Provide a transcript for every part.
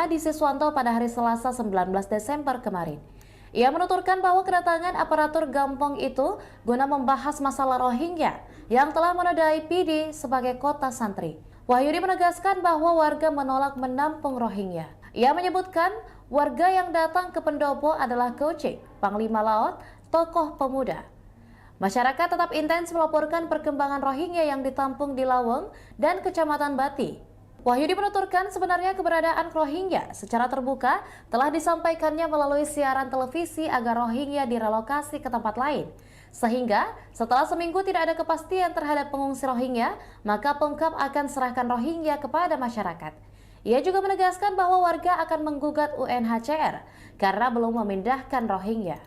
Adi Siswanto pada hari Selasa 19 Desember kemarin. Ia menuturkan bahwa kedatangan aparatur Gampong itu guna membahas masalah Rohingya yang telah menodai PD sebagai kota santri. Wahyudi menegaskan bahwa warga menolak menampung Rohingya. Ia menyebutkan warga yang datang ke pendopo adalah Kocek, Panglima Laut, tokoh pemuda. Masyarakat tetap intens melaporkan perkembangan Rohingya yang ditampung di Laweng dan Kecamatan Bati. Wahyudi menuturkan sebenarnya keberadaan Rohingya secara terbuka telah disampaikannya melalui siaran televisi agar Rohingya direlokasi ke tempat lain. Sehingga setelah seminggu tidak ada kepastian terhadap pengungsi Rohingya, maka Pemkab akan serahkan Rohingya kepada masyarakat. Ia juga menegaskan bahwa warga akan menggugat UNHCR karena belum memindahkan Rohingya.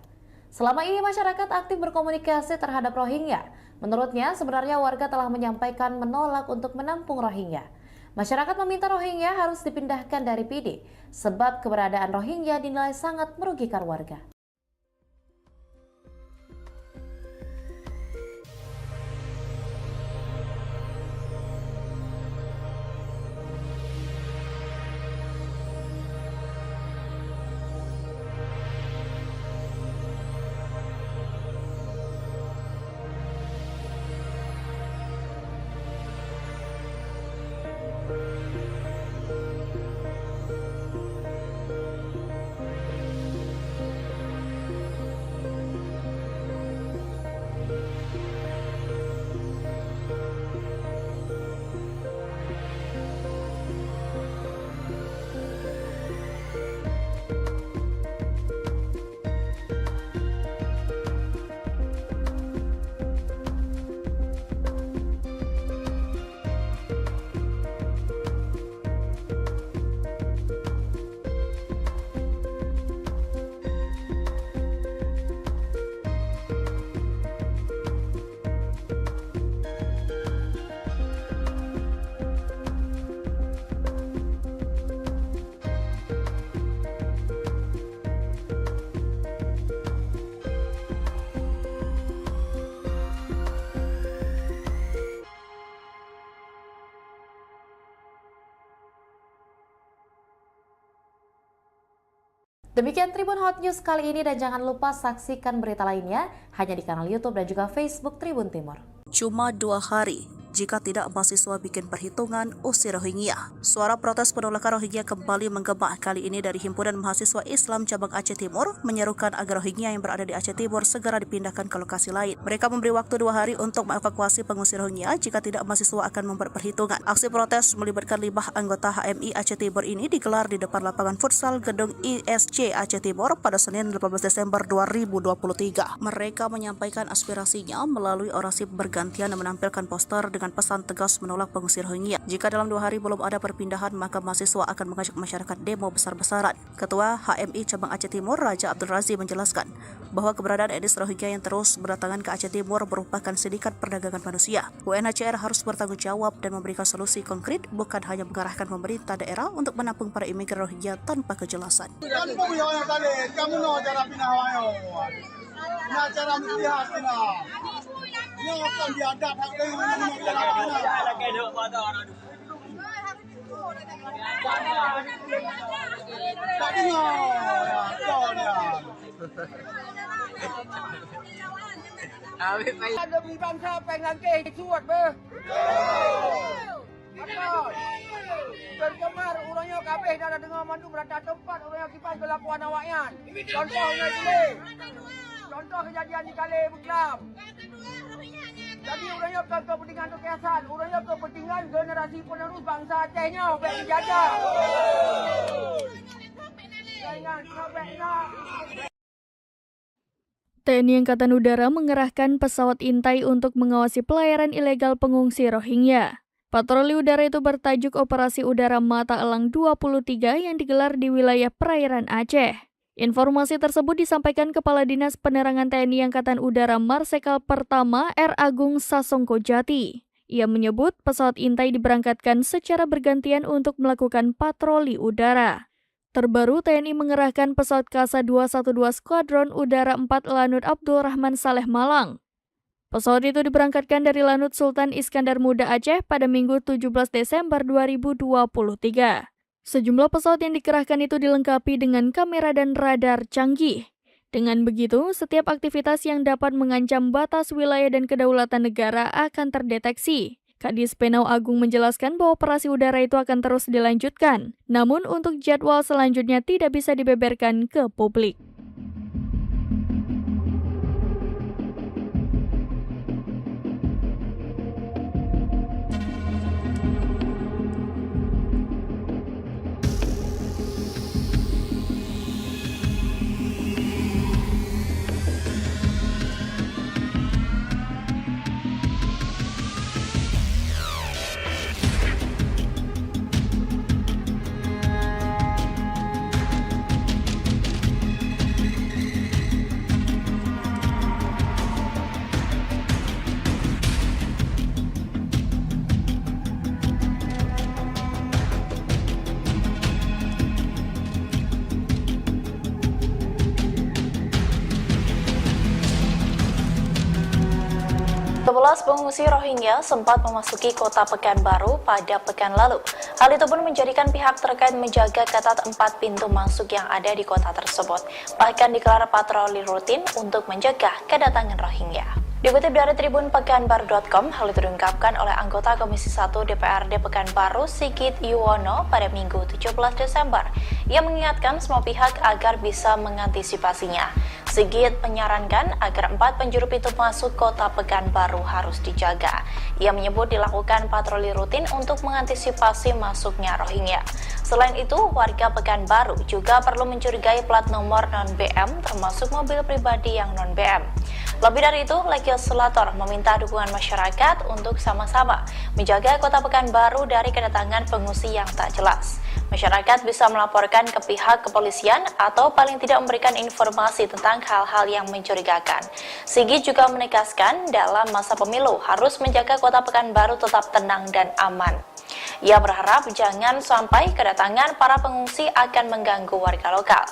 Selama ini masyarakat aktif berkomunikasi terhadap Rohingya. Menurutnya sebenarnya warga telah menyampaikan menolak untuk menampung Rohingya. Masyarakat meminta Rohingya harus dipindahkan dari PD sebab keberadaan Rohingya dinilai sangat merugikan warga. Demikian Tribun Hot News kali ini dan jangan lupa saksikan berita lainnya hanya di kanal YouTube dan juga Facebook Tribun Timur. Cuma 2 hari, jika tidak mahasiswa bikin perhitungan usir Rohingya. Suara protes penolakan Rohingya kembali menggema, kali ini dari Himpunan Mahasiswa Islam Cabang Aceh Timur menyerukan agar Rohingya yang berada di Aceh Timur segera dipindahkan ke lokasi lain. Mereka memberi waktu 2 hari untuk mengevakuasi pengungsi Rohingya, jika tidak mahasiswa akan membuat perhitungan. Aksi protes melibatkan 5 anggota HMI Aceh Timur ini digelar di depan lapangan futsal gedung ISC Aceh Timur pada Senin 18 Desember 2023. Mereka menyampaikan aspirasinya melalui orasi bergantian menampilkan poster dengan pesan tegas menolak pengungsi Rohingya. Jika dalam 2 hari belum ada perpindahan, maka mahasiswa akan mengajak masyarakat demo besar-besaran. Ketua HMI Cabang Aceh Timur, Raja Abdul Razi, menjelaskan bahwa keberadaan etnis Rohingya yang terus berdatangan ke Aceh Timur merupakan sindikat perdagangan manusia. UNHCR harus bertanggung jawab dan memberikan solusi konkret, bukan hanya mengarahkan pemerintah daerah untuk menampung para imigran Rohingya tanpa kejelasan. Demi bangsa pengen ke suat be. Bergemar urangnya kabeh dah dengar mandu berada tempat urangnya kipas berlakuan awaknya. Contohnya ini. Contoh kejadian di Kale Beklam. Jadi urangnya kepentingan kekiasan, urangnya kepentingan generasi penerus bangsa Acehnya baik dijajah. Jangan sampai nak. TNI Angkatan Udara mengerahkan pesawat intai untuk mengawasi pelayaran ilegal pengungsi Rohingya. Patroli udara itu bertajuk Operasi Udara Mata Elang 23 yang digelar di wilayah perairan Aceh. Informasi tersebut disampaikan Kepala Dinas Penerangan TNI Angkatan Udara Marsikal Pertama R. Agung Sasongko Jati. Ia menyebut pesawat intai diberangkatkan secara bergantian untuk melakukan patroli udara. Terbaru, TNI mengerahkan pesawat Kasa-212 Skuadron Udara 4 Lanut Abdul Rahman Saleh Malang. Pesawat itu diberangkatkan dari Lanut Sultan Iskandar Muda Aceh pada Minggu 17 Desember 2023. Sejumlah pesawat yang dikerahkan itu dilengkapi dengan kamera dan radar canggih. Dengan begitu, setiap aktivitas yang dapat mengancam batas wilayah dan kedaulatan negara akan terdeteksi. Kadis Penau Agung menjelaskan bahwa operasi udara itu akan terus dilanjutkan. Namun untuk jadwal selanjutnya tidak bisa dibeberkan ke publik. Pengungsi Rohingya sempat memasuki kota Pekanbaru pada pekan lalu. Hal itu pun menjadikan pihak terkait menjaga ketat 4 pintu masuk yang ada di kota tersebut. Bahkan digelar patroli rutin untuk menjaga kedatangan Rohingya. Dikutip dari Tribun Pekanbaru.com, hal itu diungkapkan oleh anggota Komisi 1 DPRD Pekanbaru Sigit Yuwono pada Minggu 17 Desember. Ia mengingatkan semua pihak agar bisa mengantisipasinya. Sigit menyarankan agar 4 penjuru pintu masuk kota Pekanbaru harus dijaga. Ia menyebut dilakukan patroli rutin untuk mengantisipasi masuknya Rohingya. Selain itu, warga Pekanbaru juga perlu mencurigai plat nomor non-BM termasuk mobil pribadi yang non-BM. Lebih dari itu, legislator meminta dukungan masyarakat untuk sama-sama menjaga kota Pekanbaru dari kedatangan pengungsi yang tak jelas. Masyarakat bisa melaporkan ke pihak kepolisian atau paling tidak memberikan informasi tentang hal-hal yang mencurigakan. Sigit juga menegaskan dalam masa pemilu harus menjaga kota Pekanbaru tetap tenang dan aman. Ia berharap jangan sampai kedatangan para pengungsi akan mengganggu warga lokal.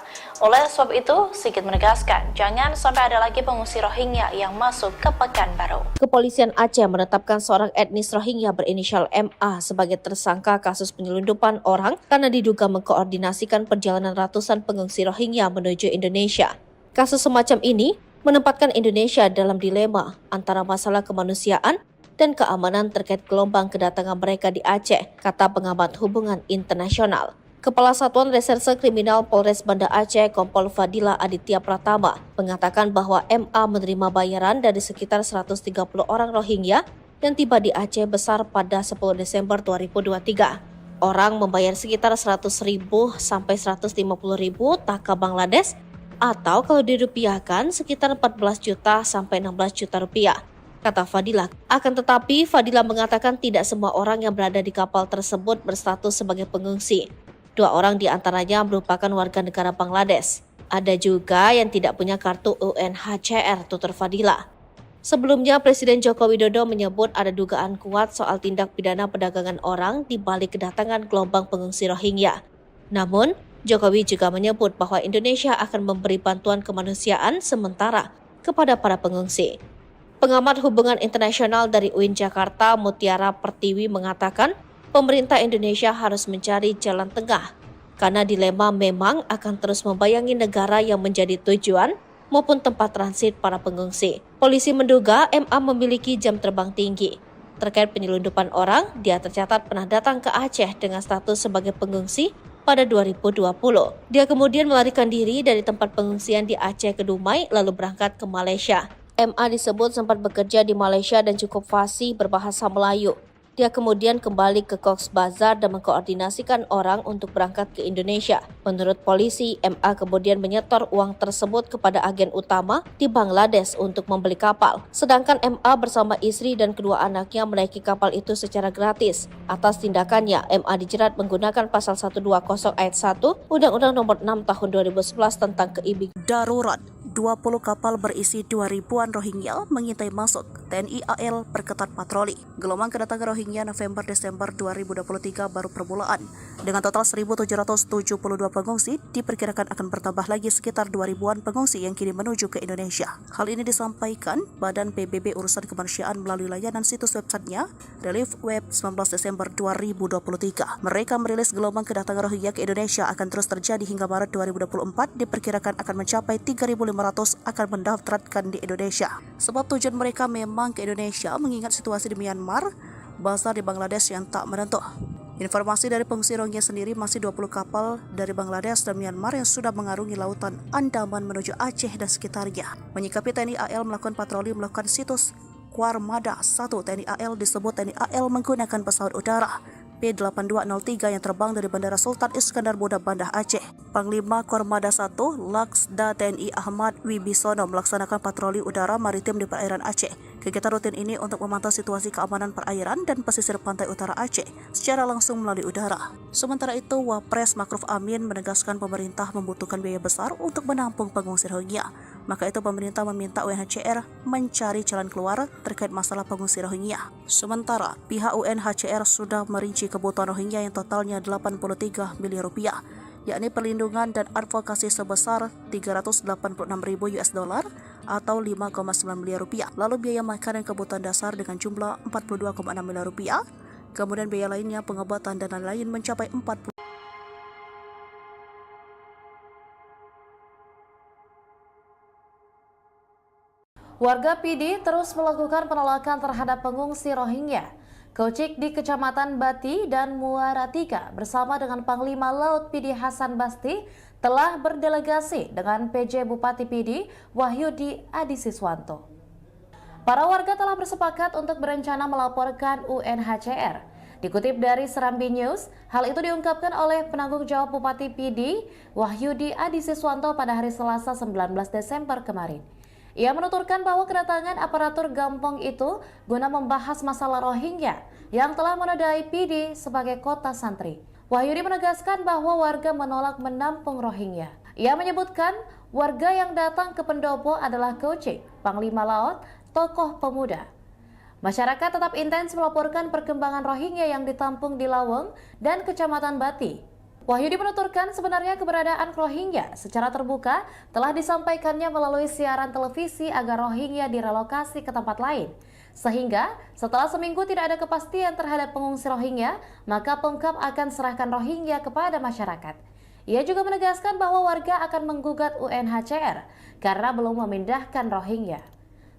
Oleh sebab itu, Sigit menegaskan jangan sampai ada lagi pengungsi Rohingya yang masuk ke Pekanbaru. Kepolisian Aceh menetapkan seorang etnis Rohingya berinisial MA sebagai tersangka kasus penyelundupan orang karena diduga mengkoordinasikan perjalanan ratusan pengungsi Rohingya menuju Indonesia. Kasus semacam ini menempatkan Indonesia dalam dilema antara masalah kemanusiaan dan keamanan terkait gelombang kedatangan mereka di Aceh, kata pengamat hubungan internasional. Kepala Satuan Reserse Kriminal Polres Banda Aceh, Kompol Fadila Aditya Pratama, mengatakan bahwa MA menerima bayaran dari sekitar 130 orang Rohingya yang tiba di Aceh besar pada 10 Desember 2023. Orang membayar sekitar 100.000 sampai 150.000 taka Bangladesh atau kalau dirupiahkan sekitar 14 juta sampai 16 juta rupiah, kata Fadila. Akan tetapi, Fadila mengatakan tidak semua orang yang berada di kapal tersebut berstatus sebagai pengungsi. 2 orang di antaranya merupakan warga negara Bangladesh. Ada juga yang tidak punya kartu UNHCR, tutur Fadila. Sebelumnya, Presiden Joko Widodo menyebut ada dugaan kuat soal tindak pidana perdagangan orang di balik kedatangan gelombang pengungsi Rohingya. Namun, Jokowi juga menyebut bahwa Indonesia akan memberi bantuan kemanusiaan sementara kepada para pengungsi. Pengamat hubungan internasional dari UIN Jakarta, Mutiara Pertiwi mengatakan pemerintah Indonesia harus mencari jalan tengah karena dilema memang akan terus membayangi negara yang menjadi tujuan maupun tempat transit para pengungsi. Polisi menduga MA memiliki jam terbang tinggi. Terkait penyelundupan orang, dia tercatat pernah datang ke Aceh dengan status sebagai pengungsi pada 2020. Dia kemudian melarikan diri dari tempat pengungsian di Aceh ke Dumai lalu berangkat ke Malaysia. MA disebut sempat bekerja di Malaysia dan cukup fasih berbahasa Melayu. Dia kemudian kembali ke Cox's Bazar dan mengkoordinasikan orang untuk berangkat ke Indonesia. Menurut polisi, MA kemudian menyetor uang tersebut kepada agen utama di Bangladesh untuk membeli kapal. Sedangkan MA bersama istri dan kedua anaknya menaiki kapal itu secara gratis. Atas tindakannya, MA dijerat menggunakan pasal 120 ayat 1 Undang-Undang Nomor 6 Tahun 2011 tentang keimigrasian. Darurat, 20 kapal berisi 2.000-an Rohingya mengintai masuk. TNI AL perketat patroli. Gelombang kedatangan Rohingya Rohingya November-Desember 2023 baru permulaan. Dengan total 1.772 pengungsi, diperkirakan akan bertambah lagi sekitar 2.000-an pengungsi yang kini menuju ke Indonesia. Hal ini disampaikan Badan PBB Urusan Kemanusiaan melalui layanan situs websitenya, Relief Web 19 Desember 2023. Mereka merilis gelombang kedatangan Rohingya ke Indonesia akan terus terjadi hingga Maret 2024, diperkirakan akan mencapai 3.500 akan mendaftarkan di Indonesia. Sebab tujuan mereka memang ke Indonesia mengingat situasi di Myanmar, bahasa di Bangladesh yang tak menentu. Informasi dari pengungsi Rohingya sendiri, masih 20 kapal dari Bangladesh dan Myanmar yang sudah mengarungi lautan Andaman menuju Aceh dan sekitarnya. Menyikapi TNI AL melakukan patroli melakukan situs Kuarmada 1 TNI AL disebut TNI AL menggunakan pesawat udara P-8203 yang terbang dari Bandara Sultan Iskandar Muda Banda Aceh. Panglima Kormada 1 Laksda TNI Ahmad Wibisono melaksanakan patroli udara maritim di perairan Aceh. Kegiatan rutin ini untuk memantau situasi keamanan perairan dan pesisir pantai utara Aceh secara langsung melalui udara. Sementara itu, Wapres Ma'ruf Amin menegaskan pemerintah membutuhkan biaya besar untuk menampung pengungsi Rohingya. Maka itu pemerintah meminta UNHCR mencari jalan keluar terkait masalah pengungsi Rohingya. Sementara pihak UNHCR sudah merinci kebutuhan Rohingya yang totalnya 83 miliar rupiah, yakni perlindungan dan advokasi sebesar 386.000 US dollar atau 5,9 miliar rupiah. Lalu biaya makan dan kebutuhan dasar dengan jumlah 42,6 miliar rupiah. Kemudian biaya lainnya pengobatan dan lain-lain mencapai 40. Warga PD terus melakukan penolakan terhadap pengungsi Rohingya. Kocik di Kecamatan Bati dan Muara Tiga bersama dengan Panglima Laut PD Hasan Basti telah berdelegasi dengan PJ Bupati PD Wahyudi Adisiswanto. Para warga telah bersepakat untuk berencana melaporkan UNHCR. Dikutip dari Serambi News, hal itu diungkapkan oleh penanggung jawab Bupati PD Wahyudi Adisiswanto pada hari Selasa 19 Desember kemarin. Ia menuturkan bahwa kedatangan aparatur Gampong itu guna membahas masalah Rohingya yang telah menodai PD sebagai kota santri. Wahyudi menegaskan bahwa warga menolak menampung Rohingya. Ia menyebutkan warga yang datang ke pendopo adalah Kocik, Panglima Laut, tokoh pemuda. Masyarakat tetap intens melaporkan perkembangan Rohingya yang ditampung di Laweng dan Kecamatan Bati. Wahyudi menuturkan sebenarnya keberadaan Rohingya secara terbuka telah disampaikannya melalui siaran televisi agar Rohingya direlokasi ke tempat lain. Sehingga setelah seminggu tidak ada kepastian terhadap pengungsi Rohingya, maka Pemkab akan serahkan Rohingya kepada masyarakat. Ia juga menegaskan bahwa warga akan menggugat UNHCR karena belum memindahkan Rohingya.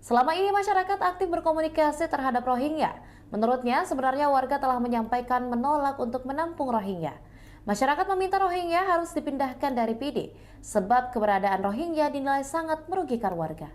Selama ini masyarakat aktif berkomunikasi terhadap Rohingya. Menurutnya sebenarnya warga telah menyampaikan menolak untuk menampung Rohingya. Masyarakat meminta Rohingya harus dipindahkan dari PD sebab keberadaan Rohingya dinilai sangat merugikan warga.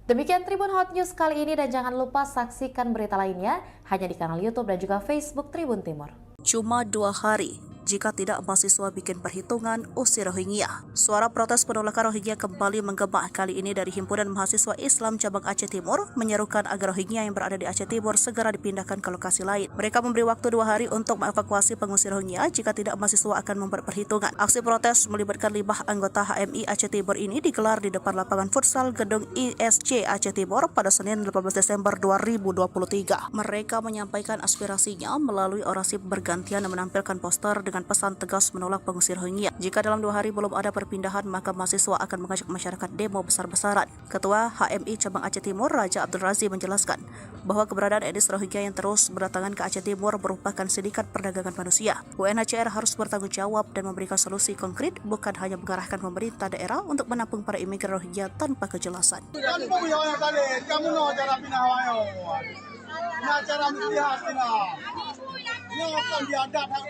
Demikian Tribun Hot News kali ini dan jangan lupa saksikan berita lainnya hanya di kanal YouTube dan juga Facebook Tribun Timur. Cuma 2 hari, jika tidak mahasiswa bikin perhitungan usir Rohingya. Suara protes penolakan Rohingya kembali menggema, kali ini dari Himpunan Mahasiswa Islam Cabang Aceh Timur menyerukan agar Rohingya yang berada di Aceh Timur segera dipindahkan ke lokasi lain. Mereka memberi waktu 2 hari untuk mengevakuasi pengungsi Rohingya, jika tidak mahasiswa akan membuat perhitungan. Aksi protes melibatkan 5 anggota HMI Aceh Timur ini digelar di depan lapangan futsal gedung ISC Aceh Timur pada Senin 18 Desember 2023. Mereka menyampaikan aspirasinya melalui orasi bergantian dan menampilkan poster dengan pesan tegas menolak pengungsi Rohingya. Jika dalam 2 hari belum ada perpindahan, maka mahasiswa akan mengajak masyarakat demo besar-besaran. Ketua HMI Cabang Aceh Timur, Raja Abdul Razi, menjelaskan bahwa keberadaan etnis Rohingya yang terus berdatangan ke Aceh Timur merupakan sindikat perdagangan manusia. UNHCR harus bertanggung jawab dan memberikan solusi konkret, bukan hanya mengarahkan pemerintah daerah untuk menampung para imigran Rohingya tanpa kejelasan. Kamu no cara pindah wayo. Nah cara melihat pindah. Ini akan diadap hak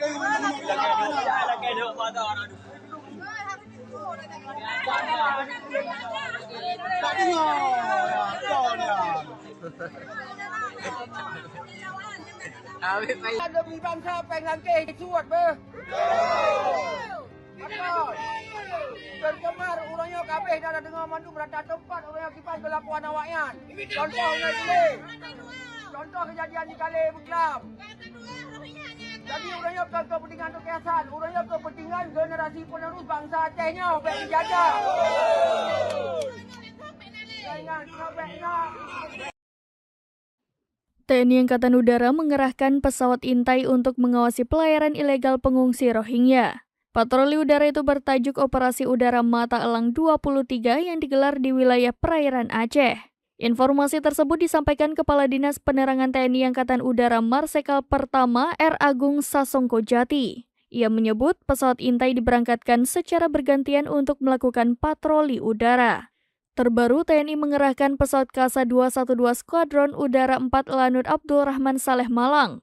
ada di bangsa pengen ke suat be. Berkemar orangnya kabeh dah dengar mandu berada tempat orangnya kipas kelakuan awaknya. Contohnya ini. Contoh kejadian di Kale Buklam. Jadi orangnya kepentingan kekiasan, orangnya kepentingan generasi penerus bangsa Acehnya baik dijaga. Jangan sampai TNI Angkatan Udara mengerahkan pesawat intai untuk mengawasi pelayaran ilegal pengungsi Rohingya. Patroli udara itu bertajuk Operasi Udara Mata Elang 23 yang digelar di wilayah perairan Aceh. Informasi tersebut disampaikan Kepala Dinas Penerangan TNI Angkatan Udara Marsikal Pertama R. Agung Sasongko Jati. Ia menyebut pesawat intai diberangkatkan secara bergantian untuk melakukan patroli udara. Terbaru, TNI mengerahkan pesawat Kasa-212 Skuadron Udara 4 Lanut Abdul Rahman Saleh Malang.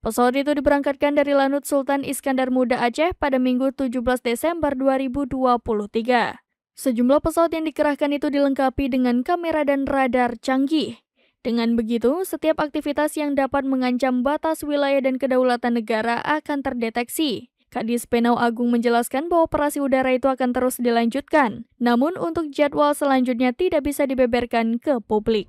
Pesawat itu diberangkatkan dari Lanut Sultan Iskandar Muda Aceh pada Minggu 17 Desember 2023. Sejumlah pesawat yang dikerahkan itu dilengkapi dengan kamera dan radar canggih. Dengan begitu, setiap aktivitas yang dapat mengancam batas wilayah dan kedaulatan negara akan terdeteksi. Kadis Penau Agung menjelaskan bahwa operasi udara itu akan terus dilanjutkan. Namun untuk jadwal selanjutnya tidak bisa dibeberkan ke publik.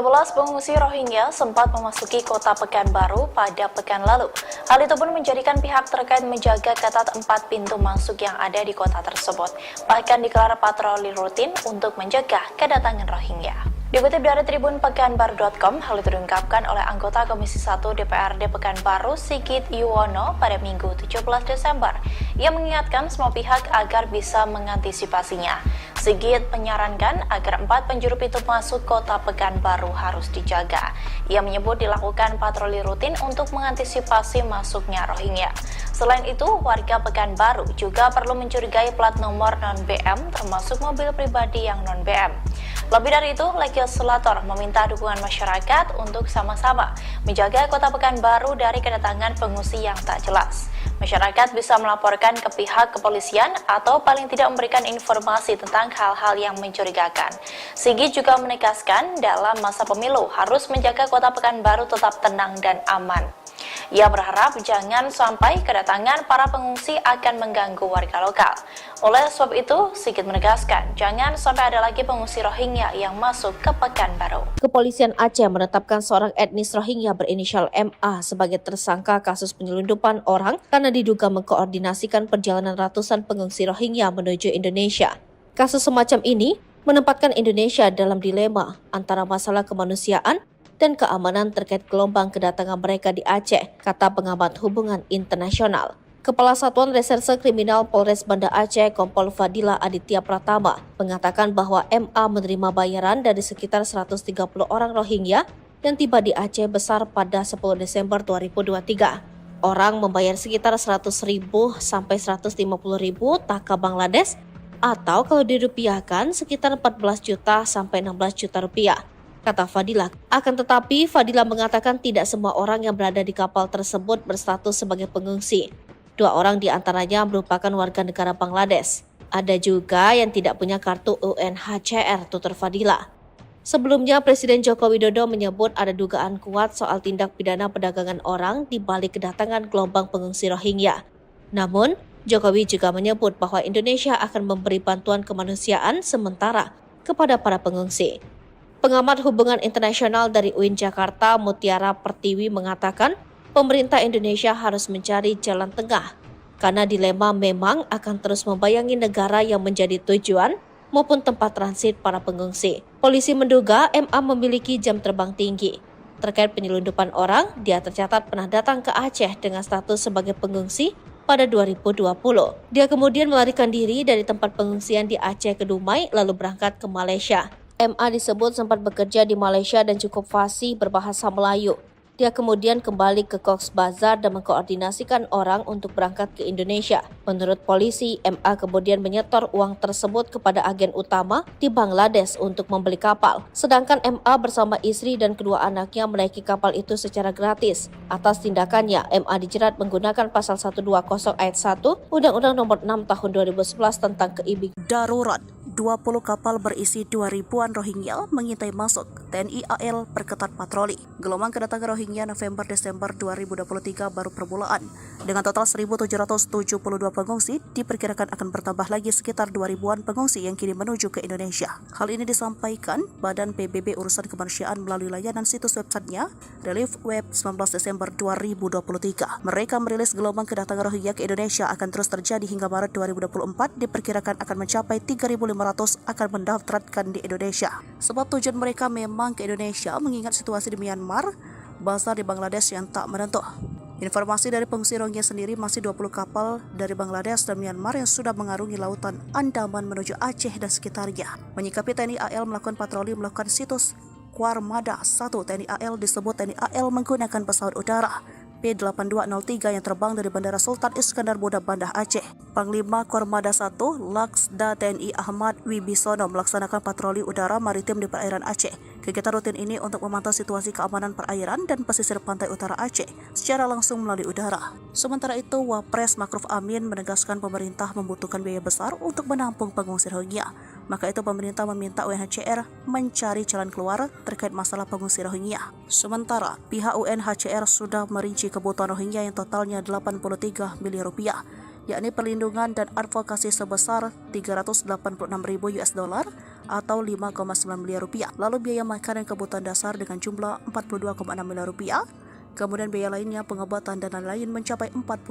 Sebelas pengungsi Rohingya sempat memasuki kota Pekanbaru pada pekan lalu. Hal itu pun menjadikan pihak terkait menjaga ketat 4 pintu masuk yang ada di kota tersebut. Bahkan digelar patroli rutin untuk menjaga kedatangan Rohingya. Dikutip dari Tribun Pekanbaru.com, hal itu diungkapkan oleh anggota Komisi 1 DPRD Pekanbaru Sigit Yuwono pada Minggu 17 Desember. Ia mengingatkan semua pihak agar bisa mengantisipasinya. Sigit menyarankan agar 4 penjuru pintu masuk kota Pekanbaru harus dijaga. Ia menyebut dilakukan patroli rutin untuk mengantisipasi masuknya Rohingya. Selain itu, warga Pekanbaru juga perlu mencurigai plat nomor non-BM termasuk mobil pribadi yang non-BM. Lebih dari itu, legislator meminta dukungan masyarakat untuk sama-sama menjaga kota Pekanbaru dari kedatangan pengungsi yang tak jelas. Masyarakat bisa melaporkan ke pihak kepolisian atau paling tidak memberikan informasi tentang hal-hal yang mencurigakan. Sigit juga menegaskan dalam masa pemilu harus menjaga kota Pekanbaru tetap tenang dan aman. Ia berharap jangan sampai kedatangan para pengungsi akan mengganggu warga lokal. Oleh sebab itu, Sigit menegaskan jangan sampai ada lagi pengungsi Rohingya yang masuk ke Pekanbaru. Kepolisian Aceh menetapkan seorang etnis Rohingya berinisial MA sebagai tersangka kasus penyelundupan orang karena diduga mengkoordinasikan perjalanan ratusan pengungsi Rohingya menuju Indonesia. Kasus semacam ini menempatkan Indonesia dalam dilema antara masalah kemanusiaan dan keamanan terkait gelombang kedatangan mereka di Aceh, kata pengamat hubungan internasional. Kepala Satuan Reserse Kriminal Polres Banda Aceh, Kompol Fadila Aditya Pratama, mengatakan bahwa MA menerima bayaran dari sekitar 130 orang Rohingya yang tiba di Aceh Besar pada 10 Desember 2023. Orang membayar sekitar 100.000 sampai 150.000 taka Bangladesh atau kalau dirupiahkan sekitar 14 juta sampai 16 juta rupiah, kata Fadila. Akan tetapi, Fadila mengatakan tidak semua orang yang berada di kapal tersebut berstatus sebagai pengungsi. 2 orang di antaranya merupakan warga negara Bangladesh. Ada juga yang tidak punya kartu UNHCR, tutur Fadila. Sebelumnya, Presiden Joko Widodo menyebut ada dugaan kuat soal tindak pidana perdagangan orang di balik kedatangan gelombang pengungsi Rohingya. Namun, Jokowi juga menyebut bahwa Indonesia akan memberi bantuan kemanusiaan sementara kepada para pengungsi. Pengamat hubungan internasional dari UIN Jakarta, Mutiara Pertiwi, mengatakan pemerintah Indonesia harus mencari jalan tengah karena dilema memang akan terus membayangi negara yang menjadi tujuan maupun tempat transit para pengungsi. Polisi menduga MA memiliki jam terbang tinggi. Terkait penyelundupan orang, dia tercatat pernah datang ke Aceh dengan status sebagai pengungsi pada 2020. Dia kemudian melarikan diri dari tempat pengungsian di Aceh ke Dumai lalu berangkat ke Malaysia. MA disebut sempat bekerja di Malaysia dan cukup fasih berbahasa Melayu. Dia kemudian kembali ke Cox's Bazar dan mengkoordinasikan orang untuk berangkat ke Indonesia. Menurut polisi, MA kemudian menyetor uang tersebut kepada agen utama di Bangladesh untuk membeli kapal. Sedangkan MA bersama istri dan kedua anaknya menaiki kapal itu secara gratis. Atas tindakannya, MA dijerat menggunakan pasal 120 ayat 1 Undang-Undang Nomor 6 Tahun 2011 tentang keimigrasian. Darurat, 20 kapal berisi 2.000-an Rohingya mengintai masuk. TNI AL perketat patroli. Gelombang kedatangan Rohingya November-Desember 2023 baru permulaan. Dengan total 1.772 pengungsi, diperkirakan akan bertambah lagi sekitar 2.000-an pengungsi yang kini menuju ke Indonesia. Hal ini disampaikan Badan PBB Urusan Kemanusiaan melalui layanan situs websitenya, Relief Web 19 Desember 2023. Mereka merilis gelombang kedatangan Rohingya ke Indonesia akan terus terjadi hingga Maret 2024, diperkirakan akan mencapai 3.500 akan mendaftarkan di Indonesia. Sebab tujuan mereka memang ke Indonesia mengingat situasi di Myanmar, Bazar di Bangladesh yang tak menentu. Informasi dari pengungsi Rohingya sendiri masih 20 kapal dari Bangladesh dan Myanmar yang sudah mengarungi lautan Andaman menuju Aceh dan sekitarnya. Menyikapi TNI AL melakukan patroli melakukan situs Kuarmada 1 TNI AL disebut TNI AL menggunakan pesawat udara P-8203 yang terbang dari Bandara Sultan Iskandar Muda Banda Aceh. Panglima Kormada 1 Laksda TNI Ahmad Wibisono melaksanakan patroli udara maritim di perairan Aceh. Kegiatan rutin ini untuk memantau situasi keamanan perairan dan pesisir pantai utara Aceh secara langsung melalui udara. Sementara itu, Wapres Makruf Amin menegaskan pemerintah membutuhkan biaya besar untuk menampung pengungsi Rohingya. Maka itu pemerintah meminta UNHCR mencari jalan keluar terkait masalah pengungsi Rohingya. Sementara pihak UNHCR sudah merinci kebutuhan Rohingya yang totalnya 83 miliar rupiah, yakni perlindungan dan advokasi sebesar 386.000 US dollar atau 5,9 miliar rupiah. Lalu biaya makan dan kebutuhan dasar dengan jumlah 42,6 miliar rupiah. Kemudian biaya lainnya pengobatan dan lain-lain mencapai 40.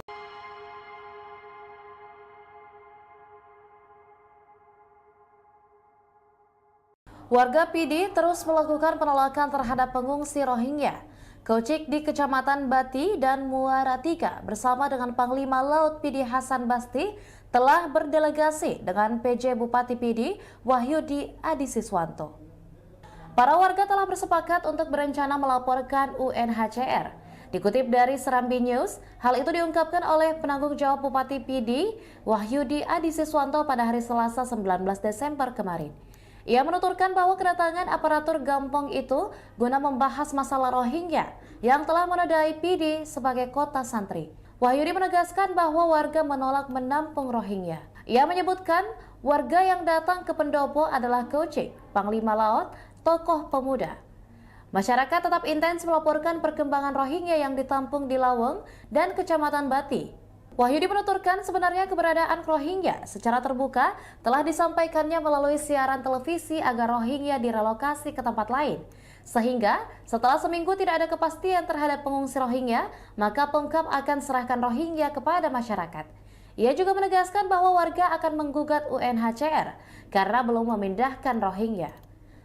Warga PD terus melakukan penolakan terhadap pengungsi Rohingya. Kocik di Kecamatan Bati dan Muara Tiga bersama dengan Panglima Laut PD Hasan Basti telah berdelegasi dengan PJ Bupati PD Wahyudi Adisiswanto. Para warga telah bersepakat untuk berencana melaporkan UNHCR. Dikutip dari Serambi News, hal itu diungkapkan oleh penanggung jawab Bupati PD Wahyudi Adisiswanto pada hari Selasa 19 Desember kemarin. Ia menuturkan bahwa kedatangan aparatur Gampong itu guna membahas masalah Rohingya yang telah menodai PD sebagai kota santri. Wahyudi menegaskan bahwa warga menolak menampung Rohingya. Ia menyebutkan warga yang datang ke pendopo adalah Kocik, Panglima Laut, tokoh pemuda. Masyarakat tetap intens melaporkan perkembangan Rohingya yang ditampung di Laweng dan Kecamatan Bati. Wahyudi menuturkan sebenarnya keberadaan Rohingya secara terbuka telah disampaikannya melalui siaran televisi agar Rohingya direlokasi ke tempat lain. Sehingga setelah seminggu tidak ada kepastian terhadap pengungsi Rohingya, maka Pemkab akan serahkan Rohingya kepada masyarakat. Ia juga menegaskan bahwa warga akan menggugat UNHCR karena belum memindahkan Rohingya.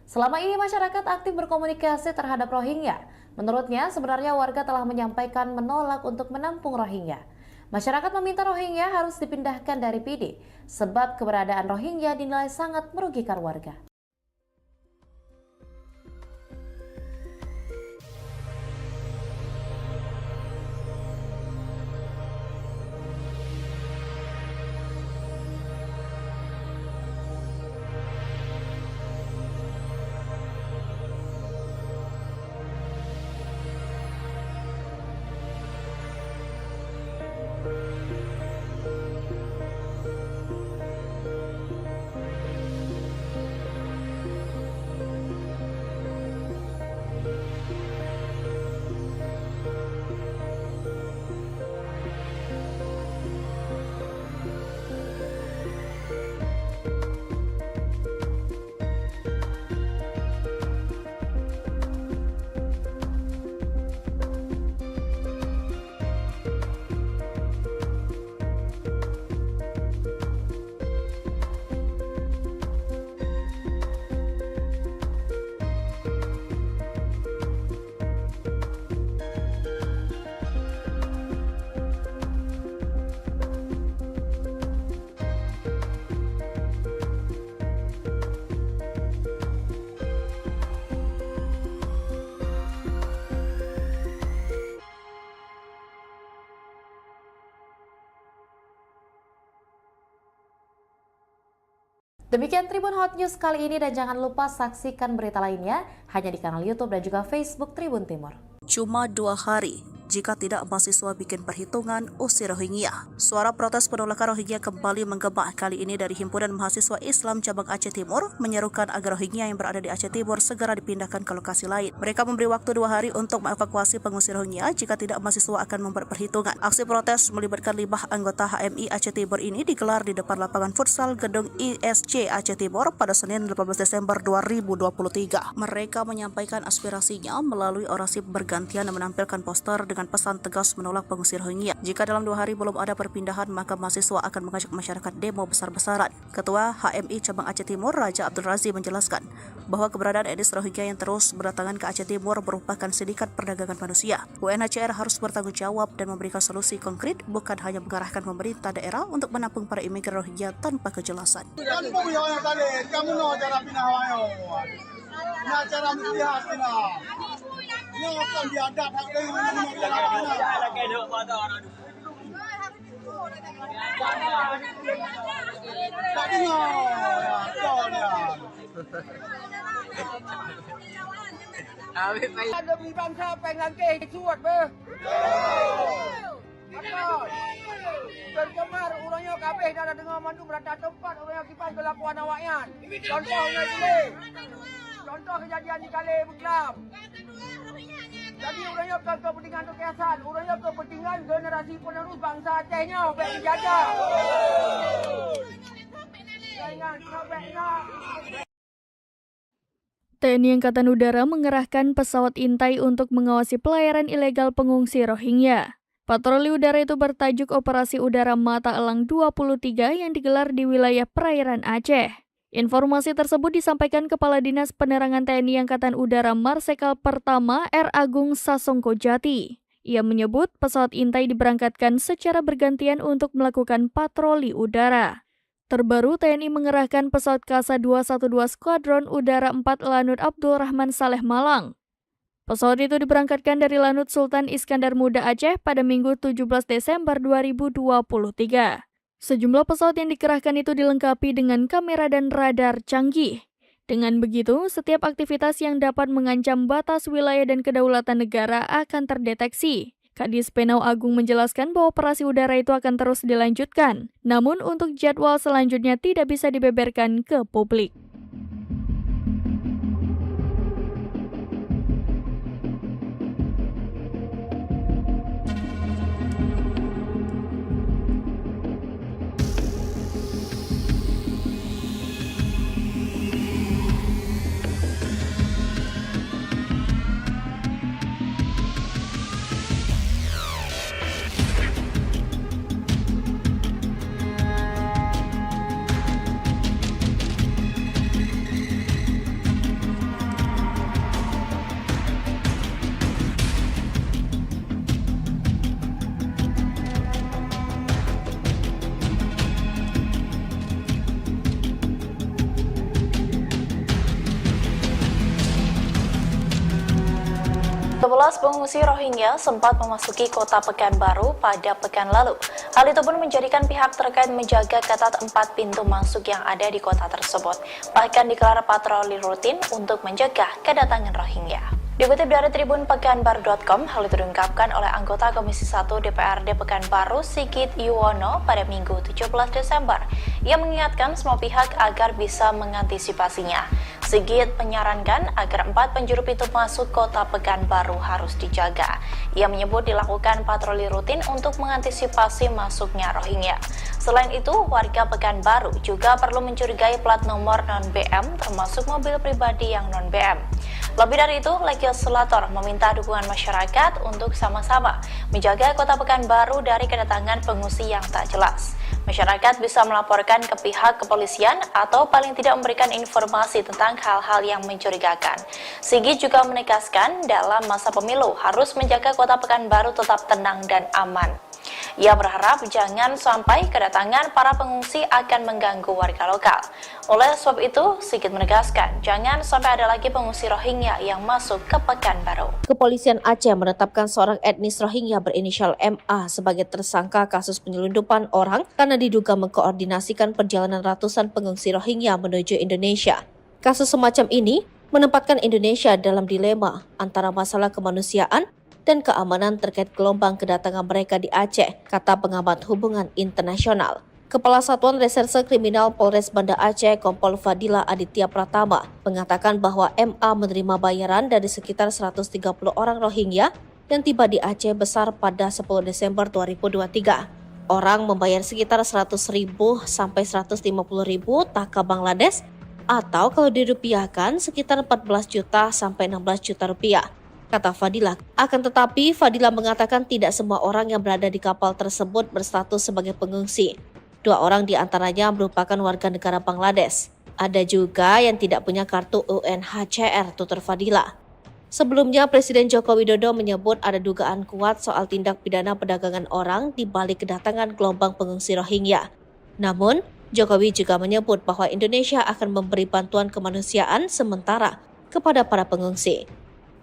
Selama ini masyarakat aktif berkomunikasi terhadap Rohingya. Menurutnya, sebenarnya warga telah menyampaikan menolak untuk menampung Rohingya. Masyarakat meminta Rohingya harus dipindahkan dari PD, sebab keberadaan Rohingya dinilai sangat merugikan warga. Demikian Tribun Hot News kali ini dan jangan lupa saksikan berita lainnya hanya di kanal YouTube dan juga Facebook Tribun Timur. Cuma 2 hari, jika tidak mahasiswa bikin perhitungan usir Rohingya. Suara protes penolakan Rohingya kembali menggema kali ini dari Himpunan Mahasiswa Islam Cabang Aceh Timur menyerukan agar Rohingya yang berada di Aceh Timur segera dipindahkan ke lokasi lain. Mereka memberi waktu 2 hari untuk mengevakuasi pengungsi Rohingya, jika tidak mahasiswa akan membuat perhitungan. Aksi protes melibatkan 5 anggota HMI Aceh Timur ini digelar di depan lapangan futsal gedung ISC Aceh Timur pada Senin 18 Desember 2023. Mereka menyampaikan aspirasinya melalui orasi bergantian dan menampilkan poster dengan pesan tegas menolak pengungsi Rohingya. Jika dalam 2 hari belum ada perpindahan, maka mahasiswa akan mengajak masyarakat demo besar-besaran. Ketua HMI Cabang Aceh Timur, Raja Abdul Razi, menjelaskan bahwa keberadaan etnis Rohingya yang terus berdatangan ke Aceh Timur merupakan sindikat perdagangan manusia. UNHCR harus bertanggung jawab dan memberikan solusi konkret, bukan hanya mengarahkan pemerintah daerah untuk menampung para imigran Rohingya tanpa kejelasan. Kamu no cara pindah wayo. Nah cara melihat pindah. Ini akan diadap hak ini ada bangsa pengen ke suat be. Tercemar urangnya kabeh dah dengar mandu berada tempat urangnya kipas kelakuan awaknya. Contohnya ini. Contoh kejadian di Kale Buklam. Jadi urangnya bukan kepentingan kekiasan, urangnya kepentingan generasi penerus bangsa Acehnya baik dijaga. Jangan sampai TNI Angkatan Udara mengerahkan pesawat intai untuk mengawasi pelayaran ilegal pengungsi Rohingya. Patroli udara itu bertajuk Operasi Udara Mata Elang 23 yang digelar di wilayah perairan Aceh. Informasi tersebut disampaikan Kepala Dinas Penerangan TNI Angkatan Udara Marsikal Pertama R. Agung Sasongko Jati. Ia menyebut pesawat intai diberangkatkan secara bergantian untuk melakukan patroli udara. Terbaru, TNI mengerahkan pesawat Kasa 212 Skuadron Udara 4 Lanut Abdul Rahman Saleh Malang. Pesawat itu diberangkatkan dari Lanut Sultan Iskandar Muda Aceh pada Minggu 17 Desember 2023. Sejumlah pesawat yang dikerahkan itu dilengkapi dengan kamera dan radar canggih. Dengan begitu, setiap aktivitas yang dapat mengancam batas wilayah dan kedaulatan negara akan terdeteksi. Kadis Penau Agung menjelaskan bahwa operasi udara itu akan terus dilanjutkan. Namun untuk jadwal selanjutnya tidak bisa dibeberkan ke publik. pengungsi Rohingya sempat memasuki kota Pekanbaru pada pekan lalu. Hal itu pun menjadikan pihak terkait menjaga ketat 4 pintu masuk yang ada di kota tersebut. Bahkan digelar patroli rutin untuk mencegah kedatangan Rohingya. Dikutip dari Tribun Pekanbaru.com, hal itu diungkapkan oleh anggota Komisi 1 DPRD Pekanbaru Sigit Yuwono pada Minggu 17 Desember. Ia mengingatkan semua pihak agar bisa mengantisipasinya. Sigit menyarankan agar 4 penjuru pintu masuk kota Pekanbaru harus dijaga. Ia menyebut dilakukan patroli rutin untuk mengantisipasi masuknya Rohingya. Selain itu, warga Pekanbaru juga perlu mencurigai plat nomor non-BM termasuk mobil pribadi yang non-BM. Lebih dari itu, legislator meminta dukungan masyarakat untuk sama-sama menjaga kota Pekanbaru dari kedatangan pengungsi yang tak jelas. Masyarakat bisa melaporkan ke pihak kepolisian atau paling tidak memberikan informasi tentang hal-hal yang mencurigakan. Sigit juga menegaskan dalam masa pemilu harus menjaga kota Pekanbaru tetap tenang dan aman. Ia berharap jangan sampai kedatangan para pengungsi akan mengganggu warga lokal. Oleh sebab itu, Sigit menegaskan jangan sampai ada lagi pengungsi Rohingya yang masuk ke Pekanbaru. Kepolisian Aceh menetapkan seorang etnis Rohingya berinisial MA sebagai tersangka kasus penyelundupan orang karena diduga mengkoordinasikan perjalanan ratusan pengungsi Rohingya menuju Indonesia. Kasus semacam ini menempatkan Indonesia dalam dilema antara masalah kemanusiaan dan keamanan terkait gelombang kedatangan mereka di Aceh, kata pengamat hubungan internasional. Kepala Satuan Reserse Kriminal Polres Banda Aceh, Kompol Fadila Aditya Pratama, mengatakan bahwa MA menerima bayaran dari sekitar 130 orang Rohingya yang tiba di Aceh besar pada 10 Desember 2023. Orang membayar sekitar 100.000 sampai 150.000 taka Bangladesh atau kalau dirupiahkan sekitar 14 juta sampai 16 juta rupiah, kata Fadila. Akan tetapi, Fadila mengatakan tidak semua orang yang berada di kapal tersebut berstatus sebagai pengungsi. 2 orang di antaranya merupakan warga negara Bangladesh. Ada juga yang tidak punya kartu UNHCR, tutur Fadila. Sebelumnya, Presiden Joko Widodo menyebut ada dugaan kuat soal tindak pidana perdagangan orang di balik kedatangan gelombang pengungsi Rohingya. Namun, Jokowi juga menyebut bahwa Indonesia akan memberi bantuan kemanusiaan sementara kepada para pengungsi.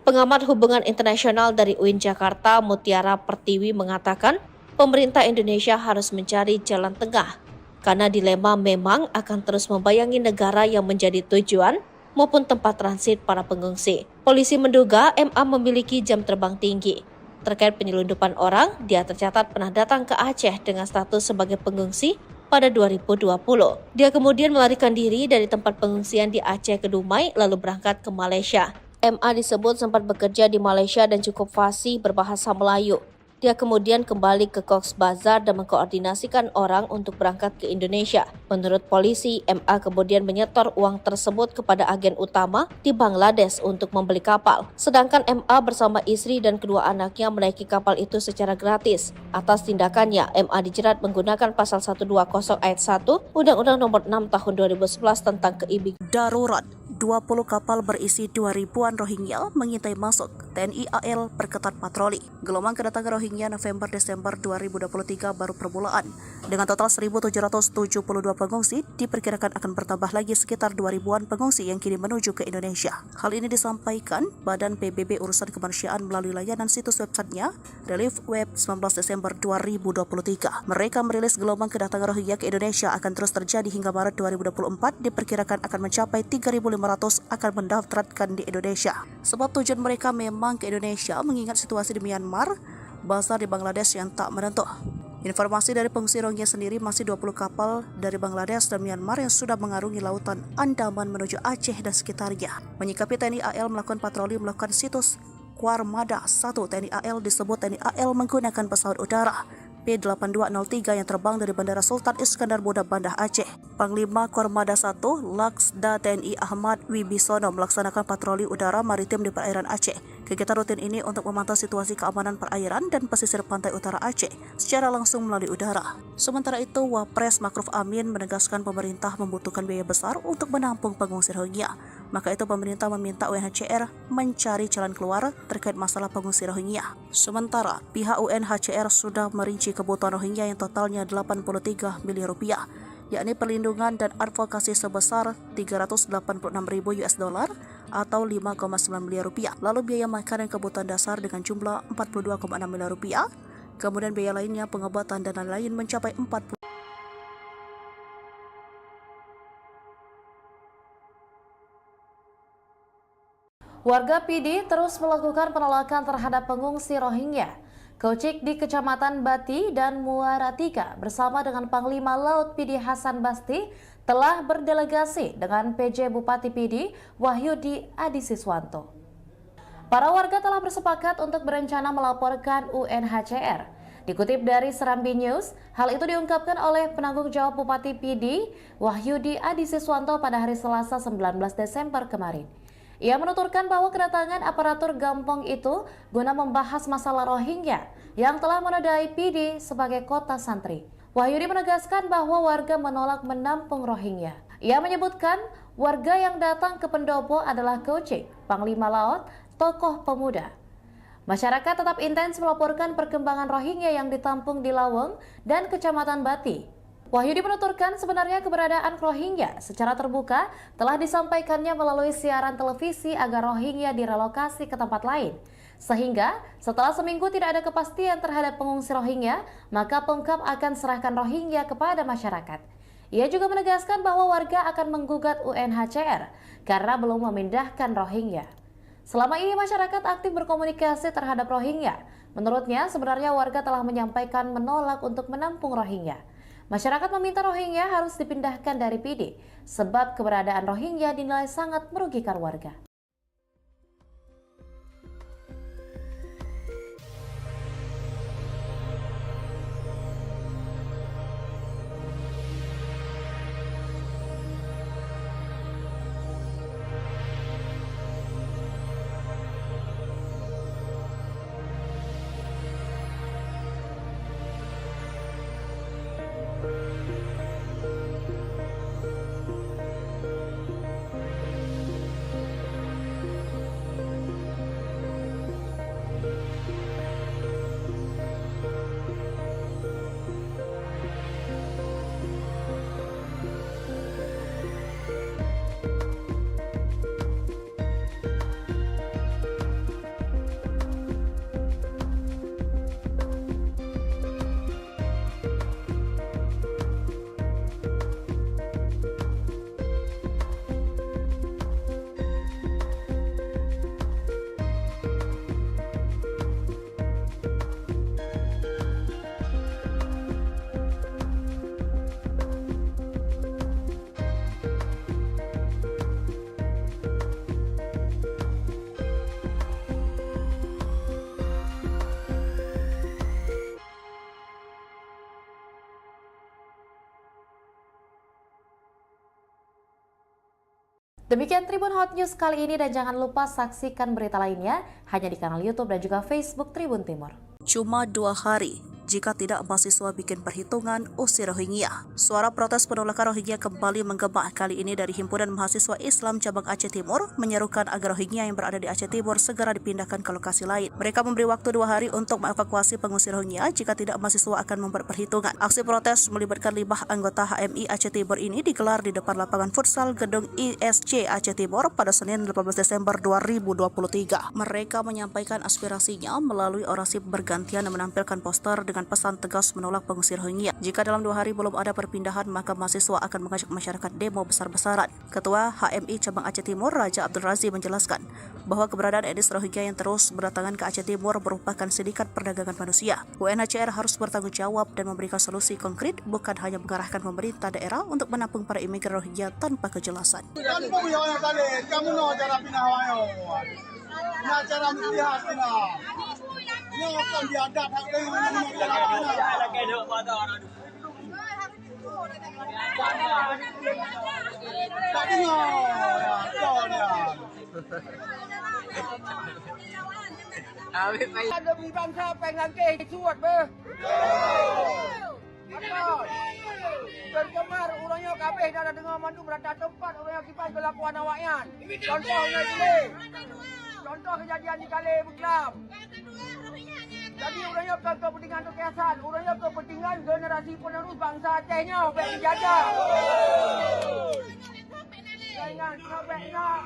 Pengamat hubungan internasional dari UIN Jakarta, Mutiara Pertiwi mengatakan pemerintah Indonesia harus mencari jalan tengah karena dilema memang akan terus membayangi negara yang menjadi tujuan maupun tempat transit para pengungsi. Polisi menduga MA memiliki jam terbang tinggi. Terkait penyelundupan orang, dia tercatat pernah datang ke Aceh dengan status sebagai pengungsi pada 2020. Dia kemudian melarikan diri dari tempat pengungsian di Aceh ke Dumai lalu berangkat ke Malaysia. MA disebut sempat bekerja di Malaysia dan cukup fasih berbahasa Melayu. Dia kemudian kembali ke Cox's Bazar dan mengkoordinasikan orang untuk berangkat ke Indonesia. Menurut polisi, MA kemudian menyetor uang tersebut kepada agen utama di Bangladesh untuk membeli kapal. Sedangkan MA bersama istri dan kedua anaknya menaiki kapal itu secara gratis. Atas tindakannya, MA dijerat menggunakan pasal 120 ayat 1 Undang-Undang Nomor 6 Tahun 2011 tentang keimigrasian. Darurat, 20 kapal berisi 2.000-an Rohingya mengintai masuk. TNI AL perketat patroli. Gelombang kedatangan Rohingya November-Desember 2023 baru permulaan. Dengan total 1.772 pengungsi, diperkirakan akan bertambah lagi sekitar 2.000-an pengungsi yang kini menuju ke Indonesia. Hal ini disampaikan Badan PBB Urusan Kemanusiaan melalui layanan situs websitenya, Relief Web 19 Desember 2023. Mereka merilis gelombang kedatangan Rohingya ke Indonesia akan terus terjadi hingga Maret 2024, diperkirakan akan mencapai 3.500 akan mendaftarkan di Indonesia. Sebab tujuan mereka memang ke Indonesia mengingat situasi di Myanmar, Bazar di Bangladesh yang tak menentu. Informasi dari pengungsi Rohingya sendiri masih 20 kapal dari Bangladesh dan Myanmar yang sudah mengarungi lautan Andaman menuju Aceh dan sekitarnya. Menyikapi TNI AL melakukan patroli melakukan situs Kuarmada 1 TNI AL disebut TNI AL menggunakan pesawat udara P8203 yang terbang dari Bandara Sultan Iskandar Muda Banda Aceh. Panglima Kormada 1 Laksda TNI Ahmad Wibisono melaksanakan patroli udara maritim di perairan Aceh. Kegiatan rutin ini untuk memantau situasi keamanan perairan dan pesisir pantai utara Aceh secara langsung melalui udara. Sementara itu, Wapres Makruf Amin menegaskan pemerintah membutuhkan biaya besar untuk menampung pengungsi Rohingya. Maka itu pemerintah meminta UNHCR mencari jalan keluar terkait masalah pengungsi Rohingya. Sementara pihak UNHCR sudah merinci kebutuhan Rohingya yang totalnya 83 miliar rupiah, yakni perlindungan dan advokasi sebesar 386.000 US dollar, atau 5,9 miliar rupiah. Lalu biaya makanan kebutuhan dasar dengan jumlah 42,6 miliar rupiah. Kemudian biaya lainnya pengobatan dan lain-lain mencapai 40. Warga PD terus melakukan penolakan terhadap pengungsi Rohingya. Kocik di Kecamatan Bati dan Muara Tiga bersama dengan Panglima Laut PD Hasan Basti telah berdelegasi dengan PJ Bupati PD Wahyudi Adisiswanto. Para warga telah bersepakat untuk berencana melaporkan UNHCR. Dikutip dari Serambi News, hal itu diungkapkan oleh penanggung jawab Bupati PD Wahyudi Adisiswanto pada hari Selasa 19 Desember kemarin. Ia menuturkan bahwa kedatangan aparatur Gampong itu guna membahas masalah Rohingya yang telah menodai PD sebagai kota santri. Wahyudi menegaskan bahwa warga menolak menampung Rohingya. Ia menyebutkan warga yang datang ke pendopo adalah Kocik, Panglima Laut, tokoh pemuda. Masyarakat tetap intens melaporkan perkembangan Rohingya yang ditampung di Laweng dan Kecamatan Bati. Wahyudi menuturkan sebenarnya keberadaan Rohingya secara terbuka telah disampaikannya melalui siaran televisi agar Rohingya direlokasi ke tempat lain. Sehingga setelah seminggu tidak ada kepastian terhadap pengungsi Rohingya, maka Pemkab akan serahkan Rohingya kepada masyarakat. Ia juga menegaskan bahwa warga akan menggugat UNHCR karena belum memindahkan Rohingya. Selama ini masyarakat aktif berkomunikasi terhadap Rohingya. Menurutnya sebenarnya warga telah menyampaikan menolak untuk menampung Rohingya. Masyarakat meminta Rohingya harus dipindahkan dari PD sebab keberadaan Rohingya dinilai sangat merugikan warga. Demikian Tribun Hot News kali ini dan jangan lupa saksikan berita lainnya hanya di kanal YouTube dan juga Facebook Tribun Timur. Cuma 2 hari, jika tidak mahasiswa bikin perhitungan usir Rohingya. Suara protes penolakan Rohingya kembali menggema kali ini dari Himpunan Mahasiswa Islam Cabang Aceh Timur menyerukan agar Rohingya yang berada di Aceh Timur segera dipindahkan ke lokasi lain. Mereka memberi waktu 2 hari untuk mengevakuasi pengungsi Rohingya, jika tidak mahasiswa akan membuat perhitungan. Aksi protes melibatkan 5 anggota HMI Aceh Timur ini digelar di depan lapangan futsal gedung ISC Aceh Timur pada Senin 18 Desember 2023. Mereka menyampaikan aspirasinya melalui orasi bergantian dan menampilkan poster dengan pesan tegas menolak pengungsi Rohingya. Jika dalam 2 hari belum ada perpindahan, maka mahasiswa akan mengajak masyarakat demo besar-besaran. Ketua HMI Cabang Aceh Timur, Raja Abdul Razi, menjelaskan bahwa keberadaan etnis Rohingya yang terus berdatangan ke Aceh Timur merupakan sindikat perdagangan manusia. UNHCR harus bertanggung jawab dan memberikan solusi konkret, bukan hanya mengarahkan pemerintah daerah untuk menampung para imigran Rohingya tanpa kejelasan. Ada bangsa penglangkeh suat be. Berkemar urangnya kabeh dah dengar mandu berada tempat urangnya kipas kelakuan awaknya. Contohnya dulu. Contoh kejadian di Kale Buklam. Jadi urangnya kepentingan kekiasan, urangnya kepentingan generasi penerus bangsa Acehnya baik dijaga. Jangan sampai nak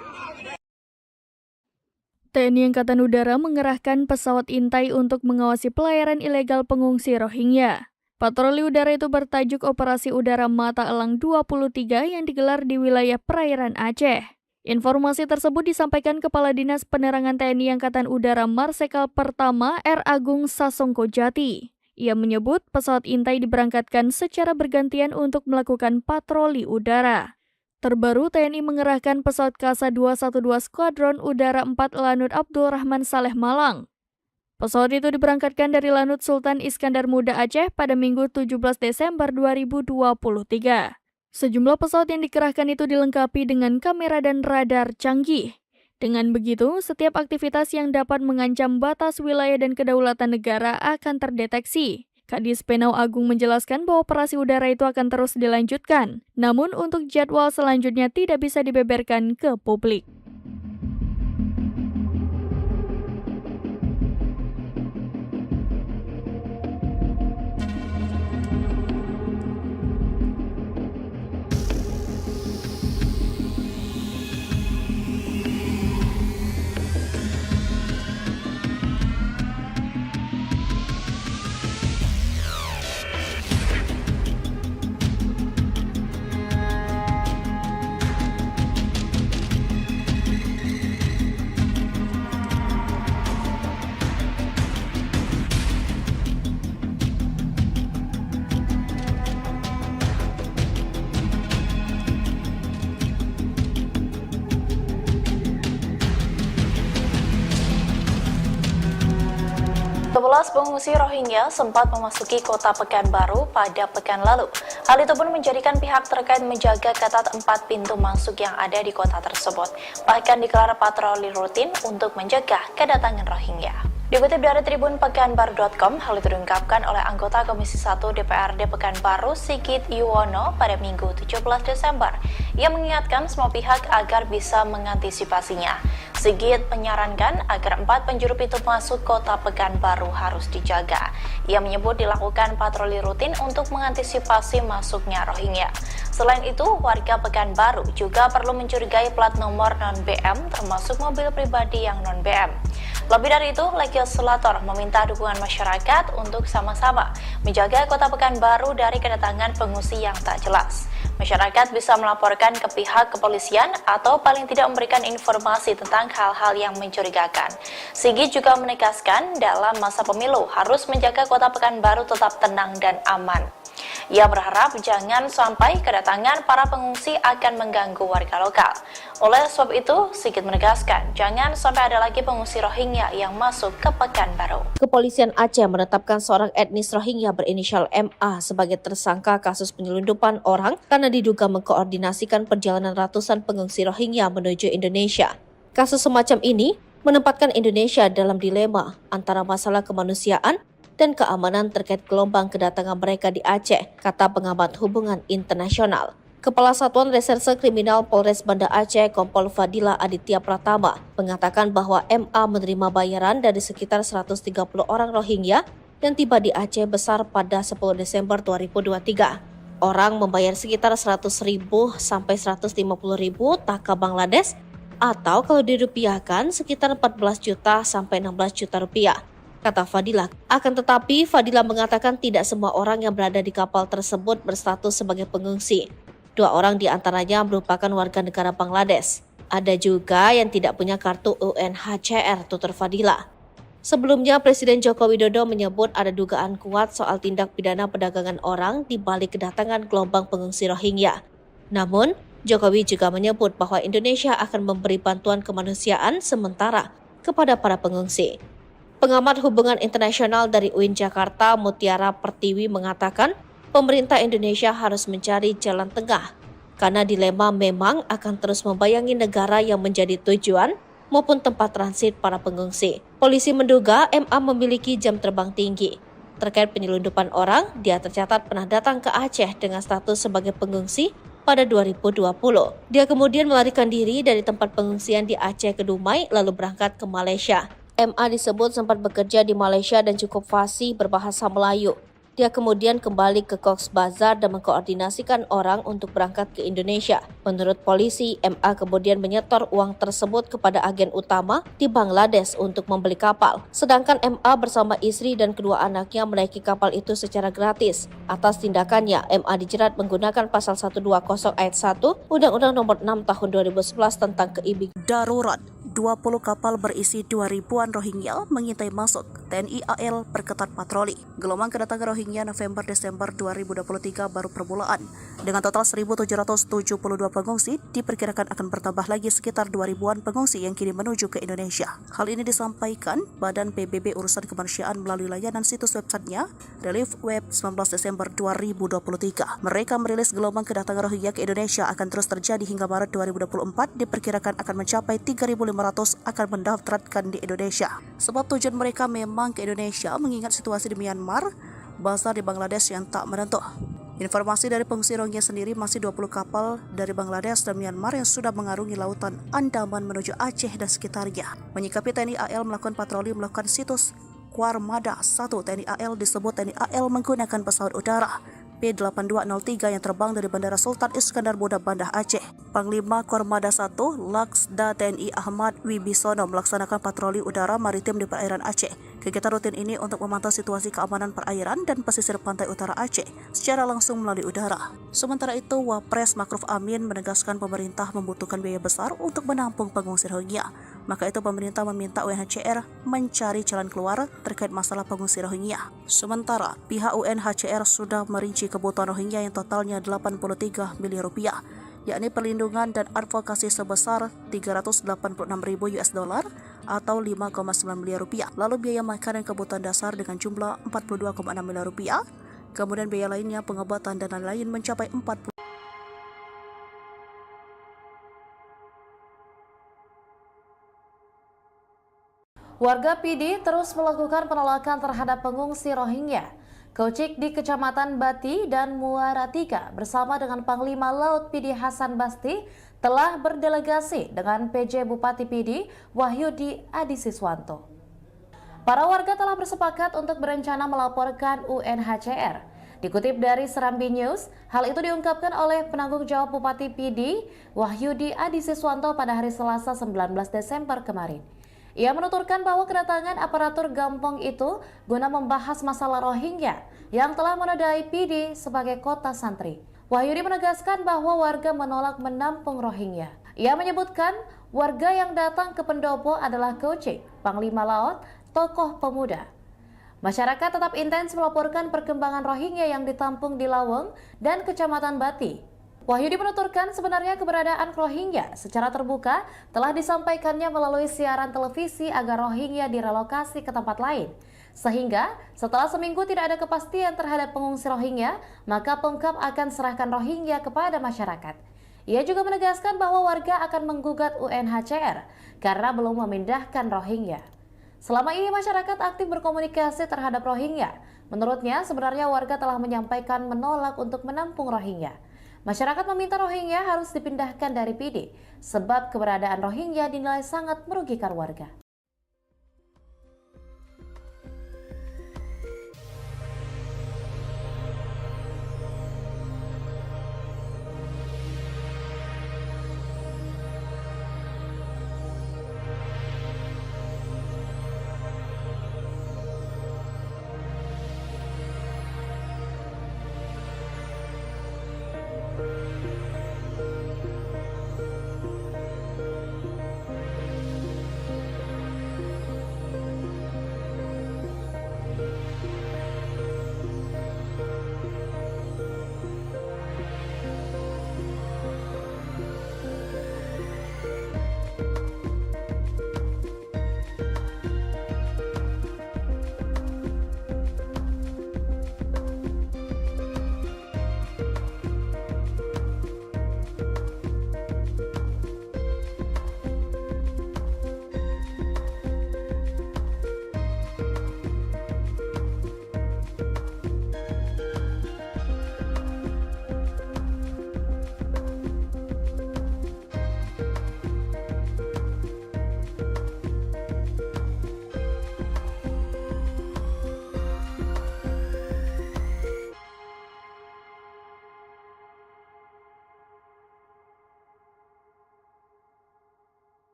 TNI Angkatan Udara mengerahkan pesawat intai untuk mengawasi pelayaran ilegal pengungsi Rohingya. Patroli udara itu bertajuk Operasi Udara Mata Elang 23 yang digelar di wilayah perairan Aceh. Informasi tersebut disampaikan Kepala Dinas Penerangan TNI Angkatan Udara Marsikal Pertama R. Agung Sasongko Jati. Ia menyebut pesawat intai diberangkatkan secara bergantian untuk melakukan patroli udara. Terbaru, TNI mengerahkan pesawat Kasa 212 Skuadron Udara 4 Lanut Abdul Rahman Saleh Malang. Pesawat itu diberangkatkan dari Lanut Sultan Iskandar Muda Aceh pada Minggu 17 Desember 2023. Sejumlah pesawat yang dikerahkan itu dilengkapi dengan kamera dan radar canggih. Dengan begitu, setiap aktivitas yang dapat mengancam batas wilayah dan kedaulatan negara akan terdeteksi. Kadis Penau Agung menjelaskan bahwa operasi udara itu akan terus dilanjutkan. Namun untuk jadwal selanjutnya tidak bisa dibeberkan ke publik. Sebelas pengungsi Rohingya sempat memasuki kota Pekanbaru pada pekan lalu. Hal itu pun menjadikan pihak terkait menjaga ketat 4 pintu masuk yang ada di kota tersebut. Bahkan digelar patroli rutin untuk mencegah kedatangan Rohingya. Dikutip dari Tribun Pekanbaru.com, hal itu diungkapkan oleh anggota Komisi 1 DPRD Pekanbaru Sigit Yuwono pada Minggu 17 Desember. Ia mengingatkan semua pihak agar bisa mengantisipasinya. Sigit menyarankan agar 4 penjuru pintu masuk kota Pekanbaru harus dijaga. Ia menyebut dilakukan patroli rutin untuk mengantisipasi masuknya Rohingya. Selain itu, warga Pekanbaru juga perlu mencurigai plat nomor non-BM termasuk mobil pribadi yang non-BM. Lebih dari itu, legislator meminta dukungan masyarakat untuk sama-sama menjaga kota Pekanbaru dari kedatangan pengungsi yang tak jelas. Masyarakat bisa melaporkan ke pihak kepolisian atau paling tidak memberikan informasi tentang hal-hal yang mencurigakan. Sigit juga menegaskan dalam masa pemilu harus menjaga kota Pekanbaru tetap tenang dan aman. Ia berharap jangan sampai kedatangan para pengungsi akan mengganggu warga lokal. Oleh sebab itu, Sigit menegaskan jangan sampai ada lagi pengungsi Rohingya yang masuk ke Pekanbaru. Kepolisian Aceh menetapkan seorang etnis Rohingya berinisial MA sebagai tersangka kasus penyelundupan orang karena diduga mengkoordinasikan perjalanan ratusan pengungsi Rohingya menuju Indonesia. Kasus semacam ini menempatkan Indonesia dalam dilema antara masalah kemanusiaan dan keamanan terkait gelombang kedatangan mereka di Aceh, kata pengamat hubungan internasional. Kepala Satuan Reserse Kriminal Polres Banda Aceh, Kompol Fadila Aditya Pratama, mengatakan bahwa MA menerima bayaran dari sekitar 130 orang Rohingya yang tiba di Aceh besar pada 10 Desember 2023. Orang membayar sekitar 100.000 sampai 150.000 taka Bangladesh atau kalau dirupiahkan sekitar 14 juta sampai 16 juta rupiah, kata Fadila. Akan tetapi, Fadila mengatakan tidak semua orang yang berada di kapal tersebut berstatus sebagai pengungsi. 2 orang di antaranya merupakan warga negara Bangladesh. Ada juga yang tidak punya kartu UNHCR, tutur Fadila. Sebelumnya, Presiden Joko Widodo menyebut ada dugaan kuat soal tindak pidana perdagangan orang di balik kedatangan gelombang pengungsi Rohingya. Namun, Jokowi juga menyebut bahwa Indonesia akan memberi bantuan kemanusiaan sementara kepada para pengungsi. Pengamat hubungan internasional dari UIN Jakarta, Mutiara Pertiwi mengatakan pemerintah Indonesia harus mencari jalan tengah karena dilema memang akan terus membayangi negara yang menjadi tujuan maupun tempat transit para pengungsi. Polisi menduga MA memiliki jam terbang tinggi. Terkait penyelundupan orang, dia tercatat pernah datang ke Aceh dengan status sebagai pengungsi pada 2020. Dia kemudian melarikan diri dari tempat pengungsian di Aceh ke Dumai lalu berangkat ke Malaysia. MA disebut sempat bekerja di Malaysia dan cukup fasih berbahasa Melayu. Dia kemudian kembali ke Cox's Bazar dan mengkoordinasikan orang untuk berangkat ke Indonesia. Menurut polisi, MA kemudian menyetor uang tersebut kepada agen utama di Bangladesh untuk membeli kapal. Sedangkan MA bersama istri dan kedua anaknya menaiki kapal itu secara gratis. Atas tindakannya, MA dijerat menggunakan pasal 120 ayat 1 Undang-Undang Nomor 6 Tahun 2011 tentang keimigrasian. Darurat, 20 kapal berisi 2.000-an Rohingya mengintai masuk. TNI AL perketat patroli. Gelombang kedatangan Rohingya November-Desember 2023 baru permulaan. Dengan total 1.772 pengungsi, diperkirakan akan bertambah lagi sekitar 2.000-an pengungsi yang kini menuju ke Indonesia. Hal ini disampaikan Badan PBB Urusan Kemanusiaan melalui layanan situs websitenya, Relief Web 19 Desember 2023. Mereka merilis gelombang kedatangan Rohingya ke Indonesia akan terus terjadi hingga Maret 2024, diperkirakan akan mencapai 3.500 akan mendaftarkan di Indonesia. Sebab tujuan mereka memang ke Indonesia mengingat situasi di Myanmar, bahasa di Bangladesh yang tak menentu. Informasi dari pengungsi Rohingya sendiri masih 20 kapal dari Bangladesh dan Myanmar yang sudah mengarungi lautan Andaman menuju Aceh dan sekitarnya. Menyikapi TNI AL melakukan patroli melakukan situs Kuarmada 1 TNI AL disebut TNI AL menggunakan pesawat udara P8203 yang terbang dari Bandara Sultan Iskandar Muda Banda Aceh. Panglima Kormada 1 Laksda TNI Ahmad Wibisono melaksanakan patroli udara maritim di perairan Aceh. Kegiatan rutin ini untuk memantau situasi keamanan perairan dan pesisir pantai utara Aceh secara langsung melalui udara. Sementara itu, Wapres Makruf Amin menegaskan pemerintah membutuhkan biaya besar untuk menampung pengungsi Rohingya. Maka itu pemerintah meminta UNHCR mencari jalan keluar terkait masalah pengungsi Rohingya. Sementara pihak UNHCR sudah merinci kebutuhan Rohingya yang totalnya 83 miliar rupiah, yakni perlindungan dan advokasi sebesar 386.000 US dollar atau 5,9 miliar rupiah. Lalu biaya makan dan kebutuhan dasar dengan jumlah 42,6 miliar rupiah. Kemudian biaya lainnya pengobatan dan lain-lain mencapai 40. Warga PD terus melakukan penolakan terhadap pengungsi Rohingya. Kocik di Kecamatan Bati dan Muara Tiga bersama dengan Panglima Laut PD Hasan Basti telah berdelegasi dengan PJ Bupati PD Wahyudi Adisiswanto. Para warga telah bersepakat untuk berencana melaporkan UNHCR. Dikutip dari Serambi News, hal itu diungkapkan oleh penanggung jawab Bupati PD Wahyudi Adisiswanto pada hari Selasa 19 Desember kemarin. Ia menuturkan bahwa kedatangan aparatur Gampong itu guna membahas masalah Rohingya yang telah menodai PD sebagai kota santri. Wahyudi menegaskan bahwa warga menolak menampung Rohingya. Ia menyebutkan warga yang datang ke pendopo adalah Kocik, Panglima Laut, tokoh pemuda. Masyarakat tetap intens melaporkan perkembangan Rohingya yang ditampung di Laweng dan Kecamatan Bati. Wahyudi menuturkan sebenarnya keberadaan Rohingya secara terbuka telah disampaikannya melalui siaran televisi agar Rohingya direlokasi ke tempat lain. Sehingga setelah seminggu tidak ada kepastian terhadap pengungsi Rohingya, maka Pemkab akan serahkan Rohingya kepada masyarakat. Ia juga menegaskan bahwa warga akan menggugat UNHCR karena belum memindahkan Rohingya. Selama ini masyarakat aktif berkomunikasi terhadap Rohingya. Menurutnya sebenarnya warga telah menyampaikan menolak untuk menampung Rohingya. Masyarakat meminta Rohingya harus dipindahkan dari PD, sebab keberadaan Rohingya dinilai sangat merugikan warga.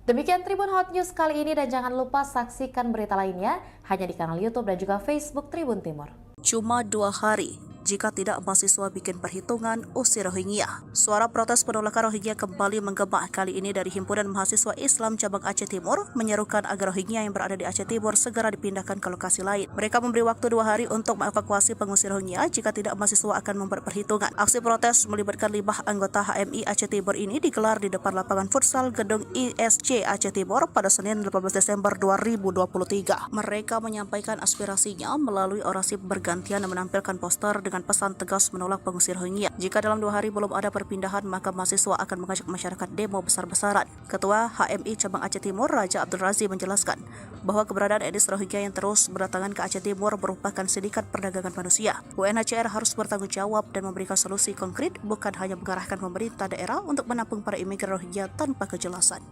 Demikian Tribun Hot News kali ini dan jangan lupa saksikan berita lainnya hanya di kanal YouTube dan juga Facebook Tribun Timur. Cuma 2 hari, jika tidak mahasiswa bikin perhitungan usir Rohingya. Suara protes penolakan Rohingya kembali menggema, kali ini dari Himpunan Mahasiswa Islam Cabang Aceh Timur menyerukan agar Rohingya yang berada di Aceh Timur segera dipindahkan ke lokasi lain. Mereka memberi waktu 2 hari untuk mengevakuasi pengungsi Rohingya, jika tidak mahasiswa akan membuat perhitungan. Aksi protes melibatkan 5 anggota HMI Aceh Timur ini digelar di depan lapangan futsal gedung ISC Aceh Timur pada Senin 18 Desember 2023. Mereka menyampaikan aspirasinya melalui orasi bergantian dan menampilkan poster dengan pesan tegas menolak pengungsi Rohingya. Jika dalam 2 hari belum ada perpindahan, maka mahasiswa akan mengajak masyarakat demo besar-besaran. Ketua HMI Cabang Aceh Timur, Raja Abdul Razi, menjelaskan bahwa keberadaan etnis Rohingya yang terus berdatangan ke Aceh Timur merupakan sindikat perdagangan manusia. UNHCR harus bertanggung jawab dan memberikan solusi konkret, bukan hanya mengarahkan pemerintah daerah untuk menampung para imigran Rohingya tanpa kejelasan.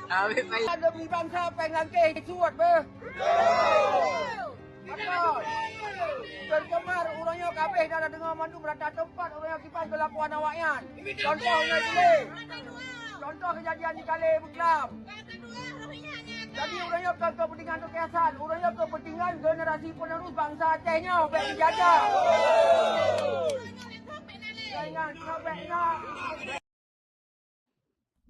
Ada bangsa pengen ke suat be. Tercemar urangnya kabeh dah dengar mandu berada tempat urangnya kipas berlakuan awaknya. Contohnya dulu. Contoh kejadian di Kale Buklam. Jadi urangnya kepentingan kekiasan, urangnya kepentingan generasi penerus bangsa Acehnya baik dijaga. Jangan sampai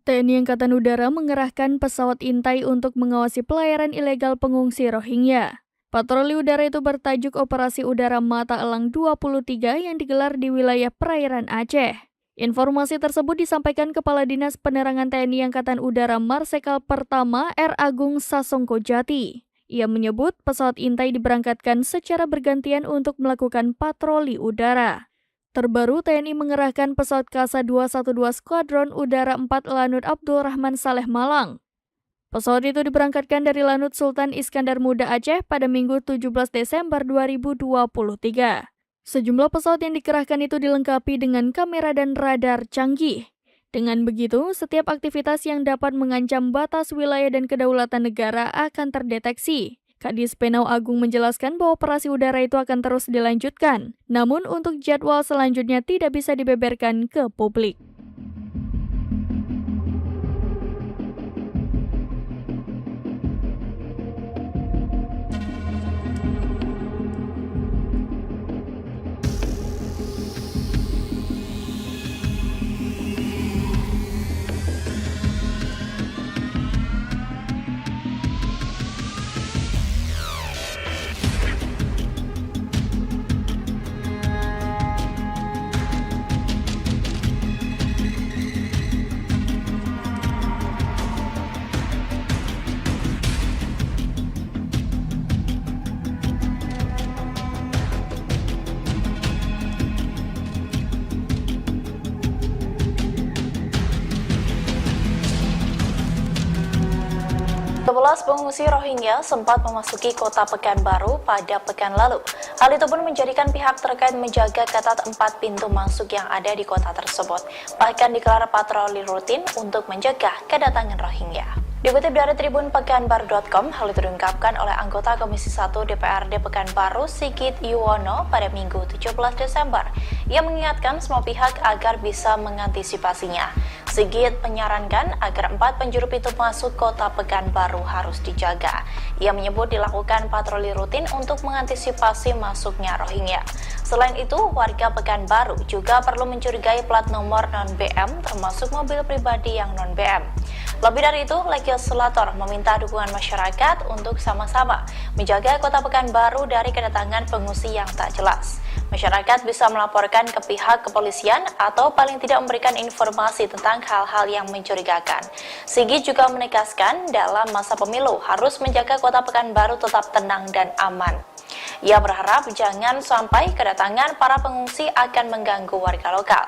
TNI Angkatan Udara mengerahkan pesawat intai untuk mengawasi pelayaran ilegal pengungsi Rohingya. Patroli udara itu bertajuk Operasi Udara Mata Elang 23 yang digelar di wilayah perairan Aceh. Informasi tersebut disampaikan Kepala Dinas Penerangan TNI Angkatan Udara Marsikal Pertama R. Agung Sasongko Jati. Ia menyebut pesawat intai diberangkatkan secara bergantian untuk melakukan patroli udara. Terbaru, TNI mengerahkan pesawat KASA 212 Skuadron Udara 4 Lanut Abdul Rahman Saleh Malang. Pesawat itu diberangkatkan dari Lanut Sultan Iskandar Muda Aceh pada Minggu 17 Desember 2023. Sejumlah pesawat yang dikerahkan itu dilengkapi dengan kamera dan radar canggih. Dengan begitu, setiap aktivitas yang dapat mengancam batas wilayah dan kedaulatan negara akan terdeteksi. Kadis Penau Agung menjelaskan bahwa operasi udara itu akan terus dilanjutkan. Namun untuk jadwal selanjutnya tidak bisa dibeberkan ke publik. Pengungsi Rohingya sempat memasuki kota Pekanbaru pada pekan lalu. Hal itu pun menjadikan pihak terkait menjaga ketat 4 pintu masuk yang ada di kota tersebut. Bahkan digelar patroli rutin untuk mencegah kedatangan Rohingya. Dikutip dari Tribun Pekanbaru.com, hal itu diungkapkan oleh anggota Komisi 1 DPRD Pekanbaru Sigit Yuwono pada Minggu 17 Desember. Ia mengingatkan semua pihak agar bisa mengantisipasinya. Sigit menyarankan agar 4 penjuru pintu masuk kota Pekanbaru harus dijaga. Ia menyebut dilakukan patroli rutin untuk mengantisipasi masuknya Rohingya. Selain itu, warga Pekanbaru juga perlu mencurigai plat nomor non-BM termasuk mobil pribadi yang non-BM. Lebih dari itu, legislator meminta dukungan masyarakat untuk sama-sama menjaga kota Pekanbaru dari kedatangan pengungsi yang tak jelas. Masyarakat bisa melaporkan ke pihak kepolisian atau paling tidak memberikan informasi tentang hal-hal yang mencurigakan. Sigit juga menegaskan dalam masa pemilu harus menjaga kota Pekanbaru tetap tenang dan aman. Ia berharap jangan sampai kedatangan para pengungsi akan mengganggu warga lokal.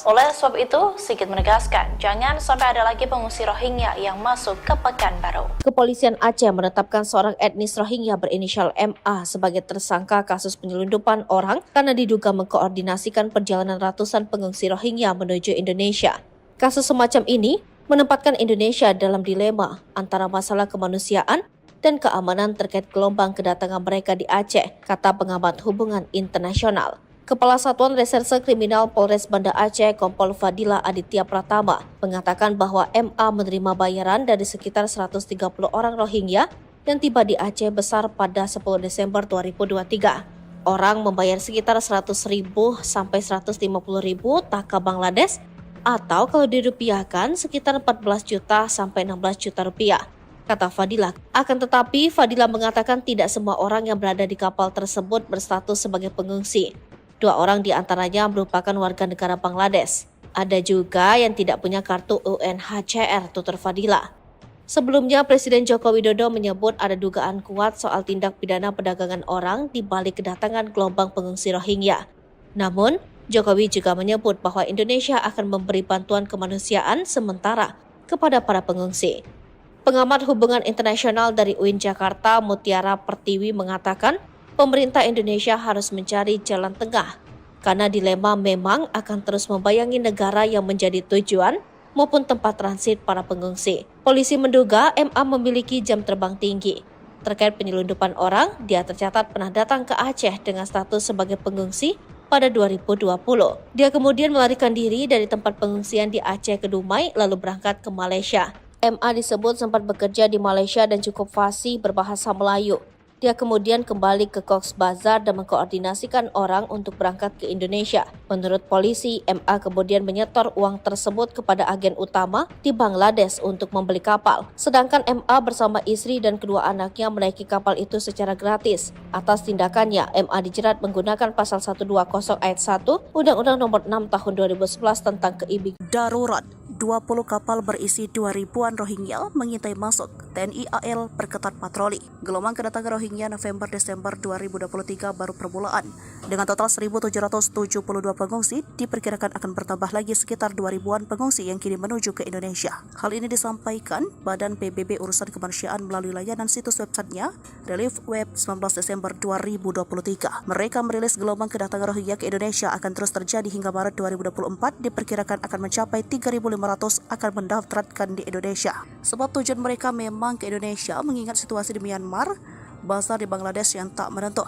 Oleh sebab itu, Sigit menegaskan jangan sampai ada lagi pengungsi Rohingya yang masuk ke Pekanbaru. Kepolisian Aceh menetapkan seorang etnis Rohingya berinisial MA sebagai tersangka kasus penyelundupan orang karena diduga mengkoordinasikan perjalanan ratusan pengungsi Rohingya menuju Indonesia. Kasus semacam ini menempatkan Indonesia dalam dilema antara masalah kemanusiaan dan keamanan terkait gelombang kedatangan mereka di Aceh, kata pengamat hubungan internasional. Kepala Satuan Reserse Kriminal Polres Banda Aceh, Kompol Fadila Aditya Pratama, mengatakan bahwa MA menerima bayaran dari sekitar 130 orang Rohingya yang tiba di Aceh besar pada 10 Desember 2023. Orang membayar sekitar 100.000 sampai 150.000 taka Bangladesh atau kalau dirupiahkan sekitar 14 juta sampai 16 juta rupiah, kata Fadila. Akan tetapi, Fadila mengatakan tidak semua orang yang berada di kapal tersebut berstatus sebagai pengungsi. 2 orang di antaranya merupakan warga negara Bangladesh. Ada juga yang tidak punya kartu UNHCR, tutur Fadila. Sebelumnya, Presiden Joko Widodo menyebut ada dugaan kuat soal tindak pidana perdagangan orang di balik kedatangan gelombang pengungsi Rohingya. Namun, Jokowi juga menyebut bahwa Indonesia akan memberi bantuan kemanusiaan sementara kepada para pengungsi. Pengamat hubungan internasional dari UIN Jakarta, Mutiara Pertiwi, mengatakan pemerintah Indonesia harus mencari jalan tengah karena dilema memang akan terus membayangi negara yang menjadi tujuan maupun tempat transit para pengungsi. Polisi menduga MA memiliki jam terbang tinggi. Terkait penyelundupan orang, dia tercatat pernah datang ke Aceh dengan status sebagai pengungsi pada 2020. Dia kemudian melarikan diri dari tempat pengungsian di Aceh ke Dumai lalu berangkat ke Malaysia. MA disebut sempat bekerja di Malaysia dan cukup fasih berbahasa Melayu. Dia kemudian kembali ke Cox's Bazar dan mengkoordinasikan orang untuk berangkat ke Indonesia. Menurut polisi, MA kemudian menyetor uang tersebut kepada agen utama di Bangladesh untuk membeli kapal. Sedangkan MA bersama istri dan kedua anaknya menaiki kapal itu secara gratis. Atas tindakannya, MA dijerat menggunakan pasal 120 ayat 1 Undang-Undang Nomor 6 Tahun 2011 tentang keimigrasian. Darurat, 20 kapal berisi 2.000-an Rohingya mengintai masuk. TNI AL perketat patroli. Gelombang kedatangan Rohingya November-Desember 2023 baru permulaan. Dengan total 1.772 pengungsi, diperkirakan akan bertambah lagi sekitar 2.000-an pengungsi yang kini menuju ke Indonesia. Hal ini disampaikan Badan PBB Urusan Kemanusiaan melalui layanan situs websitenya, Relief Web 19 Desember 2023. Mereka merilis gelombang kedatangan Rohingya ke Indonesia akan terus terjadi hingga Maret 2024, diperkirakan akan mencapai 3.500 akan mendaftarkan di Indonesia. Sebab tujuan mereka memang ke Indonesia mengingat situasi di Myanmar, Bazar di Bangladesh yang tak menentu.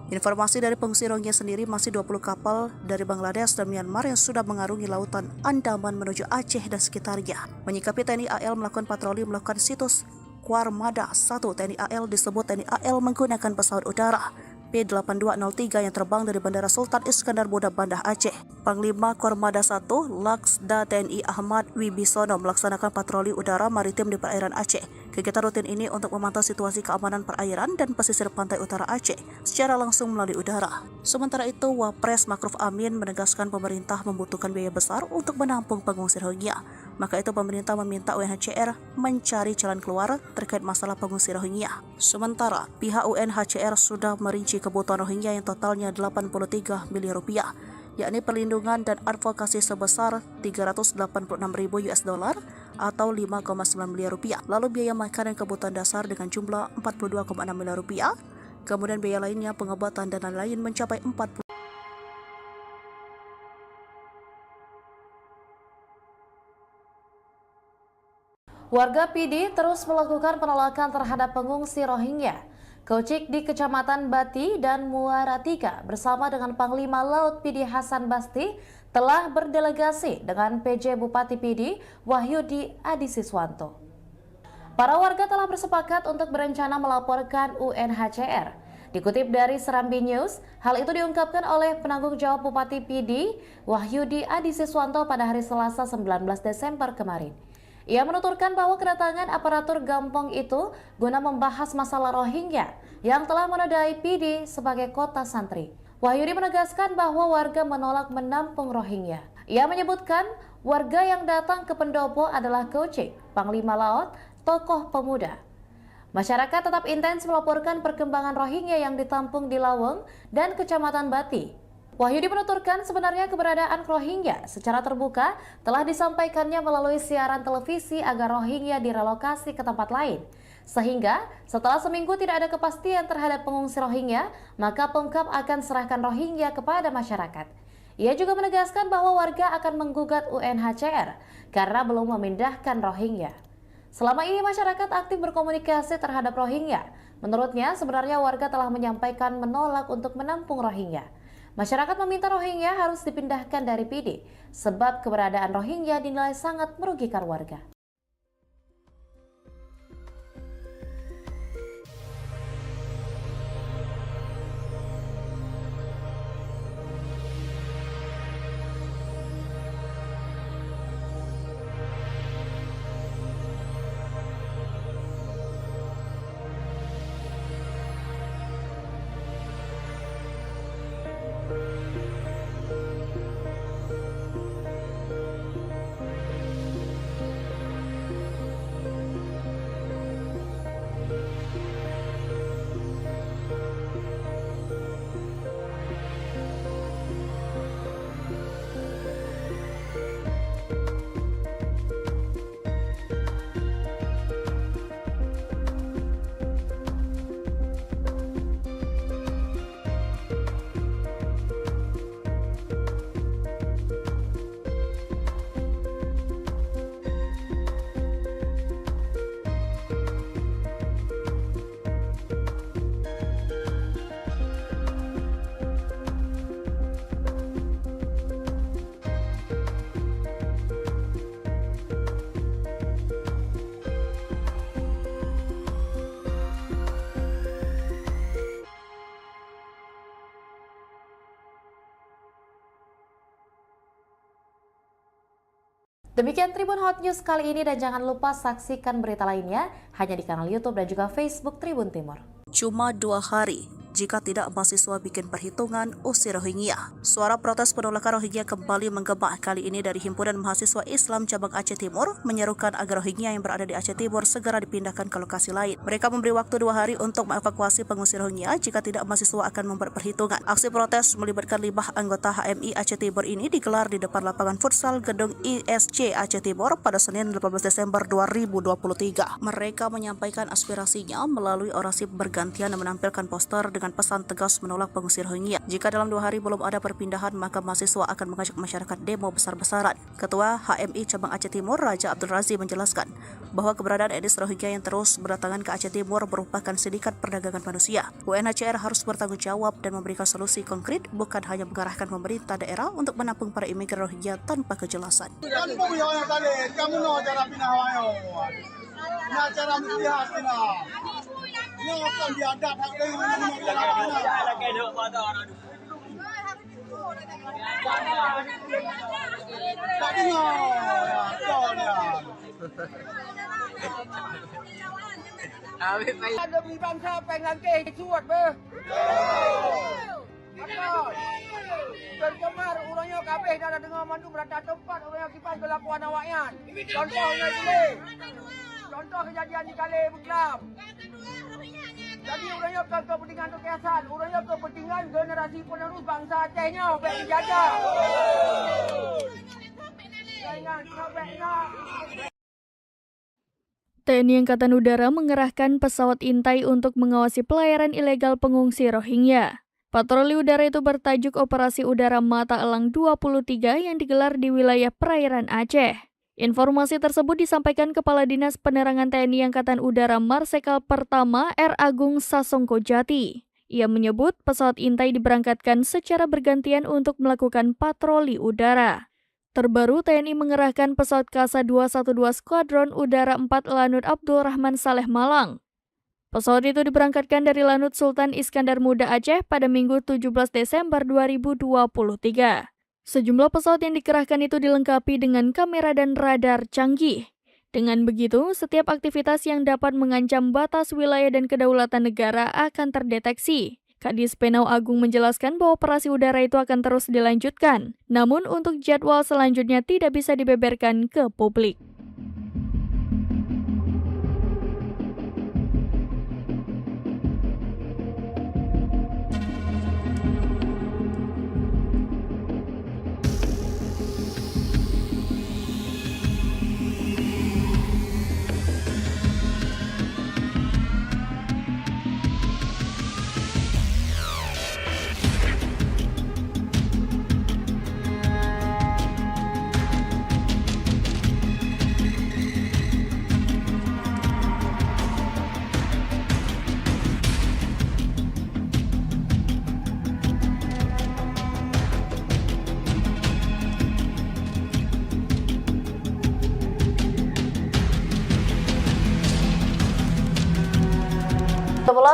Informasi dari pengungsi Rohingya sendiri masih 20 kapal dari Bangladesh dan Myanmar yang sudah mengarungi lautan Andaman menuju Aceh dan sekitarnya. Menyikapi TNI AL melakukan patroli melakukan situs Kuarmada 1 TNI AL disebut TNI AL menggunakan pesawat udara P8203 yang terbang dari Bandara Sultan Iskandar Muda Banda Aceh. Panglima Kormada 1 Laksda TNI Ahmad Wibisono melaksanakan patroli udara maritim di perairan Aceh. Kegiatan rutin ini untuk memantau situasi keamanan perairan dan pesisir pantai utara Aceh secara langsung melalui udara. Sementara itu, Wapres Makruf Amin menegaskan pemerintah membutuhkan biaya besar untuk menampung pengungsi Rohingya. Maka itu pemerintah meminta UNHCR mencari jalan keluar terkait masalah pengungsi Rohingya. Sementara pihak UNHCR sudah merinci kebutuhan Rohingya yang totalnya 83 miliar rupiah, yakni perlindungan dan advokasi sebesar 386.000 US dollar atau 5,9 miliar rupiah. Lalu biaya makan dan kebutuhan dasar dengan jumlah 42,6 miliar rupiah. Kemudian biaya lainnya pengobatan dan lain-lain mencapai 40. Warga PD terus melakukan penolakan terhadap pengungsi Rohingya. Kocik di Kecamatan Bati dan Muara Tiga bersama dengan Panglima Laut PD Hasan Basti telah berdelegasi dengan PJ Bupati PD Wahyudi Adisiswanto. Para warga telah bersepakat untuk berencana melaporkan UNHCR. Dikutip dari Serambi News, hal itu diungkapkan oleh penanggung jawab Bupati PD Wahyudi Adisiswanto pada hari Selasa 19 Desember kemarin. Ia menuturkan bahwa kedatangan aparatur Gampong itu guna membahas masalah Rohingya yang telah menodai PD sebagai kota santri. Wahyudi menegaskan bahwa warga menolak menampung Rohingya. Ia menyebutkan warga yang datang ke pendopo adalah Kocik, Panglima Laut, tokoh pemuda. Masyarakat tetap intens melaporkan perkembangan Rohingya yang ditampung di Laweng dan Kecamatan Bati. Wahyudi menuturkan sebenarnya keberadaan Rohingya secara terbuka telah disampaikannya melalui siaran televisi agar Rohingya direlokasi ke tempat lain. Sehingga setelah seminggu tidak ada kepastian terhadap pengungsi Rohingya, maka Pemkab akan serahkan Rohingya kepada masyarakat. Ia juga menegaskan bahwa warga akan menggugat UNHCR karena belum memindahkan Rohingya. Selama ini masyarakat aktif berkomunikasi terhadap Rohingya. Menurutnya sebenarnya warga telah menyampaikan menolak untuk menampung Rohingya. Masyarakat meminta Rohingya harus dipindahkan dari PD sebab keberadaan Rohingya dinilai sangat merugikan warga. Demikian Tribun Hot News kali ini dan jangan lupa saksikan berita lainnya hanya di kanal YouTube dan juga Facebook Tribun Timur. Cuma 2 hari, jika tidak mahasiswa bikin perhitungan usir Rohingya. Suara protes penolakan Rohingya kembali menggema kali ini dari Himpunan Mahasiswa Islam Cabang Aceh Timur menyerukan agar Rohingya yang berada di Aceh Timur segera dipindahkan ke lokasi lain. Mereka memberi waktu 2 hari untuk mengevakuasi pengungsi Rohingya, jika tidak mahasiswa akan membuat perhitungan. Aksi protes melibatkan 5 anggota HMI Aceh Timur ini digelar di depan lapangan futsal gedung ISC Aceh Timur pada Senin 18 Desember 2023. Mereka menyampaikan aspirasinya melalui orasi bergantian dan menampilkan poster dengan pesan tegas menolak pengungsi Rohingya. Jika dalam 2 hari belum ada perpindahan, maka mahasiswa akan mengajak masyarakat demo besar-besaran. Ketua HMI Cabang Aceh Timur, Raja Abdul Razi, menjelaskan bahwa keberadaan etnis Rohingya yang terus berdatangan ke Aceh Timur merupakan sindikat perdagangan manusia. UNHCR harus bertanggung jawab dan memberikan solusi konkret, bukan hanya mengarahkan pemerintah daerah untuk menampung para imigran Rohingya tanpa kejelasan. Demi bangsa pengen ke suat be. Tercemar urangnya kabeh dah dengar mandu berada tempat urangnya kipas kelakuan awaknya. Contohnya dulu. Contoh kejadian di Kale Buklam. Jadi urangnya ke kepentingan kekiasan, urangnya kepentingan generasi penerus bangsa Acehnya baik dijaga. Jangan sampai nak. TNI Angkatan Udara mengerahkan pesawat intai untuk mengawasi pelayaran ilegal pengungsi Rohingya. Patroli udara itu bertajuk Operasi Udara Mata Elang 23 yang digelar di wilayah perairan Aceh. Informasi tersebut disampaikan Kepala Dinas Penerangan TNI Angkatan Udara Marsikal Pertama R. Agung Sasongko Jati. Ia menyebut pesawat intai diberangkatkan secara bergantian untuk melakukan patroli udara. Terbaru, TNI mengerahkan pesawat Kasa 212 Skuadron Udara 4 Lanut Abdul Rahman Saleh Malang. Pesawat itu diberangkatkan dari Lanut Sultan Iskandar Muda Aceh pada Minggu 17 Desember 2023. Sejumlah pesawat yang dikerahkan itu dilengkapi dengan kamera dan radar canggih. Dengan begitu, setiap aktivitas yang dapat mengancam batas wilayah dan kedaulatan negara akan terdeteksi. Kadis Penau Agung menjelaskan bahwa operasi udara itu akan terus dilanjutkan. Namun untuk jadwal selanjutnya tidak bisa dibeberkan ke publik.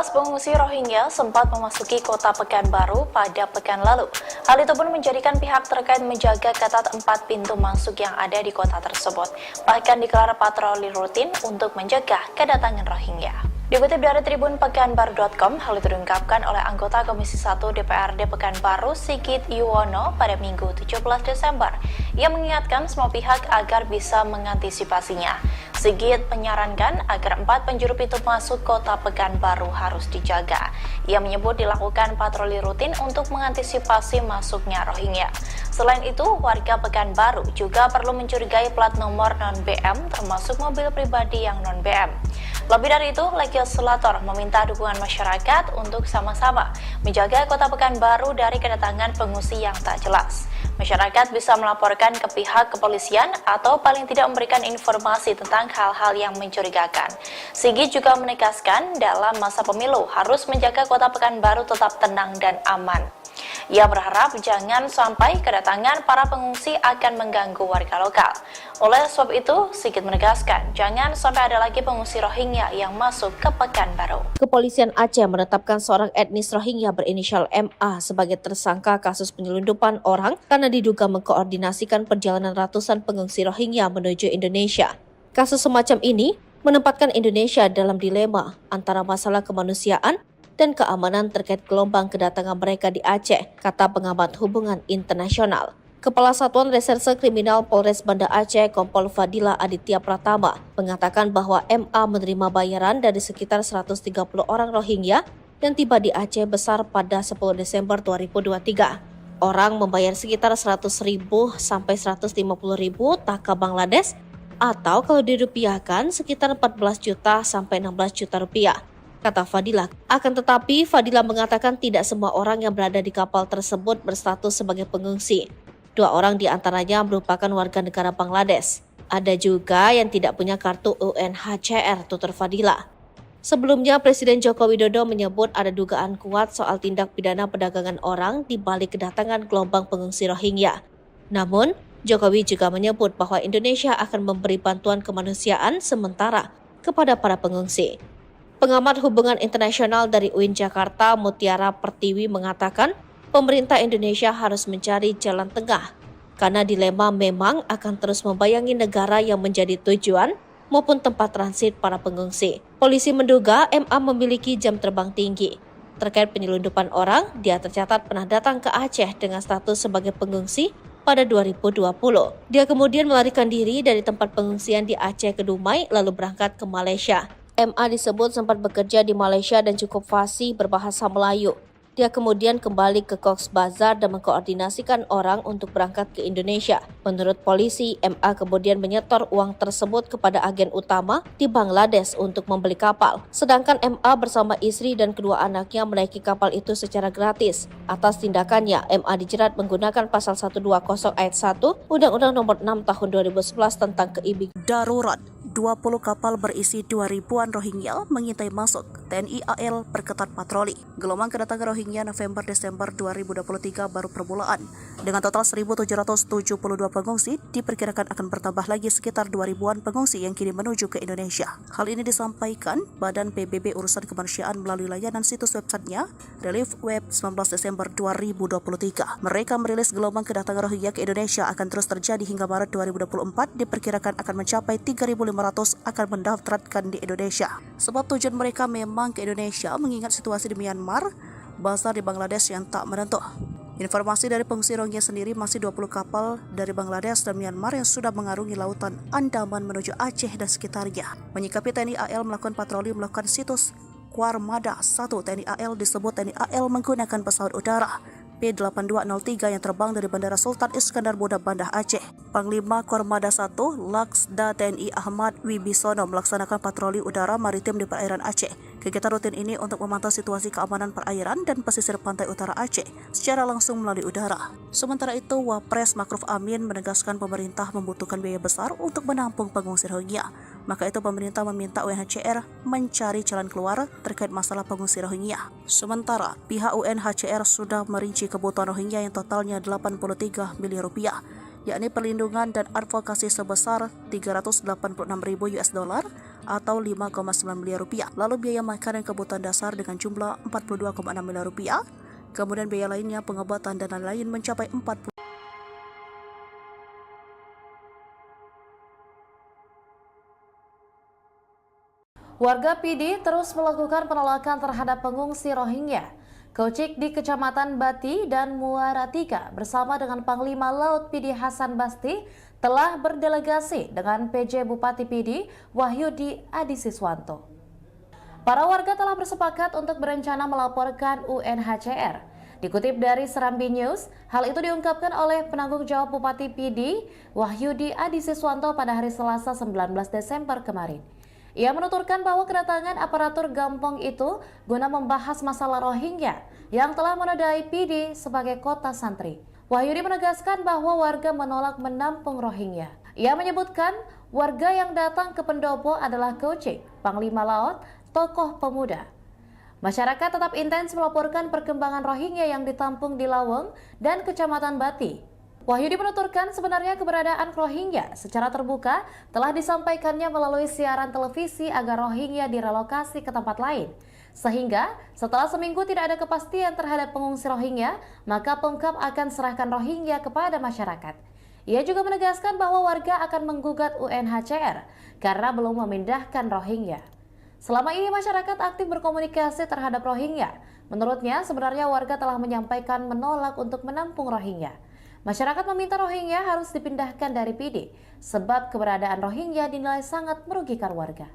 pengungsi Rohingya sempat memasuki kota Pekanbaru pada pekan lalu. Hal itu pun menjadikan pihak terkait menjaga ketat 4 pintu masuk yang ada di kota tersebut. Bahkan digelar patroli rutin untuk mencegah kedatangan Rohingya. Dikutip dari Tribun Pekanbaru.com, hal itu diungkapkan oleh anggota Komisi 1 DPRD Pekanbaru Sigit Yuwono pada Minggu 17 Desember. Ia mengingatkan semua pihak agar bisa mengantisipasinya. Sigit menyarankan agar 4 penjuru pintu masuk kota Pekanbaru harus dijaga. Ia menyebut dilakukan patroli rutin untuk mengantisipasi masuknya Rohingya. Selain itu, warga Pekanbaru juga perlu mencurigai plat nomor non-BM termasuk mobil pribadi yang non-BM. Lebih dari itu, legislator meminta dukungan masyarakat untuk sama-sama menjaga kota Pekanbaru dari kedatangan pengungsi yang tak jelas. Masyarakat bisa melaporkan ke pihak kepolisian atau paling tidak memberikan informasi tentang hal-hal yang mencurigakan. Sigit juga menegaskan dalam masa pemilu harus menjaga kota Pekanbaru tetap tenang dan aman. Ia berharap jangan sampai kedatangan para pengungsi akan mengganggu warga lokal. Oleh sebab itu, Sigit menegaskan jangan sampai ada lagi pengungsi Rohingya yang masuk ke Pekanbaru. Kepolisian Aceh menetapkan seorang etnis Rohingya berinisial MA sebagai tersangka kasus penyelundupan orang karena diduga mengkoordinasikan perjalanan ratusan pengungsi Rohingya menuju Indonesia. Kasus semacam ini menempatkan Indonesia dalam dilema antara masalah kemanusiaan dan keamanan terkait gelombang kedatangan mereka di Aceh, kata pengamat hubungan internasional. Kepala Satuan Reserse Kriminal Polres Banda Aceh, Kompol Fadila Aditya Pratama, mengatakan bahwa MA menerima bayaran dari sekitar 130 orang Rohingya yang tiba di Aceh Besar pada 10 Desember 2023. Orang membayar sekitar 100.000 sampai 150.000 taka Bangladesh atau kalau dirupiahkan sekitar 14 juta sampai 16 juta rupiah. Kata Fadila. Akan tetapi, Fadila mengatakan tidak semua orang yang berada di kapal tersebut berstatus sebagai pengungsi. 2 orang di antaranya merupakan warga negara Bangladesh. Ada juga yang tidak punya kartu UNHCR, tutur Fadila. Sebelumnya, Presiden Joko Widodo menyebut ada dugaan kuat soal tindak pidana perdagangan orang di balik kedatangan gelombang pengungsi Rohingya. Namun, Jokowi juga menyebut bahwa Indonesia akan memberi bantuan kemanusiaan sementara kepada para pengungsi. Pengamat hubungan internasional dari UIN Jakarta, Mutiara Pertiwi mengatakan pemerintah Indonesia harus mencari jalan tengah karena dilema memang akan terus membayangi negara yang menjadi tujuan maupun tempat transit para pengungsi. Polisi menduga MA memiliki jam terbang tinggi. Terkait penyelundupan orang, dia tercatat pernah datang ke Aceh dengan status sebagai pengungsi pada 2020. Dia kemudian melarikan diri dari tempat pengungsian di Aceh ke Dumai lalu berangkat ke Malaysia. MA disebut sempat bekerja di Malaysia dan cukup fasih berbahasa Melayu. Dia kemudian kembali ke Cox's Bazar dan mengkoordinasikan orang untuk berangkat ke Indonesia. Menurut polisi, MA kemudian menyetor uang tersebut kepada agen utama di Bangladesh untuk membeli kapal. Sedangkan MA bersama istri dan kedua anaknya menaiki kapal itu secara gratis. Atas tindakannya, MA dijerat menggunakan pasal 120 ayat 1 Undang-Undang Nomor 6 Tahun 2011 tentang keimigrasian. Darurat, 20 kapal berisi 2.000-an Rohingya mengintai masuk. TNI AL perketat patroli. Gelombang kedatangan Rohingya November-Desember 2023 baru permulaan. Dengan total 1.772 pengungsi, diperkirakan akan bertambah lagi sekitar 2.000-an pengungsi yang kini menuju ke Indonesia. Hal ini disampaikan Badan PBB Urusan Kemanusiaan melalui layanan situs websitenya, Relief Web 19 Desember 2023. Mereka merilis gelombang kedatangan Rohingya ke Indonesia akan terus terjadi hingga Maret 2024, diperkirakan akan mencapai 3.500 akan mendaftarkan di Indonesia. Sebab tujuan mereka memang ke Indonesia mengingat situasi di Myanmar, Basar di Bangladesh yang tak menentu. Informasi dari pengungsi Rohingya sendiri masih 20 kapal dari Bangladesh dan Myanmar yang sudah mengarungi lautan Andaman menuju Aceh dan sekitarnya. Menyikapi TNI AL melakukan patroli melakukan situs Kuarmada 1 TNI AL disebut TNI AL menggunakan pesawat udara P8203 yang terbang dari Bandara Sultan Iskandar Muda Banda Aceh. Panglima Kormada 1 Laksda TNI Ahmad Wibisono melaksanakan patroli udara maritim di perairan Aceh. Kegiatan rutin ini untuk memantau situasi keamanan perairan dan pesisir pantai utara Aceh secara langsung melalui udara. Sementara itu, Wapres Makruf Amin menegaskan pemerintah membutuhkan biaya besar untuk menampung pengungsi Rohingya. Maka itu pemerintah meminta UNHCR mencari jalan keluar terkait masalah pengungsi Rohingya. Sementara pihak UNHCR sudah merinci kebutuhan Rohingya yang totalnya 83 miliar rupiah, yakni perlindungan dan advokasi sebesar $386.000, atau 5,9 miliar rupiah. Lalu biaya makan dan kebutuhan dasar dengan jumlah 42,6 miliar rupiah. Kemudian biaya lainnya, pengobatan dan lain-lain mencapai 40. Warga PD terus melakukan penolakan terhadap pengungsi Rohingya. Kocik di Kecamatan Bati dan Muara Tiga bersama dengan Panglima Laut PD Hasan Basti telah berdelegasi dengan PJ Bupati PD Wahyudi Adisiswanto. Para warga telah bersepakat untuk berencana melaporkan UNHCR. Dikutip dari Serambi News, hal itu diungkapkan oleh penanggung jawab Bupati PD Wahyudi Adisiswanto pada hari Selasa 19 Desember kemarin. Ia menuturkan bahwa kedatangan aparatur Gampong itu guna membahas masalah Rohingya yang telah menodai PD sebagai kota santri. Wahyudi menegaskan bahwa warga menolak menampung Rohingya. Ia menyebutkan warga yang datang ke pendopo adalah Kocik, Panglima Laut, tokoh pemuda. Masyarakat tetap intens melaporkan perkembangan Rohingya yang ditampung di Laweng dan Kecamatan Bati. Wahyudi menuturkan sebenarnya keberadaan Rohingya secara terbuka telah disampaikannya melalui siaran televisi agar Rohingya direlokasi ke tempat lain. Sehingga setelah seminggu tidak ada kepastian terhadap pengungsi Rohingya, maka Pemkab akan serahkan Rohingya kepada masyarakat. Ia juga menegaskan bahwa warga akan menggugat UNHCR karena belum memindahkan Rohingya. Selama ini masyarakat aktif berkomunikasi terhadap Rohingya. Menurutnya sebenarnya warga telah menyampaikan menolak untuk menampung Rohingya. Masyarakat meminta Rohingya harus dipindahkan dari PD sebab keberadaan Rohingya dinilai sangat merugikan warga.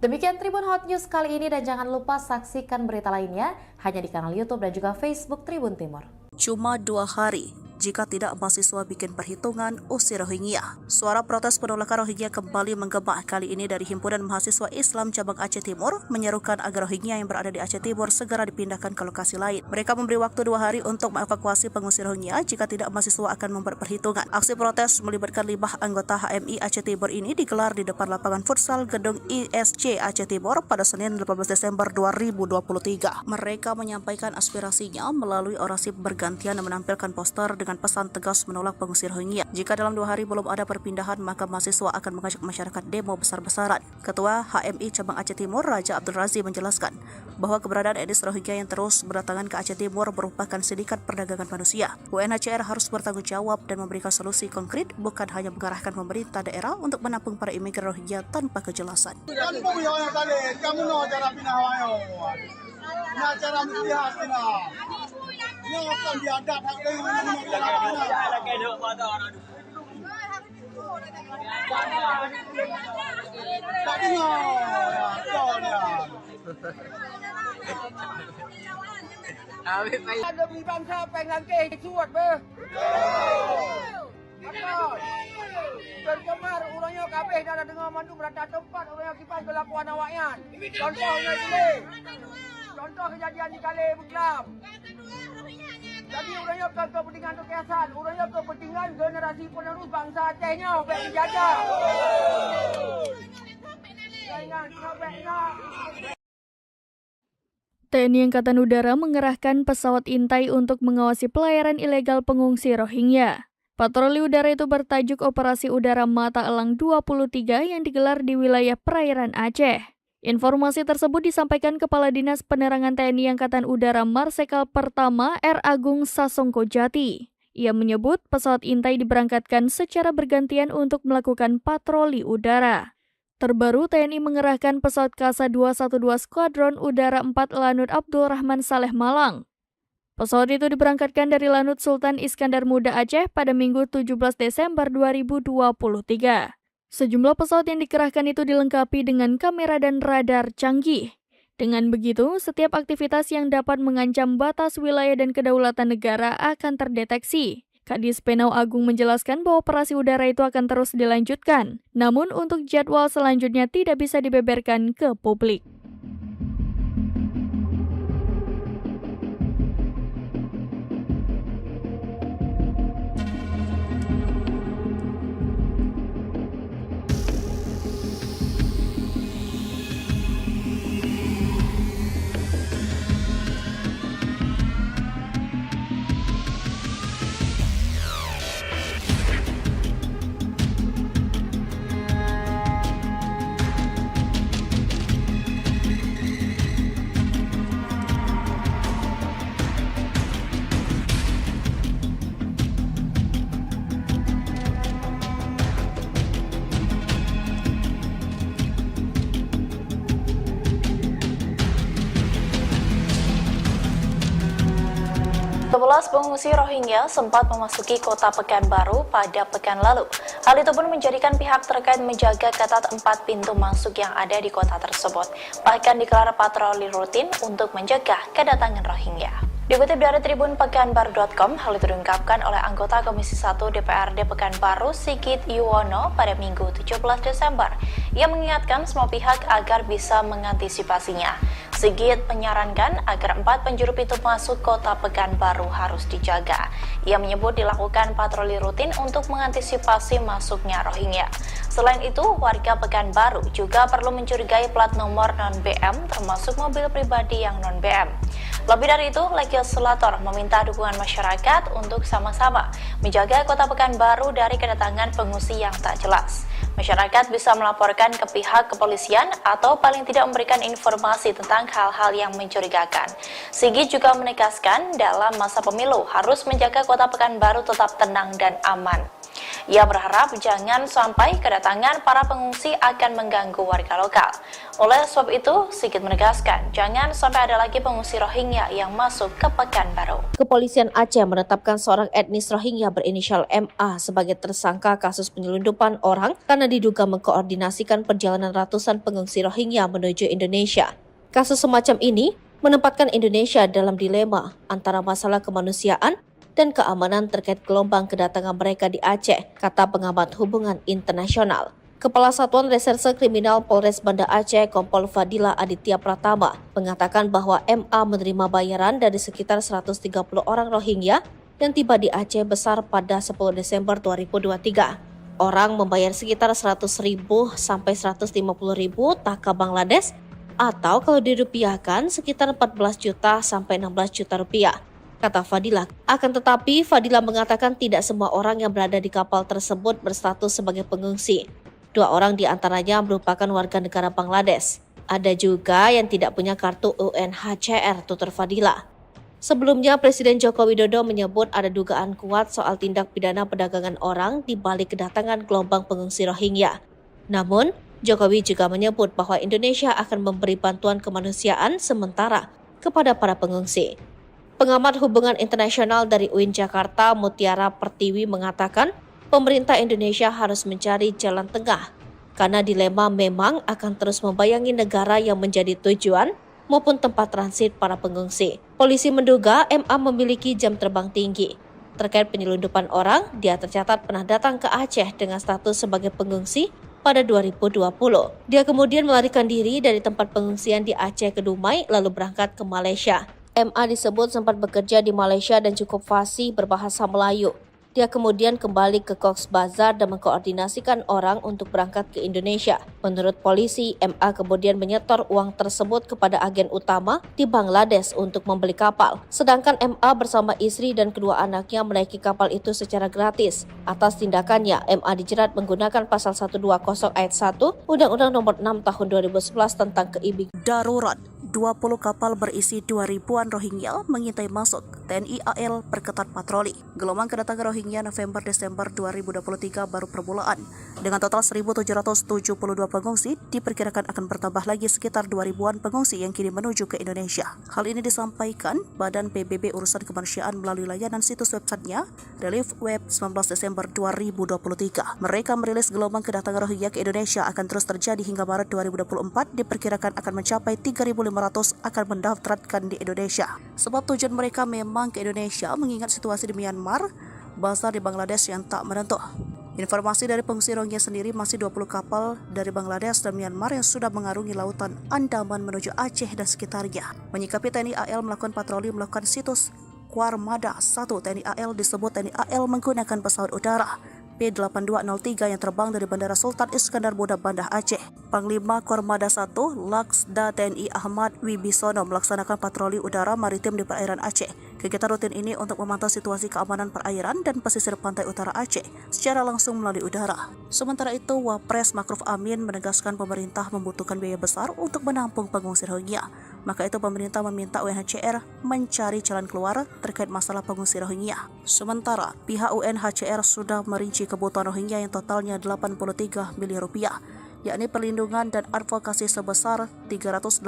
Demikian Tribun Hot News kali ini dan jangan lupa saksikan berita lainnya hanya di kanal YouTube dan juga Facebook Tribun Timur. Cuma 2 hari, jika tidak mahasiswa bikin perhitungan usir Rohingya. Suara protes penolakan Rohingya kembali menggema kali ini dari Himpunan Mahasiswa Islam Cabang Aceh Timur menyerukan agar Rohingya yang berada di Aceh Timur segera dipindahkan ke lokasi lain. Mereka memberi waktu 2 hari untuk mengevakuasi pengungsi Rohingya, jika tidak mahasiswa akan membuat perhitungan. Aksi protes melibatkan 5 anggota HMI Aceh Timur ini digelar di depan lapangan futsal gedung ISC Aceh Timur pada Senin 18 Desember 2023. Mereka menyampaikan aspirasinya melalui orasi bergantian dan menampilkan poster dengan pesan tegas menolak pengungsi Rohingya. Jika dalam 2 hari belum ada perpindahan, maka mahasiswa akan mengajak masyarakat demo besar-besaran. Ketua HMI Cabang Aceh Timur, Raja Abdul Razi, menjelaskan bahwa keberadaan etnis Rohingya yang terus berdatangan ke Aceh Timur merupakan sindikat perdagangan manusia. UNHCR harus bertanggung jawab dan memberikan solusi konkret, bukan hanya mengarahkan pemerintah daerah untuk menampung para imigran Rohingya tanpa kejelasan. Kamu no cara pindah wayo. Nah cara melihat ini akan diadap hak dengan ada beli bangsa pengen ke suat be. Dan kemar orangnya kabeh dah dengar mandu berada tempat orang kipas kelakuan awaknya. Contohnya ini. Contoh kejadian di Kale Buklam. Jadi orangnya contoh pentingan kekiasan, orangnya kepentingan generasi penerus bangsa Acehnya baik dijajah. Jangan sampai nak TNI Angkatan Udara mengerahkan pesawat intai untuk mengawasi pelayaran ilegal pengungsi Rohingya. Patroli udara itu bertajuk Operasi Udara Mata Elang 23 yang digelar di wilayah perairan Aceh. Informasi tersebut disampaikan Kepala Dinas Penerangan TNI Angkatan Udara Marsikal Pertama R. Agung Sasongko Jati. Ia menyebut pesawat intai diberangkatkan secara bergantian untuk melakukan patroli udara. Terbaru, TNI mengerahkan pesawat Kasa-212 Skuadron Udara 4 Lanut Abdul Rahman Saleh Malang. Pesawat itu diberangkatkan dari Lanut Sultan Iskandar Muda Aceh pada Minggu 17 Desember 2023. Sejumlah pesawat yang dikerahkan itu dilengkapi dengan kamera dan radar canggih. Dengan begitu, setiap aktivitas yang dapat mengancam batas wilayah dan kedaulatan negara akan terdeteksi. Kadis Penau Agung menjelaskan bahwa operasi udara itu akan terus dilanjutkan. Namun untuk jadwal selanjutnya tidak bisa dibeberkan ke publik. Sebelas pengungsi Rohingya sempat memasuki kota Pekanbaru pada pekan lalu. Hal itu pun menjadikan pihak terkait menjaga ketat 4 pintu masuk yang ada di kota tersebut. Bahkan digelar patroli rutin untuk mencegah kedatangan Rohingya. Dikutip dari Tribun Pekanbaru.com, hal itu diungkapkan oleh anggota Komisi 1 DPRD Pekanbaru Sigit Yuwono pada Minggu 17 Desember. Ia mengingatkan semua pihak agar bisa mengantisipasinya. Sigit menyarankan agar 4 penjuru pintu masuk kota Pekanbaru harus dijaga. Ia menyebut dilakukan patroli rutin untuk mengantisipasi masuknya Rohingya. Selain itu, warga Pekanbaru juga perlu mencurigai plat nomor non-BM termasuk mobil pribadi yang non-BM. Lebih dari itu, legislator meminta dukungan masyarakat untuk sama-sama menjaga kota Pekanbaru dari kedatangan pengungsi yang tak jelas. Masyarakat bisa melaporkan ke pihak kepolisian atau paling tidak memberikan informasi tentang hal-hal yang mencurigakan. Sigit juga menegaskan dalam masa pemilu harus menjaga kota Pekanbaru tetap tenang dan aman. Ia berharap jangan sampai kedatangan para pengungsi akan mengganggu warga lokal. Oleh sebab itu, Sigit menegaskan jangan sampai ada lagi pengungsi Rohingya yang masuk ke Pekanbaru. Kepolisian Aceh menetapkan seorang etnis Rohingya berinisial MA sebagai tersangka kasus penyelundupan orang karena diduga mengkoordinasikan perjalanan ratusan pengungsi Rohingya menuju Indonesia. Kasus semacam ini menempatkan Indonesia dalam dilema antara masalah kemanusiaan dan keamanan terkait gelombang kedatangan mereka di Aceh, kata pengamat hubungan internasional. Kepala Satuan Reserse Kriminal Polres Banda Aceh, Kompol Fadila Aditya Pratama, mengatakan bahwa MA menerima bayaran dari sekitar 130 orang Rohingya yang tiba di Aceh besar pada 10 Desember 2023. Orang membayar sekitar 100.000 sampai 150.000 taka Bangladesh atau kalau dirupiahkan sekitar 14 juta sampai 16 juta rupiah. Kata Fadila. Akan tetapi, Fadila mengatakan tidak semua orang yang berada di kapal tersebut berstatus sebagai pengungsi. 2 orang di antaranya merupakan warga negara Bangladesh. Ada juga yang tidak punya kartu UNHCR, tutur Fadila. Sebelumnya, Presiden Joko Widodo menyebut ada dugaan kuat soal tindak pidana perdagangan orang di balik kedatangan gelombang pengungsi Rohingya. Namun, Jokowi juga menyebut bahwa Indonesia akan memberi bantuan kemanusiaan sementara kepada para pengungsi. Pengamat hubungan internasional dari UIN Jakarta, Mutiara Pertiwi mengatakan pemerintah Indonesia harus mencari jalan tengah karena dilema memang akan terus membayangi negara yang menjadi tujuan maupun tempat transit para pengungsi. Polisi menduga MA memiliki jam terbang tinggi. Terkait penyelundupan orang, dia tercatat pernah datang ke Aceh dengan status sebagai pengungsi pada 2020. Dia kemudian melarikan diri dari tempat pengungsian di Aceh ke Dumai lalu berangkat ke Malaysia. MA disebut sempat bekerja di Malaysia dan cukup fasih berbahasa Melayu. Dia kemudian kembali ke Cox's Bazar dan mengkoordinasikan orang untuk berangkat ke Indonesia. Menurut polisi, MA kemudian menyetor uang tersebut kepada agen utama di Bangladesh untuk membeli kapal. Sedangkan MA bersama istri dan kedua anaknya menaiki kapal itu secara gratis. Atas tindakannya, MA dijerat menggunakan pasal 120 ayat 1 Undang-Undang Nomor 6 Tahun 2011 tentang keimigrasian. Darurat, 20 kapal berisi 2.000-an Rohingya mengintai masuk. TNI AL perketat patroli. Gelombang kedatangan Rohingya November-Desember 2023 baru permulaan. Dengan total 1.772 pengungsi, diperkirakan akan bertambah lagi sekitar 2.000-an pengungsi yang kini menuju ke Indonesia. Hal ini disampaikan Badan PBB Urusan Kemanusiaan melalui layanan situs websitenya, Relief Web 19 Desember 2023. Mereka merilis gelombang kedatangan Rohingya ke Indonesia akan terus terjadi hingga Maret 2024, diperkirakan akan mencapai 3.500 akan mendaftarkan di Indonesia. Sebab tujuan mereka memang ke Indonesia mengingat situasi di Myanmar, Bazar di Bangladesh yang tak menentu. Informasi dari pengungsi Rohingya sendiri masih 20 kapal dari Bangladesh dan Myanmar yang sudah mengarungi lautan Andaman menuju Aceh dan sekitarnya. Menyikapi TNI AL melakukan patroli melakukan situs Kuarmada 1 TNI AL disebut TNI AL menggunakan pesawat udara P-8203 yang terbang dari Bandara Sultan Iskandar Muda Banda Aceh. Panglima Kormada 1 Laksda TNI Ahmad Wibisono melaksanakan patroli udara maritim di perairan Aceh. Kegiatan rutin ini untuk memantau situasi keamanan perairan dan pesisir pantai utara Aceh secara langsung melalui udara. Sementara itu, Wapres Makruf Amin menegaskan pemerintah membutuhkan biaya besar untuk menampung pengungsi Rohingya. Maka itu pemerintah meminta UNHCR mencari jalan keluar terkait masalah pengungsi Rohingya. Sementara, pihak UNHCR sudah merinci kebutuhan Rohingya yang totalnya 83 miliar rupiah, yakni perlindungan dan advokasi sebesar 386.000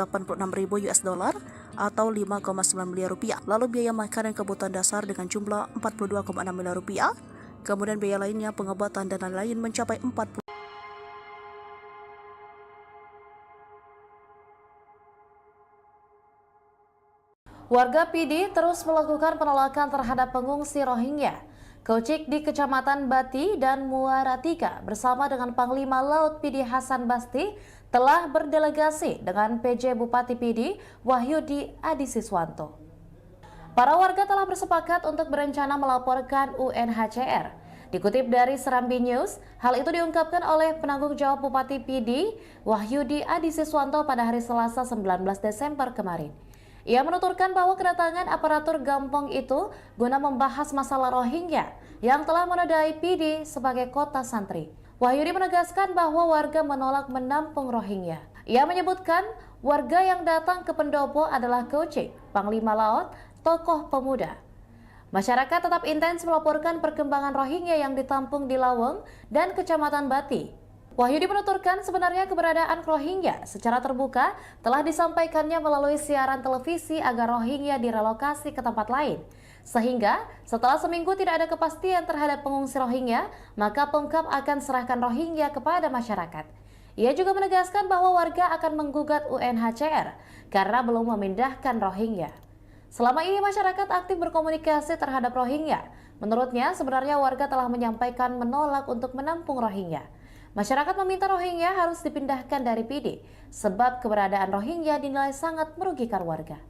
US dollar atau 5,9 miliar rupiah. Lalu biaya makan dan kebutuhan dasar dengan jumlah 42,6 miliar rupiah. Kemudian biaya lainnya pengobatan dan lain-lain mencapai 40. Warga PD terus melakukan penolakan terhadap pengungsi Rohingya. Kocik di Kecamatan Bati dan Muara Tiga bersama dengan Panglima Laut PD Hasan Basti telah berdelegasi dengan PJ Bupati PD Wahyudi Adisiswanto. Para warga telah bersepakat untuk berencana melaporkan UNHCR. Dikutip dari Serambi News, hal itu diungkapkan oleh penanggung jawab Bupati PD Wahyudi Adisiswanto pada hari Selasa 19 Desember kemarin. Ia menuturkan bahwa kedatangan aparatur Gampong itu guna membahas masalah Rohingya yang telah menodai PD sebagai kota santri. Wahyudi menegaskan bahwa warga menolak menampung Rohingya. Ia menyebutkan warga yang datang ke pendopo adalah Kocik, Panglima Laut, tokoh pemuda. Masyarakat tetap intens melaporkan perkembangan Rohingya yang ditampung di Laweng dan Kecamatan Bati. Wahyudi menuturkan sebenarnya keberadaan Rohingya secara terbuka telah disampaikannya melalui siaran televisi agar Rohingya direlokasi ke tempat lain. Sehingga setelah seminggu tidak ada kepastian terhadap pengungsi Rohingya, maka Pemkab akan serahkan Rohingya kepada masyarakat. Ia juga menegaskan bahwa warga akan menggugat UNHCR karena belum memindahkan Rohingya. Selama ini masyarakat aktif berkomunikasi terhadap Rohingya. Menurutnya sebenarnya warga telah menyampaikan menolak untuk menampung Rohingya. Masyarakat meminta Rohingya harus dipindahkan dari PD sebab keberadaan Rohingya dinilai sangat merugikan warga.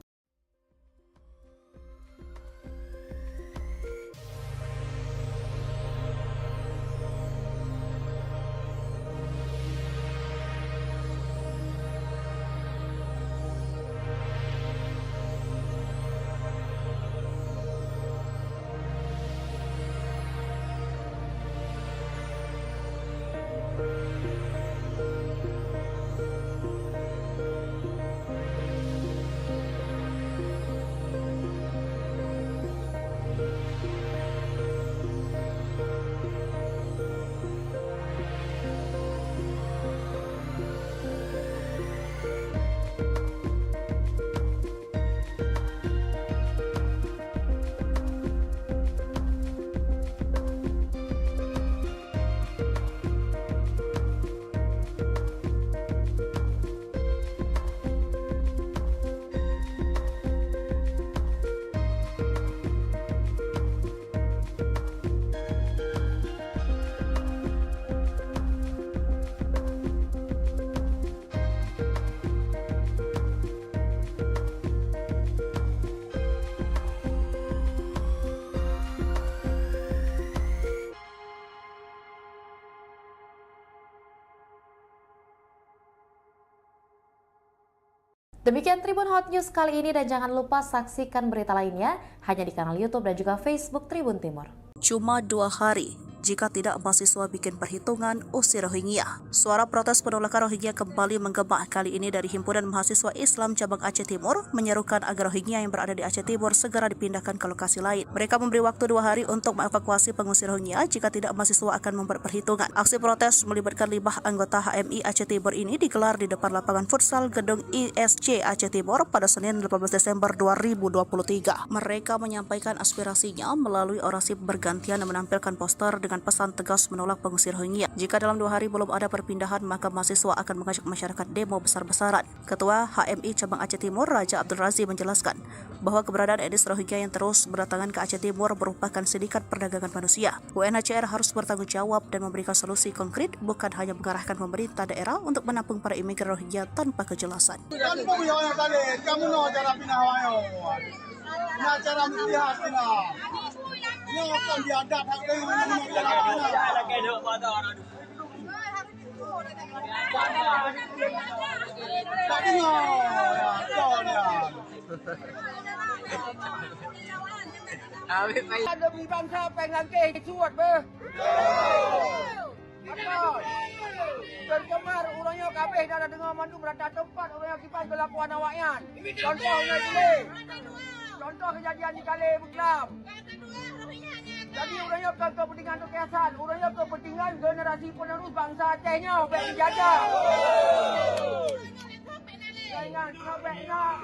Demikian Tribun Hot News kali ini dan jangan lupa saksikan berita lainnya hanya di kanal YouTube dan juga Facebook Tribun Timur. Cuma 2 hari, jika tidak mahasiswa bikin perhitungan, usir Rohingya. Suara protes penolakan Rohingya kembali menggema kali ini dari Himpunan Mahasiswa Islam Cabang Aceh Timur menyerukan agar Rohingya yang berada di Aceh Timur segera dipindahkan ke lokasi lain. Mereka memberi waktu 2 hari untuk mengevakuasi pengungsi Rohingya, jika tidak mahasiswa akan membuat perhitungan. Aksi protes melibatkan 5 anggota HMI Aceh Timur ini digelar di depan lapangan futsal gedung ISC Aceh Timur pada Senin 18 Desember 2023. Mereka menyampaikan aspirasinya melalui orasi bergantian dan menampilkan poster dengan pesan tegas menolak pengungsi Rohingya. Jika dalam 2 hari belum ada perpindahan, maka mahasiswa akan mengajak masyarakat demo besar-besaran. Ketua HMI Cabang Aceh Timur, Raja Abdul Razi, menjelaskan bahwa keberadaan etnis Rohingya yang terus berdatangan ke Aceh Timur merupakan sindikat perdagangan manusia. UNHCR harus bertanggung jawab dan memberikan solusi konkret, bukan hanya mengarahkan pemerintah daerah untuk menampung para imigran Rohingya tanpa kejelasan. Kamu mau cara pindah wayo. Nah cara melihat pindah. Ini akan diadap hak dengan ada beli bangsa pengen ke cuat be. Terkemar urangnya kabeh dah dengar mandu berada tempat orang kipas berlakuan awaknya. Contohnya ini. Contoh kejadian di Kale Buklam. Jadi urangnya ke kepentingan kekiasan, urangnya ke kepentingan generasi penerus bangsa Acehnya baik dijajah. Jangan sampai nak.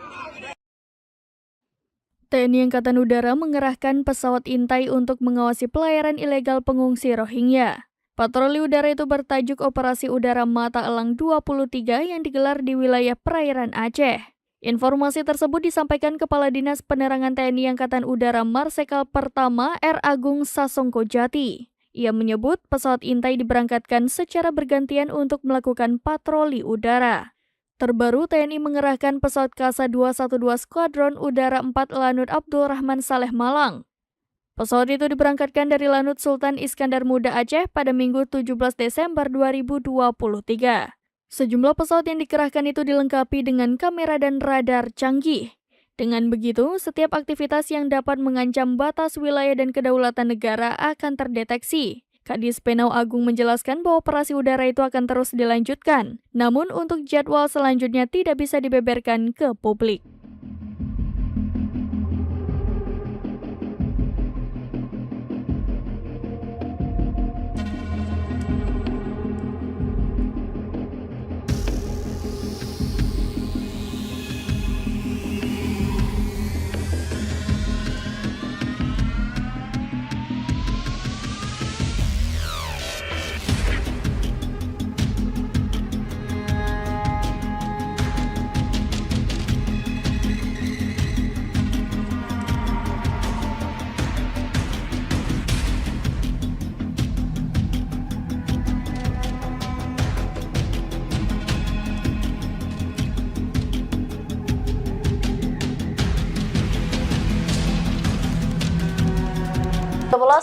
TNI Angkatan Udara mengerahkan pesawat intai untuk mengawasi pelayaran ilegal pengungsi Rohingya. Patroli udara itu bertajuk Operasi Udara Mata Elang 23 yang digelar di wilayah perairan Aceh. Informasi tersebut disampaikan Kepala Dinas Penerangan TNI Angkatan Udara Marsikal Pertama R. Agung Sasongko Jati. Ia menyebut pesawat intai diberangkatkan secara bergantian untuk melakukan patroli udara. Terbaru, TNI mengerahkan pesawat Kasa-212 Skuadron Udara 4 Lanut Abdul Rahman Saleh Malang. Pesawat itu diberangkatkan dari Lanut Sultan Iskandar Muda Aceh pada Minggu 17 Desember 2023. Sejumlah pesawat yang dikerahkan itu dilengkapi dengan kamera dan radar canggih. Dengan begitu, setiap aktivitas yang dapat mengancam batas wilayah dan kedaulatan negara akan terdeteksi. Kadis Penau Agung menjelaskan bahwa operasi udara itu akan terus dilanjutkan. Namun untuk jadwal selanjutnya tidak bisa dibeberkan ke publik.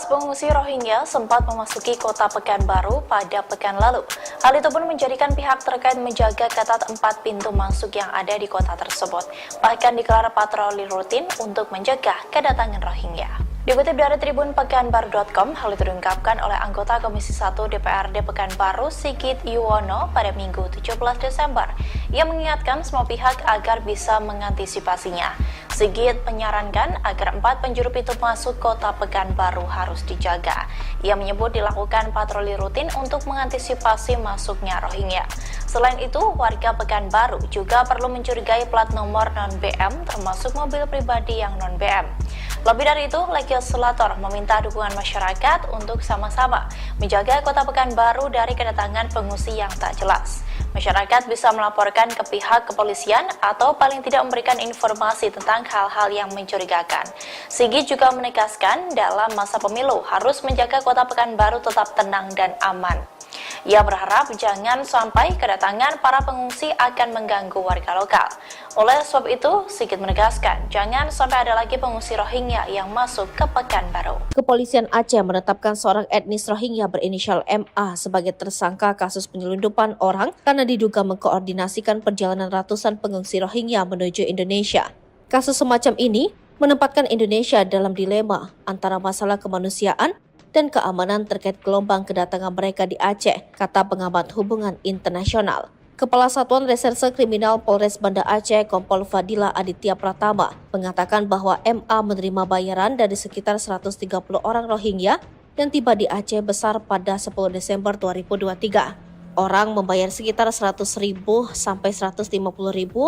Pengungsi Rohingya sempat memasuki kota Pekanbaru pada pekan lalu. Hal itu pun menjadikan pihak terkait menjaga ketat 4 pintu masuk yang ada di kota tersebut. Bahkan digelar patroli rutin untuk menjaga kedatangan Rohingya. Dikutip dari Tribun Pekanbaru.com, hal itu diungkapkan oleh anggota Komisi 1 DPRD Pekanbaru Sigit Yuwono pada Minggu 17 Desember. Ia mengingatkan semua pihak agar bisa mengantisipasinya. Sigit menyarankan agar 4 penjuru pintu masuk kota Pekanbaru harus dijaga. Ia menyebut dilakukan patroli rutin untuk mengantisipasi masuknya Rohingya. Selain itu, warga Pekanbaru juga perlu mencurigai plat nomor non-BM termasuk mobil pribadi yang non-BM. Lebih dari itu, legislator meminta dukungan masyarakat untuk sama-sama menjaga kota Pekanbaru dari kedatangan pengungsi yang tak jelas. Masyarakat bisa melaporkan ke pihak kepolisian atau paling tidak memberikan informasi tentang hal-hal yang mencurigakan. Sigit juga menegaskan dalam masa pemilu harus menjaga kota Pekanbaru tetap tenang dan aman. Ia berharap jangan sampai kedatangan para pengungsi akan mengganggu warga lokal. Oleh sebab itu, Sigit menegaskan jangan sampai ada lagi pengungsi Rohingya yang masuk ke Pekanbaru. Kepolisian Aceh menetapkan seorang etnis Rohingya berinisial MA sebagai tersangka kasus penyelundupan orang karena diduga mengkoordinasikan perjalanan ratusan pengungsi Rohingya menuju Indonesia. Kasus semacam ini menempatkan Indonesia dalam dilema antara masalah kemanusiaan dan keamanan terkait gelombang kedatangan mereka di Aceh, kata pengamat hubungan internasional. Kepala Satuan Reserse Kriminal Polres Banda Aceh, Kompol Fadila Aditya Pratama, mengatakan bahwa MA menerima bayaran dari sekitar 130 orang Rohingya yang tiba di Aceh Besar pada 10 Desember 2023. Orang membayar sekitar 100.000 sampai 150.000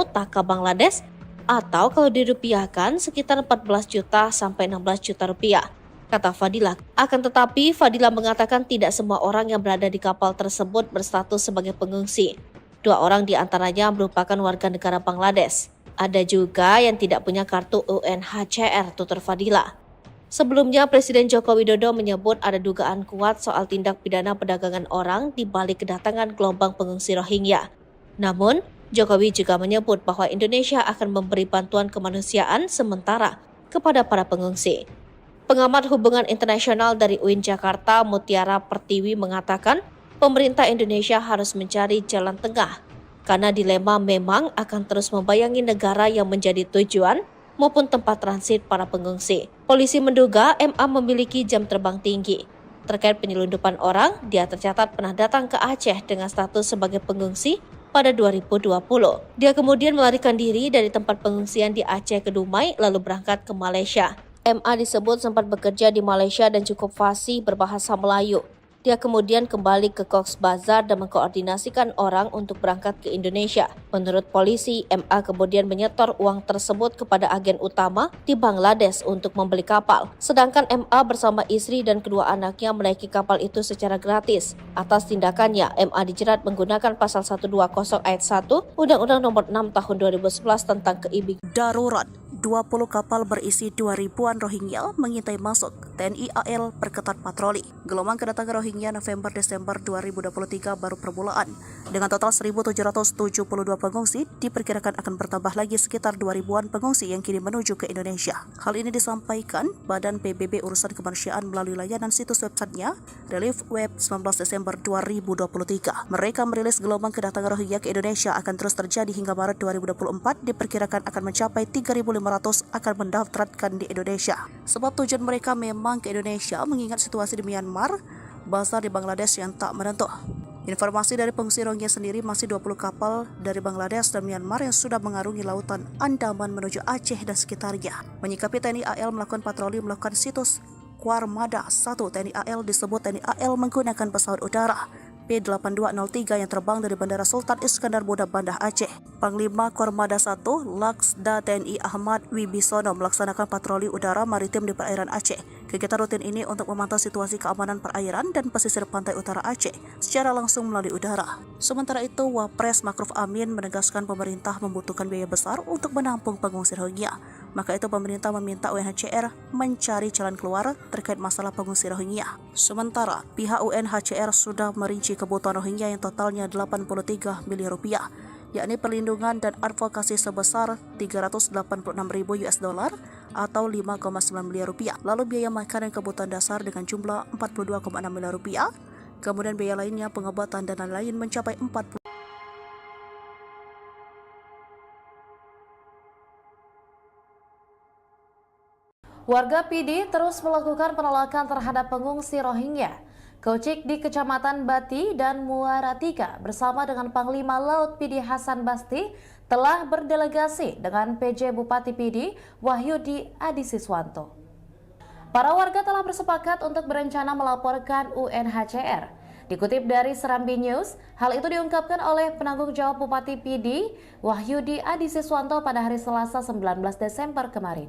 taka Bangladesh atau kalau dirupiahkan sekitar 14 juta sampai 16 juta rupiah, kata Fadila. Akan tetapi, Fadila mengatakan tidak semua orang yang berada di kapal tersebut berstatus sebagai pengungsi. 2 orang di antaranya merupakan warga negara Bangladesh. Ada juga yang tidak punya kartu UNHCR, tutur Fadila. Sebelumnya, Presiden Joko Widodo menyebut ada dugaan kuat soal tindak pidana perdagangan orang di balik kedatangan gelombang pengungsi Rohingya. Namun, Jokowi juga menyebut bahwa Indonesia akan memberi bantuan kemanusiaan sementara kepada para pengungsi. Pengamat hubungan internasional dari UIN Jakarta, Mutiara Pertiwi mengatakan, pemerintah Indonesia harus mencari jalan tengah karena dilema memang akan terus membayangi negara yang menjadi tujuan maupun tempat transit para pengungsi. Polisi menduga MA memiliki jam terbang tinggi. Terkait penyelundupan orang, dia tercatat pernah datang ke Aceh dengan status sebagai pengungsi pada 2020. Dia kemudian melarikan diri dari tempat pengungsian di Aceh ke Dumai lalu berangkat ke Malaysia. MA disebut sempat bekerja di Malaysia dan cukup fasih berbahasa Melayu. Dia kemudian kembali ke Cox's Bazar dan mengkoordinasikan orang untuk berangkat ke Indonesia. Menurut polisi, MA kemudian menyetor uang tersebut kepada agen utama di Bangladesh untuk membeli kapal. Sedangkan MA bersama istri dan kedua anaknya menaiki kapal itu secara gratis. Atas tindakannya, MA dijerat menggunakan pasal 120 ayat 1 Undang-Undang Nomor 6 Tahun 2011 tentang keimigrasian. Darurat, 20 kapal berisi 2.000-an Rohingya mengintai masuk. TNI AL perketat patroli. Gelombang kedatangan Rohingya November-Desember 2023 baru permulaan. Dengan total 1.772 pengungsi, diperkirakan akan bertambah lagi sekitar 2.000-an pengungsi yang kini menuju ke Indonesia. Hal ini disampaikan Badan PBB Urusan Kemanusiaan melalui layanan situs websitenya, Relief Web 19 Desember 2023. Mereka merilis gelombang kedatangan Rohingya ke Indonesia akan terus terjadi hingga Maret 2024, diperkirakan akan mencapai 3.500 akan mendaftarkan di Indonesia. Sebab tujuan mereka memang ke Indonesia mengingat situasi di Myanmar, Bazar di Bangladesh yang tak menentu. Informasi dari pengungsi Rohingya sendiri masih 20 kapal dari Bangladesh dan Myanmar yang sudah mengarungi lautan Andaman menuju Aceh dan sekitarnya. Menyikapi TNI AL melakukan patroli melakukan situs Kuarmada 1 TNI AL disebut TNI AL menggunakan pesawat udara P8203 yang terbang dari Bandara Sultan Iskandar Muda Banda Aceh. Panglima Kormada 1 Laksda TNI Ahmad Wibisono melaksanakan patroli udara maritim di perairan Aceh. Kegiatan rutin ini untuk memantau situasi keamanan perairan dan pesisir pantai utara Aceh secara langsung melalui udara. Sementara itu, Wapres Makruf Amin menegaskan pemerintah membutuhkan biaya besar untuk menampung pengungsi Rohingya. Maka itu pemerintah meminta UNHCR mencari jalan keluar terkait masalah pengungsi Rohingya. Sementara, pihak UNHCR sudah merinci kebutuhan Rohingya yang totalnya 83 miliar rupiah, yakni perlindungan dan advokasi sebesar 386.000 US dollar atau 5,9 miliar rupiah. Lalu biaya makan dan kebutuhan dasar dengan jumlah 42,6 miliar rupiah. Kemudian biaya lainnya pengobatan dan lain-lain mencapai 40. Warga PD terus melakukan penolakan terhadap pengungsi Rohingya. Kocik di Kecamatan Bati dan Muara Tiga bersama dengan Panglima Laut PD Hasan Basti telah berdelegasi dengan PJ Bupati PD Wahyudi Adisiswanto. Para warga telah bersepakat untuk berencana melaporkan UNHCR. Dikutip dari Serambi News, hal itu diungkapkan oleh penanggung jawab Bupati PD Wahyudi Adisiswanto pada hari Selasa 19 Desember kemarin.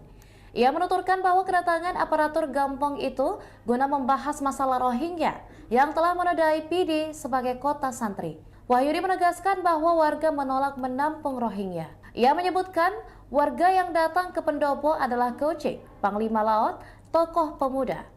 Ia menuturkan bahwa kedatangan aparatur Gampong itu guna membahas masalah Rohingya yang telah menodai PD sebagai kota santri. Wahyudi menegaskan bahwa warga menolak menampung Rohingya. Ia menyebutkan warga yang datang ke pendopo adalah Kocik, Panglima Laut, tokoh pemuda.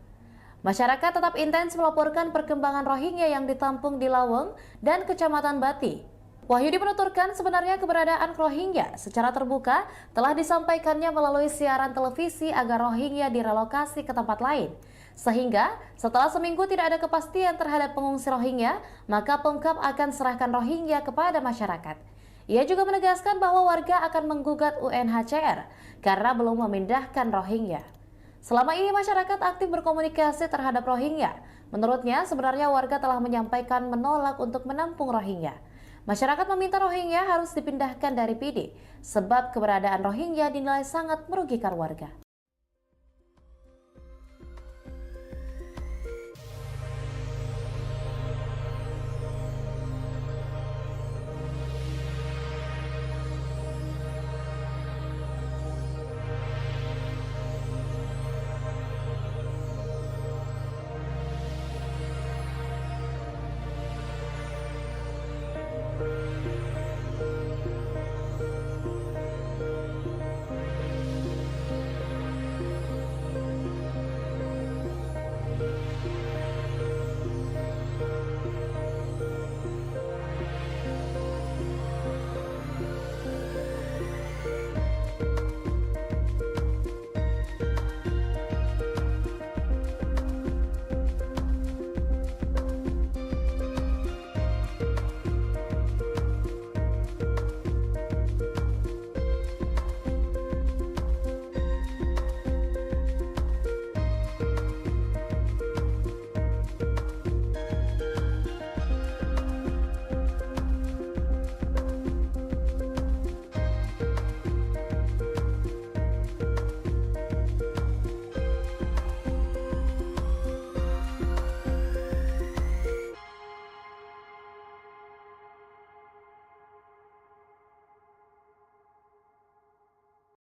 Masyarakat tetap intens melaporkan perkembangan Rohingya yang ditampung di Laweng dan Kecamatan Bati. Wahyudi menuturkan sebenarnya keberadaan Rohingya secara terbuka telah disampaikannya melalui siaran televisi agar Rohingya direlokasi ke tempat lain. Sehingga setelah seminggu tidak ada kepastian terhadap pengungsi Rohingya, maka Pemkab akan serahkan Rohingya kepada masyarakat. Ia juga menegaskan bahwa warga akan menggugat UNHCR karena belum memindahkan Rohingya. Selama ini masyarakat aktif berkomunikasi terhadap Rohingya. Menurutnya sebenarnya warga telah menyampaikan menolak untuk menampung Rohingya. Masyarakat meminta Rohingya harus dipindahkan dari PD sebab keberadaan Rohingya dinilai sangat merugikan warga.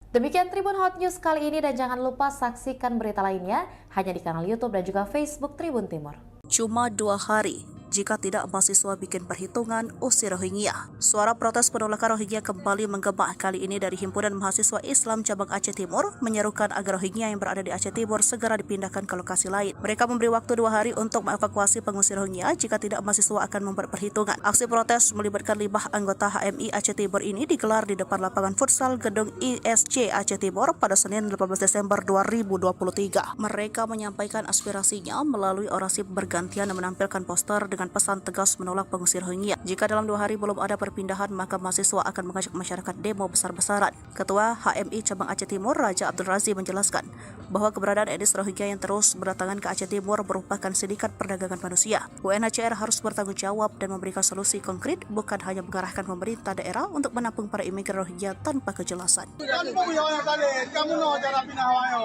Demikian Tribun Hot News kali ini dan jangan lupa saksikan berita lainnya hanya di kanal YouTube dan juga Facebook Tribun Timur. Cuma 2 hari, jika tidak mahasiswa bikin perhitungan usir Rohingya. Suara protes penolakan Rohingya kembali menggema kali ini dari Himpunan Mahasiswa Islam Cabang Aceh Timur menyerukan agar Rohingya yang berada di Aceh Timur segera dipindahkan ke lokasi lain. Mereka memberi waktu 2 hari untuk mengevakuasi pengungsi Rohingya, jika tidak mahasiswa akan membuat perhitungan. Aksi protes melibatkan 5 anggota HMI Aceh Timur ini digelar di depan lapangan futsal gedung ISC Aceh Timur pada Senin 18 Desember 2023. Mereka menyampaikan aspirasinya melalui orasi bergantian dan menampilkan poster dengan pesan tegas menolak pengungsi Rohingya. Jika dalam 2 hari belum ada perpindahan, maka mahasiswa akan mengajak masyarakat demo besar-besaran. Ketua HMI Cabang Aceh Timur, Raja Abdul Razi, menjelaskan bahwa keberadaan etnis Rohingya yang terus berdatangan ke Aceh Timur merupakan sindikat perdagangan manusia. UNHCR harus bertanggung jawab dan memberikan solusi konkret, bukan hanya mengarahkan pemerintah daerah untuk menampung para imigran Rohingya tanpa kejelasan. Kamu mau cara pindah wayo.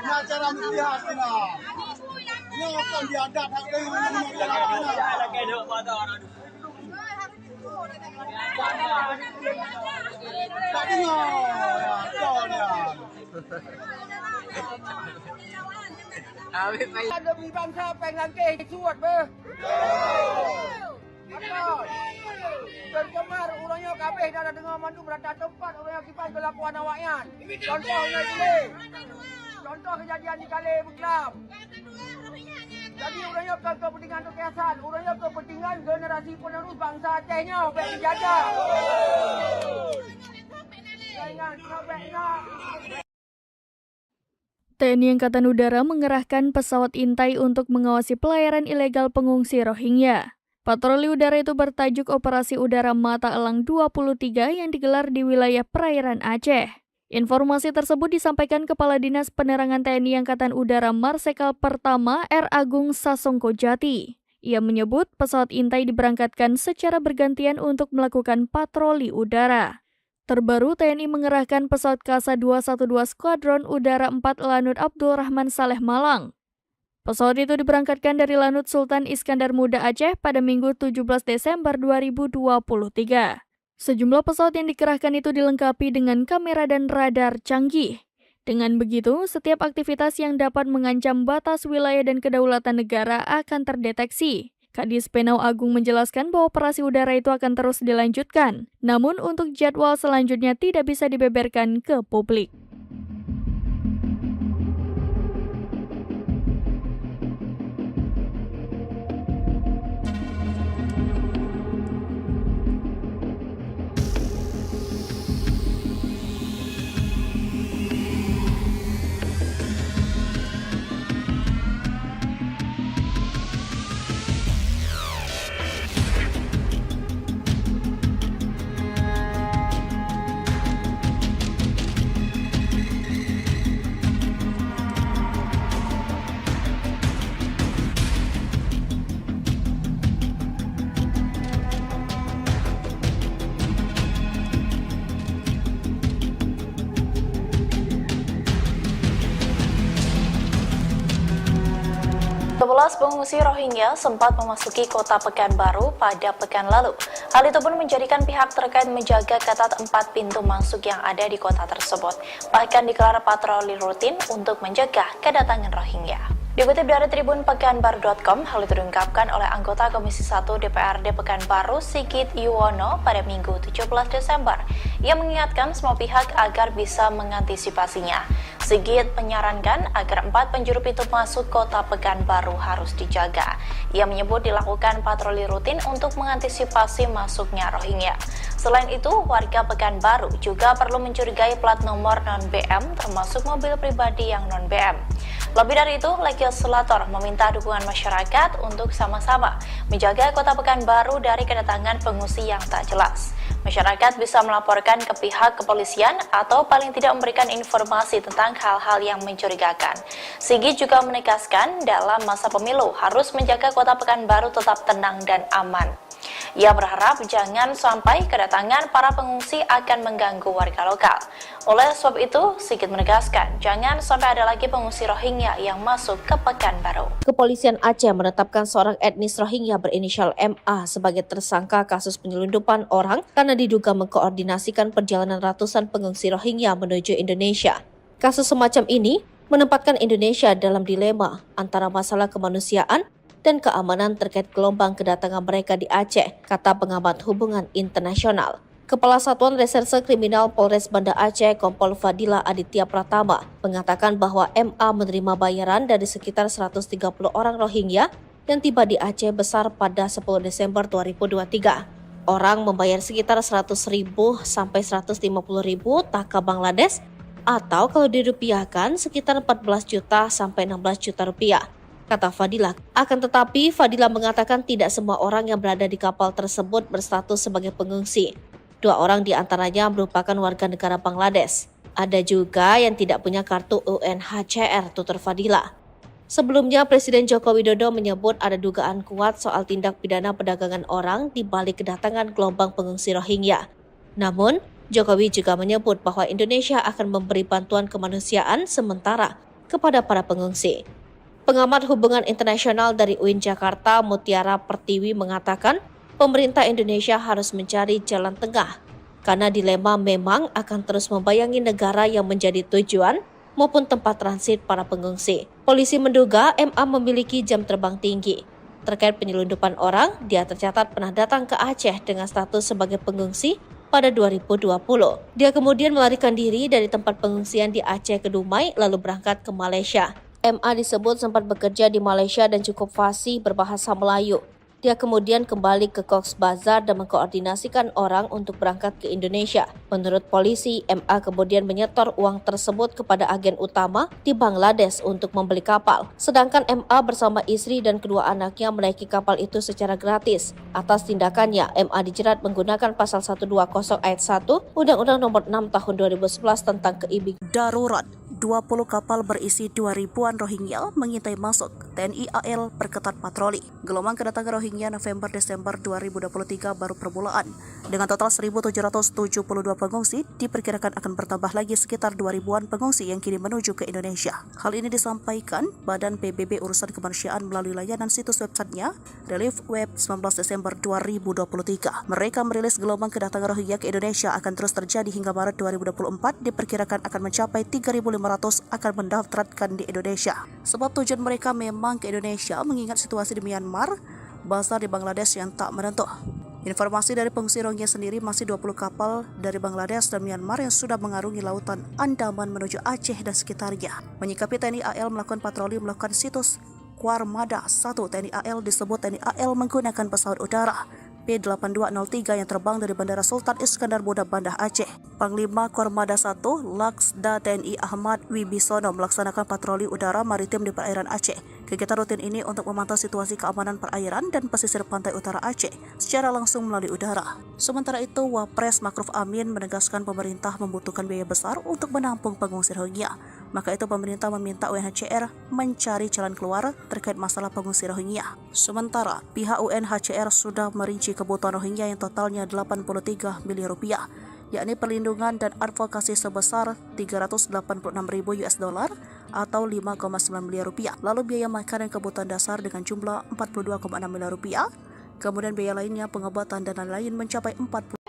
Nah cara melihat pindah. Ini akan diadap hak ini ada di bangsa pengen ke suat be. Berkemar urangnya kabeh dah dengar mandu berada tempat orang kipas kelakuan awaknya. Contohnya ini. Contoh kejadian di Kale Buklam. Jadi urangnya kepentingan kekiasan, urangnya kepentingan generasi penerus bangsa Acehnya baik dijajah. TNI Angkatan Udara mengerahkan pesawat intai untuk mengawasi pelayaran ilegal pengungsi Rohingya. Patroli udara itu bertajuk Operasi Udara Mata Elang 23 yang digelar di wilayah perairan Aceh. Informasi tersebut disampaikan Kepala Dinas Penerangan TNI Angkatan Udara Marsikal Pertama R. Agung Sasongko Jati. Ia menyebut pesawat intai diberangkatkan secara bergantian untuk melakukan patroli udara. Terbaru, TNI mengerahkan pesawat Kasa-212 Skuadron Udara 4 Lanut Abdul Rahman Saleh Malang. Pesawat itu diberangkatkan dari Lanut Sultan Iskandar Muda Aceh pada Minggu 17 Desember 2023. Sejumlah pesawat yang dikerahkan itu dilengkapi dengan kamera dan radar canggih. Dengan begitu, setiap aktivitas yang dapat mengancam batas wilayah dan kedaulatan negara akan terdeteksi. Kadis Penau Agung menjelaskan bahwa operasi udara itu akan terus dilanjutkan. Namun untuk jadwal selanjutnya tidak bisa dibeberkan ke publik. 17 pengungsi Rohingya sempat memasuki kota Pekanbaru pada pekan lalu. Hal itu pun menjadikan pihak terkait menjaga ketat 4 pintu masuk yang ada di kota tersebut. Bahkan digelar patroli rutin untuk menjaga kedatangan Rohingya. Dikutip dari Tribun Pekanbaru.com, hal itu diungkapkan oleh anggota Komisi 1 DPRD Pekanbaru Sigit Yuwono pada Minggu 17 Desember. Ia mengingatkan semua pihak agar bisa mengantisipasinya. Sigit menyarankan agar 4 penjuru pintu masuk kota Pekanbaru harus dijaga. Ia menyebut dilakukan patroli rutin untuk mengantisipasi masuknya Rohingya. Selain itu, warga Pekanbaru juga perlu mencurigai plat nomor non-BM termasuk mobil pribadi yang non-BM. Lebih dari itu, legislator meminta dukungan masyarakat untuk sama-sama menjaga kota Pekanbaru dari kedatangan pengungsi yang tak jelas. Masyarakat bisa melaporkan ke pihak kepolisian atau paling tidak memberikan informasi tentang hal-hal yang mencurigakan. Sigit juga menegaskan dalam masa pemilu harus menjaga kota Pekanbaru tetap tenang dan aman. Ia berharap jangan sampai kedatangan para pengungsi akan mengganggu warga lokal. Oleh sebab itu, Sigit menegaskan jangan sampai ada lagi pengungsi Rohingya yang masuk ke Pekanbaru. Kepolisian Aceh menetapkan seorang etnis Rohingya berinisial MA sebagai tersangka kasus penyelundupan orang karena diduga mengkoordinasikan perjalanan ratusan pengungsi Rohingya menuju Indonesia. Kasus semacam ini menempatkan Indonesia dalam dilema antara masalah kemanusiaan dan keamanan terkait gelombang kedatangan mereka di Aceh, kata pengamat hubungan internasional. Kepala Satuan Reserse Kriminal Polres Banda Aceh, Kompol Fadila Aditya Pratama, mengatakan bahwa MA menerima bayaran dari sekitar 130 orang Rohingya yang tiba di Aceh besar pada 10 Desember 2023. Orang membayar sekitar 100.000 sampai 150.000 taka Bangladesh atau kalau dirupiahkan sekitar 14 juta sampai 16 juta rupiah, kata Fadila. Akan tetapi, Fadila mengatakan tidak semua orang yang berada di kapal tersebut berstatus sebagai pengungsi. 2 orang di antaranya merupakan warga negara Bangladesh. Ada juga yang tidak punya kartu UNHCR, tutur Fadila. Sebelumnya, Presiden Joko Widodo menyebut ada dugaan kuat soal tindak pidana perdagangan orang di balik kedatangan gelombang pengungsi Rohingya. Namun, Jokowi juga menyebut bahwa Indonesia akan memberi bantuan kemanusiaan sementara kepada para pengungsi. Pengamat hubungan internasional dari UIN Jakarta, Mutiara Pertiwi mengatakan pemerintah Indonesia harus mencari jalan tengah karena dilema memang akan terus membayangi negara yang menjadi tujuan maupun tempat transit para pengungsi. Polisi menduga MA memiliki jam terbang tinggi. Terkait penyelundupan orang, dia tercatat pernah datang ke Aceh dengan status sebagai pengungsi pada 2020. Dia kemudian melarikan diri dari tempat pengungsian di Aceh ke Dumai lalu berangkat ke Malaysia. MA disebut sempat bekerja di Malaysia dan cukup fasih berbahasa Melayu. Dia kemudian kembali ke Cox's Bazar dan mengkoordinasikan orang untuk berangkat ke Indonesia. Menurut polisi, MA kemudian menyetor uang tersebut kepada agen utama di Bangladesh untuk membeli kapal. Sedangkan MA bersama istri dan kedua anaknya menaiki kapal itu secara gratis. Atas tindakannya, MA dijerat menggunakan pasal 120 ayat 1 Undang-Undang Nomor 6 Tahun 2011 tentang keimigrasian. Darurat, 20 kapal berisi 2.000-an Rohingya mengintai masuk. TNI AL perketat patroli. Gelombang kedatangan Rohingya November-Desember 2023 baru permulaan. Dengan total 1.772 pengungsi, diperkirakan akan bertambah lagi sekitar 2.000-an pengungsi yang kini menuju ke Indonesia. Hal ini disampaikan Badan PBB Urusan Kemanusiaan melalui layanan situs websitenya, Relief Web 19 Desember 2023. Mereka merilis gelombang kedatangan Rohingya ke Indonesia akan terus terjadi hingga Maret 2024, diperkirakan akan mencapai 3.500 akan mendaftarkan di Indonesia. Sebab tujuan mereka memang ke Indonesia mengingat situasi di Myanmar, Bazar di Bangladesh yang tak menentu. Informasi dari pengungsi Rohingya sendiri masih 20 kapal dari Bangladesh dan Myanmar yang sudah mengarungi lautan Andaman menuju Aceh dan sekitarnya. Menyikapi TNI AL melakukan patroli melakukan situs Kuarmada 1 TNI AL disebut TNI AL menggunakan pesawat udara P-8203 yang terbang dari Bandara Sultan Iskandar Muda Banda Aceh. Panglima Kormada 1 Laksda TNI Ahmad Wibisono melaksanakan patroli udara maritim di perairan Aceh. Kegiatan rutin ini untuk memantau situasi keamanan perairan dan pesisir pantai utara Aceh secara langsung melalui udara. Sementara itu, Wapres Makruf Amin menegaskan pemerintah membutuhkan biaya besar untuk menampung pengungsi Rohingya. Maka itu pemerintah meminta UNHCR mencari jalan keluar terkait masalah pengungsi Rohingya. Sementara, pihak UNHCR sudah merinci kebutuhan Rohingya yang totalnya 83 miliar rupiah, yakni perlindungan dan advokasi sebesar 386.000 US dollar, atau 5,9 miliar rupiah. Lalu biaya makan dan kebutuhan dasar dengan jumlah 42,6 miliar rupiah. Kemudian biaya lainnya pengobatan dan lain-lain mencapai 40.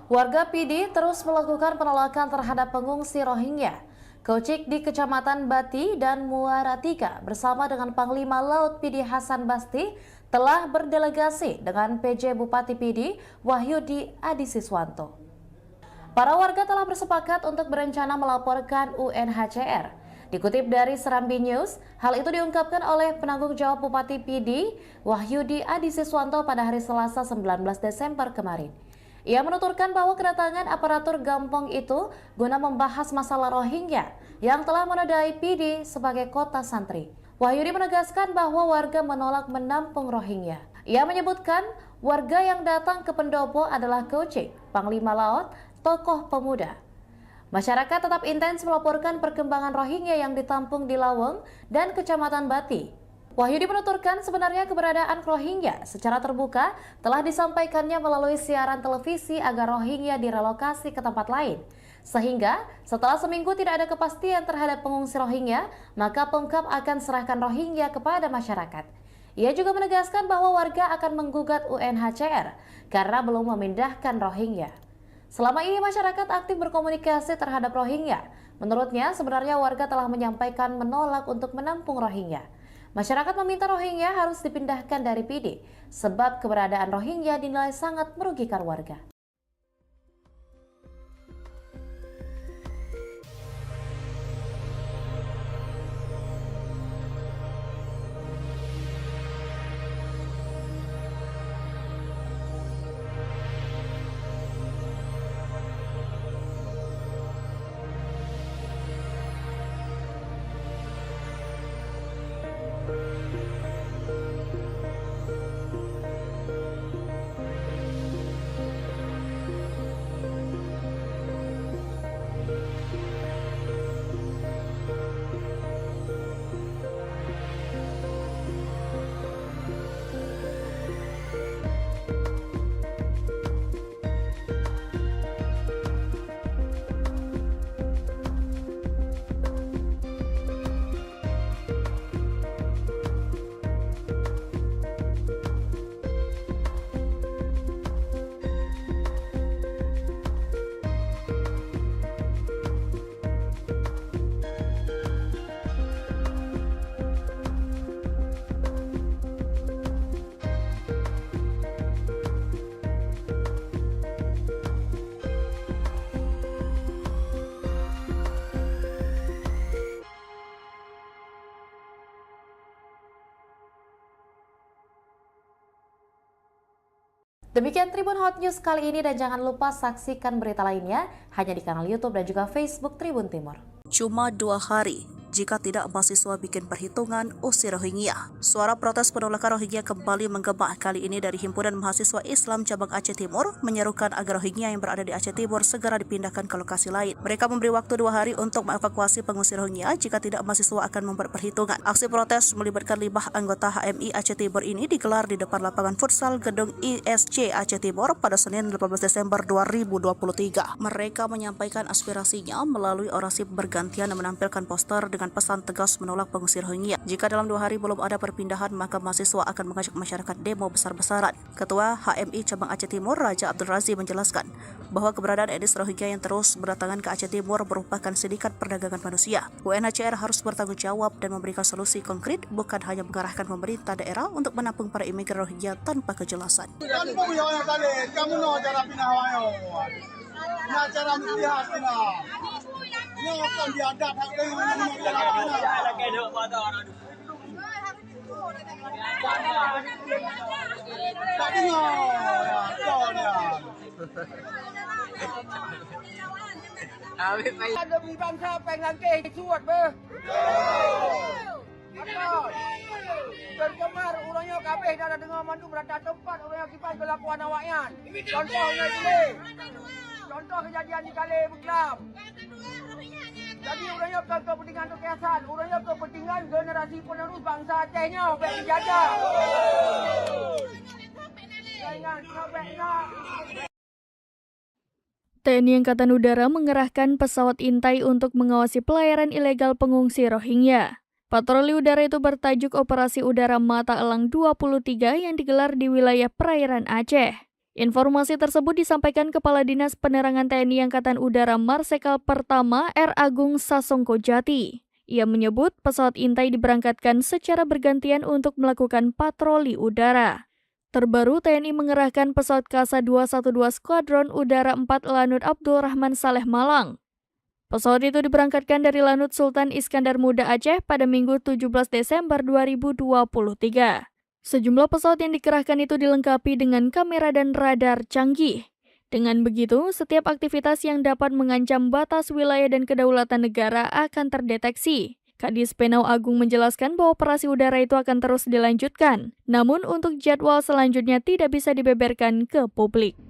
Warga PD terus melakukan penolakan terhadap pengungsi Rohingya. Kocik di Kecamatan Bati dan Muara Tiga bersama dengan Panglima Laut PD Hasan Basti telah berdelegasi dengan PJ Bupati PD Wahyudi Adisiswanto. Para warga telah bersepakat untuk berencana melaporkan UNHCR. Dikutip dari Serambi News, hal itu diungkapkan oleh penanggung jawab Bupati PD Wahyudi Adisiswanto pada hari Selasa 19 Desember kemarin. Ia menuturkan bahwa kedatangan aparatur Gampong itu guna membahas masalah Rohingya yang telah menodai PD sebagai kota santri. Wahyudi menegaskan bahwa warga menolak menampung Rohingya. Ia menyebutkan warga yang datang ke pendopo adalah Kocik, Panglima Laut, tokoh pemuda. Masyarakat tetap intens melaporkan perkembangan Rohingya yang ditampung di Laweng dan Kecamatan Bati. Wahyudi menuturkan sebenarnya keberadaan Rohingya secara terbuka telah disampaikannya melalui siaran televisi agar Rohingya direlokasi ke tempat lain. Sehingga setelah seminggu tidak ada kepastian terhadap pengungsi Rohingya, maka Pemkab akan serahkan Rohingya kepada masyarakat. Ia juga menegaskan bahwa warga akan menggugat UNHCR karena belum memindahkan Rohingya. Selama ini masyarakat aktif berkomunikasi terhadap Rohingya. Menurutnya sebenarnya warga telah menyampaikan menolak untuk menampung Rohingya. Masyarakat meminta Rohingya harus dipindahkan dari PD sebab keberadaan Rohingya dinilai sangat merugikan warga. Demikian Tribun Hot News kali ini dan jangan lupa saksikan berita lainnya hanya di kanal YouTube dan juga Facebook Tribun Timur. Cuma 2 hari, jika tidak mahasiswa bikin perhitungan usir Rohingya. Suara protes penolakan Rohingya kembali menggema kali ini dari Himpunan Mahasiswa Islam Cabang Aceh Timur menyerukan agar Rohingya yang berada di Aceh Timur segera dipindahkan ke lokasi lain. Mereka memberi waktu 2 hari untuk mengevakuasi pengungsi Rohingya, jika tidak mahasiswa akan membuat perhitungan. Aksi protes melibatkan 5 anggota HMI Aceh Timur ini digelar di depan lapangan futsal gedung ISC Aceh Timur pada Senin 18 Desember 2023. Mereka menyampaikan aspirasinya melalui orasi bergantian dan menampilkan poster dengan pesan tegas menolak pengungsi Rohingya. Jika dalam 2 hari belum ada perpindahan, maka mahasiswa akan mengajak masyarakat demo besar-besaran. Ketua HMI Cabang Aceh Timur, Raja Abdul Razi, menjelaskan bahwa keberadaan etnis Rohingya yang terus berdatangan ke Aceh Timur merupakan sindikat perdagangan manusia. UNHCR harus bertanggung jawab dan memberikan solusi konkret, bukan hanya mengarahkan pemerintah daerah untuk menampung para imigran Rohingya tanpa kejelasan. Ada bangsa penglangkeh suat ber. Tercemar urangnya kabeh dah dengar mandu berada tempat urangnya kipas kelakuan awaknya. Contohnya dulu. Contoh kejadian di Kale Buklam. Jadi urangnya kepentingan kekiasan, urangnya kepentingan generasi penerus bangsa Acehnya baik dijaga. Jangan sampai nak TNI Angkatan Udara mengerahkan pesawat intai untuk mengawasi pelayaran ilegal pengungsi Rohingya. Patroli udara itu bertajuk Operasi Udara Mata Elang 23 yang digelar di wilayah perairan Aceh. Informasi tersebut disampaikan Kepala Dinas Penerangan TNI Angkatan Udara Marsikal Pertama R. Agung Sasongko Jati. Ia menyebut pesawat intai diberangkatkan secara bergantian untuk melakukan patroli udara. Terbaru, TNI mengerahkan pesawat Kasa 212 Skuadron Udara 4 Lanut Abdul Rahman Saleh Malang. Pesawat itu diberangkatkan dari Lanut Sultan Iskandar Muda Aceh pada Minggu 17 Desember 2023. Sejumlah pesawat yang dikerahkan itu dilengkapi dengan kamera dan radar canggih. Dengan begitu, setiap aktivitas yang dapat mengancam batas wilayah dan kedaulatan negara akan terdeteksi. Kadis Penau Agung menjelaskan bahwa operasi udara itu akan terus dilanjutkan. Namun untuk jadwal selanjutnya tidak bisa dibeberkan ke publik.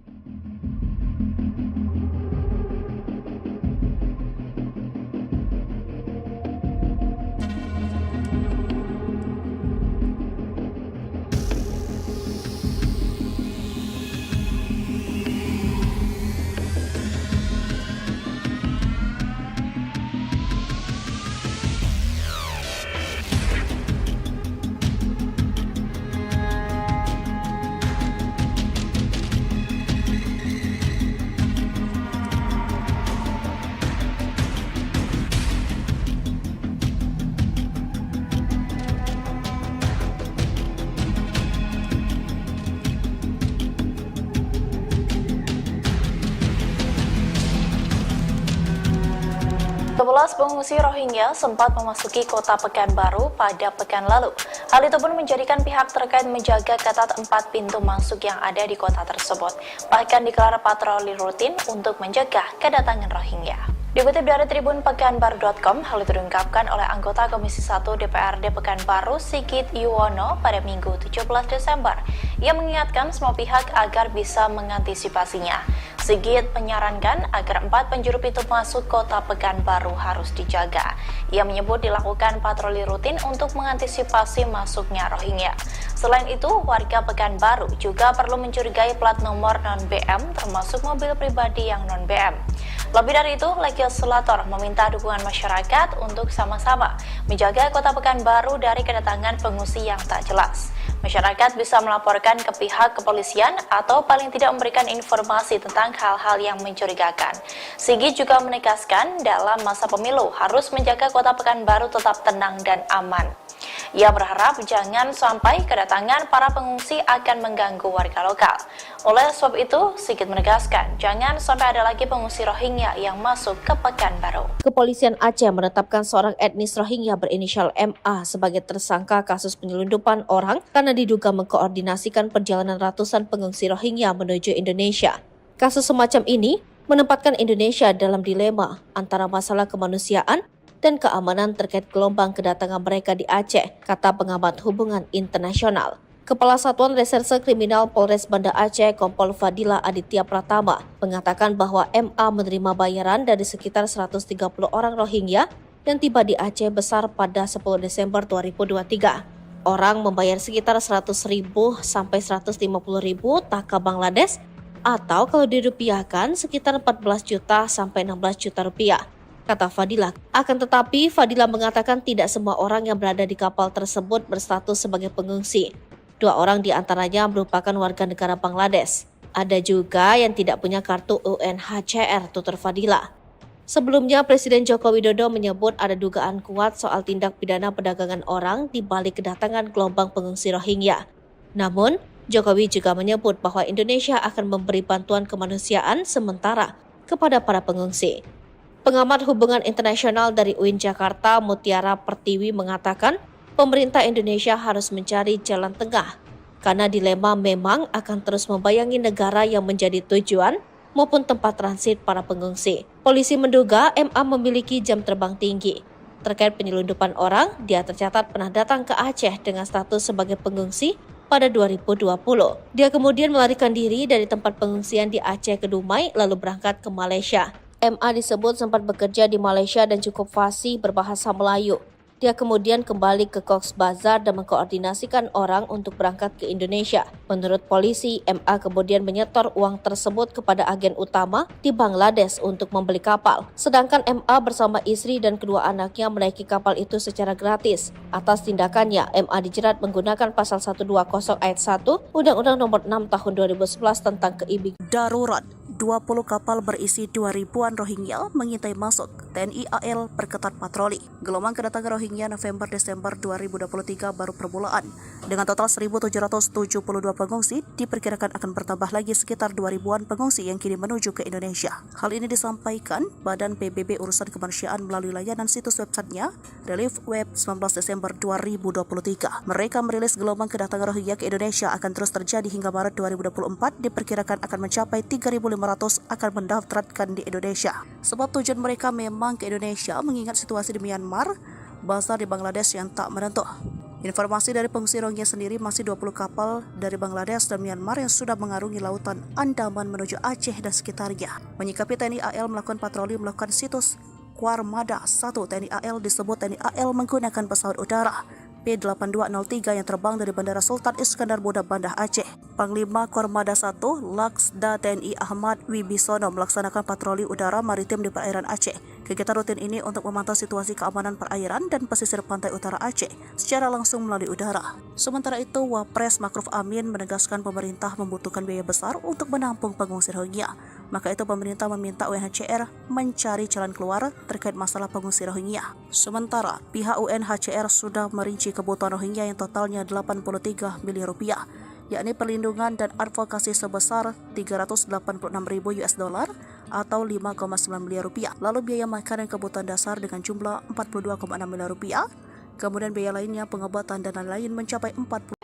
Pengungsi Rohingya sempat memasuki kota Pekanbaru pada pekan lalu. Hal itu pun menjadikan pihak terkait menjaga ketat 4 pintu masuk yang ada di kota tersebut. Bahkan digelar patroli rutin untuk mencegah kedatangan Rohingya. Dikutip dari Tribun Pekanbaru.com, hal itu diungkapkan oleh anggota Komisi 1 DPRD Pekanbaru Sigit Yuwono pada Minggu 17 Desember. Ia mengingatkan semua pihak agar bisa mengantisipasinya. Sigit menyarankan agar 4 penjuru pintu masuk kota Pekanbaru harus dijaga. Ia menyebut dilakukan patroli rutin untuk mengantisipasi masuknya Rohingya. Selain itu, warga Pekanbaru juga perlu mencurigai plat nomor non-BM termasuk mobil pribadi yang non-BM. Lebih dari itu, legislator meminta dukungan masyarakat untuk sama-sama menjaga kota Pekanbaru dari kedatangan pengungsi yang tak jelas. Masyarakat bisa melaporkan ke pihak kepolisian atau paling tidak memberikan informasi tentang hal-hal yang mencurigakan. Sigit juga menegaskan dalam masa pemilu harus menjaga kota Pekanbaru tetap tenang dan aman. Ia berharap jangan sampai kedatangan para pengungsi akan mengganggu warga lokal. Oleh sebab itu, Sigit menegaskan jangan sampai ada lagi pengungsi Rohingya yang masuk ke Pekanbaru. Kepolisian Aceh menetapkan seorang etnis Rohingya berinisial MA sebagai tersangka kasus penyelundupan orang karena diduga mengkoordinasikan perjalanan ratusan pengungsi Rohingya menuju Indonesia. Kasus semacam ini menempatkan Indonesia dalam dilema antara masalah kemanusiaan dan keamanan terkait gelombang kedatangan mereka di Aceh, kata pengamat hubungan internasional. Kepala Satuan Reserse Kriminal Polres Banda Aceh, Kompol Fadila Aditya Pratama, mengatakan bahwa MA menerima bayaran dari sekitar 130 orang Rohingya yang tiba di Aceh besar pada 10 Desember 2023. Orang membayar sekitar 100.000 sampai 150.000 taka Bangladesh atau kalau dirupiahkan sekitar 14 juta sampai 16 juta rupiah. Kata Fadila. Akan tetapi, Fadila mengatakan tidak semua orang yang berada di kapal tersebut berstatus sebagai pengungsi. 2 orang di antaranya merupakan warga negara Bangladesh. Ada juga yang tidak punya kartu UNHCR, tutur Fadila. Sebelumnya, Presiden Joko Widodo menyebut ada dugaan kuat soal tindak pidana perdagangan orang di balik kedatangan gelombang pengungsi Rohingya. Namun, Jokowi juga menyebut bahwa Indonesia akan memberi bantuan kemanusiaan sementara kepada para pengungsi. Pengamat hubungan internasional dari UIN Jakarta, Mutiara Pertiwi mengatakan pemerintah Indonesia harus mencari jalan tengah karena dilema memang akan terus membayangi negara yang menjadi tujuan maupun tempat transit para pengungsi. Polisi menduga MA memiliki jam terbang tinggi. Terkait penyelundupan orang, dia tercatat pernah datang ke Aceh dengan status sebagai pengungsi pada 2020. Dia kemudian melarikan diri dari tempat pengungsian di Aceh ke Dumai lalu berangkat ke Malaysia. MA disebut sempat bekerja di Malaysia dan cukup fasih berbahasa Melayu. Dia kemudian kembali ke Cox's Bazar dan mengkoordinasikan orang untuk berangkat ke Indonesia. Menurut polisi, MA kemudian menyetor uang tersebut kepada agen utama di Bangladesh untuk membeli kapal. Sedangkan MA bersama istri dan kedua anaknya menaiki kapal itu secara gratis. Atas tindakannya, MA dijerat menggunakan pasal 120 ayat 1 Undang-Undang Nomor 6 Tahun 2011 tentang keimigrasian. Darurat, 20 kapal berisi 2.000-an Rohingya mengintai masuk. TNI AL perketat patroli. Gelombang kedatangan Rohingya November-Desember 2023 baru permulaan. Dengan total 1.772 pengungsi, diperkirakan akan bertambah lagi sekitar 2.000-an pengungsi yang kini menuju ke Indonesia. Hal ini disampaikan Badan PBB Urusan Kemanusiaan melalui layanan situs websitenya, Relief Web 19 Desember 2023. Mereka merilis gelombang kedatangan Rohingya ke Indonesia akan terus terjadi hingga Maret 2024, diperkirakan akan mencapai 3.500 akan mendaftarkan di Indonesia. Sebab tujuan mereka memang ke Indonesia mengingat situasi di Myanmar, Bazar di Bangladesh yang tak menentu. Informasi dari pengungsi Rohingya sendiri masih 20 kapal dari Bangladesh dan Myanmar yang sudah mengarungi lautan Andaman menuju Aceh dan sekitarnya. Menyikapi TNI AL melakukan patroli melakukan situs Kuarmada 1 TNI AL disebut TNI AL menggunakan pesawat udara P8203 yang terbang dari Bandara Sultan Iskandar Muda Banda Aceh. Panglima Kormada 1 Laksda TNI Ahmad Wibisono melaksanakan patroli udara maritim di perairan Aceh. Kegiatan rutin ini untuk memantau situasi keamanan perairan dan pesisir pantai utara Aceh secara langsung melalui udara. Sementara itu, Wapres Makruf Amin menegaskan pemerintah membutuhkan biaya besar untuk menampung pengungsi Rohingya. Maka itu pemerintah meminta UNHCR mencari jalan keluar terkait masalah pengungsi Rohingya. Sementara pihak UNHCR sudah merinci kebutuhan Rohingya yang totalnya 83 miliar rupiah, yakni perlindungan dan advokasi sebesar 386.000 US dollar atau 5,9 miliar rupiah. Lalu biaya makan dan kebutuhan dasar dengan jumlah 42,6 miliar rupiah. Kemudian biaya lainnya pengobatan dan lain-lain mencapai 40.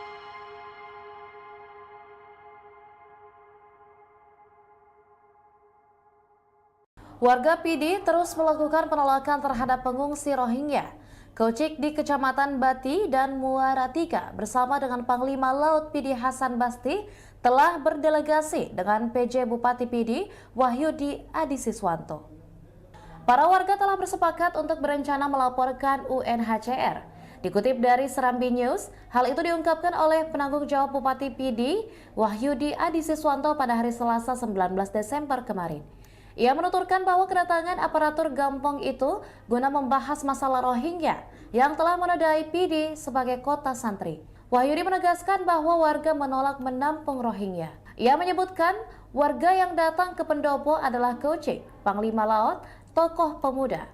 Warga PD terus melakukan penolakan terhadap pengungsi Rohingya. Kocik di Kecamatan Bati dan Muara Tiga bersama dengan Panglima Laut PD Hasan Basti telah berdelegasi dengan PJ Bupati PD Wahyudi Adisiswanto. Para warga telah bersepakat untuk berencana melaporkan UNHCR. Dikutip dari Serambi News, hal itu diungkapkan oleh penanggung jawab Bupati PD Wahyudi Adisiswanto pada hari Selasa 19 Desember kemarin. Ia menuturkan bahwa kedatangan aparatur Gampong itu guna membahas masalah Rohingya yang telah menodai PD sebagai kota santri. Wahyudi menegaskan bahwa warga menolak menampung Rohingya. Ia menyebutkan warga yang datang ke pendopo adalah Kocik, Panglima Laut, tokoh pemuda.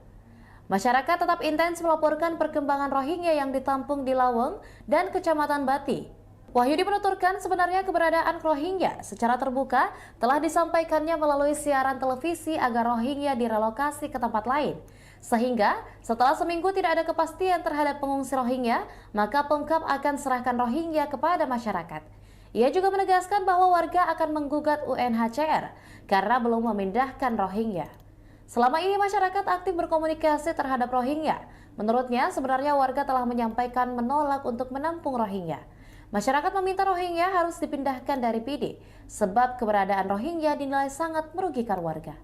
Masyarakat tetap intens melaporkan perkembangan Rohingya yang ditampung di Laweng dan Kecamatan Bati. Wahyudi menuturkan sebenarnya keberadaan Rohingya secara terbuka telah disampaikannya melalui siaran televisi agar Rohingya direlokasi ke tempat lain. Sehingga setelah seminggu tidak ada kepastian terhadap pengungsi Rohingya, maka Pemkab akan serahkan Rohingya kepada masyarakat. Ia juga menegaskan bahwa warga akan menggugat UNHCR karena belum memindahkan Rohingya. Selama ini masyarakat aktif berkomunikasi terhadap Rohingya. Menurutnya sebenarnya warga telah menyampaikan menolak untuk menampung Rohingya. Masyarakat meminta Rohingya harus dipindahkan dari PD sebab keberadaan Rohingya dinilai sangat merugikan warga.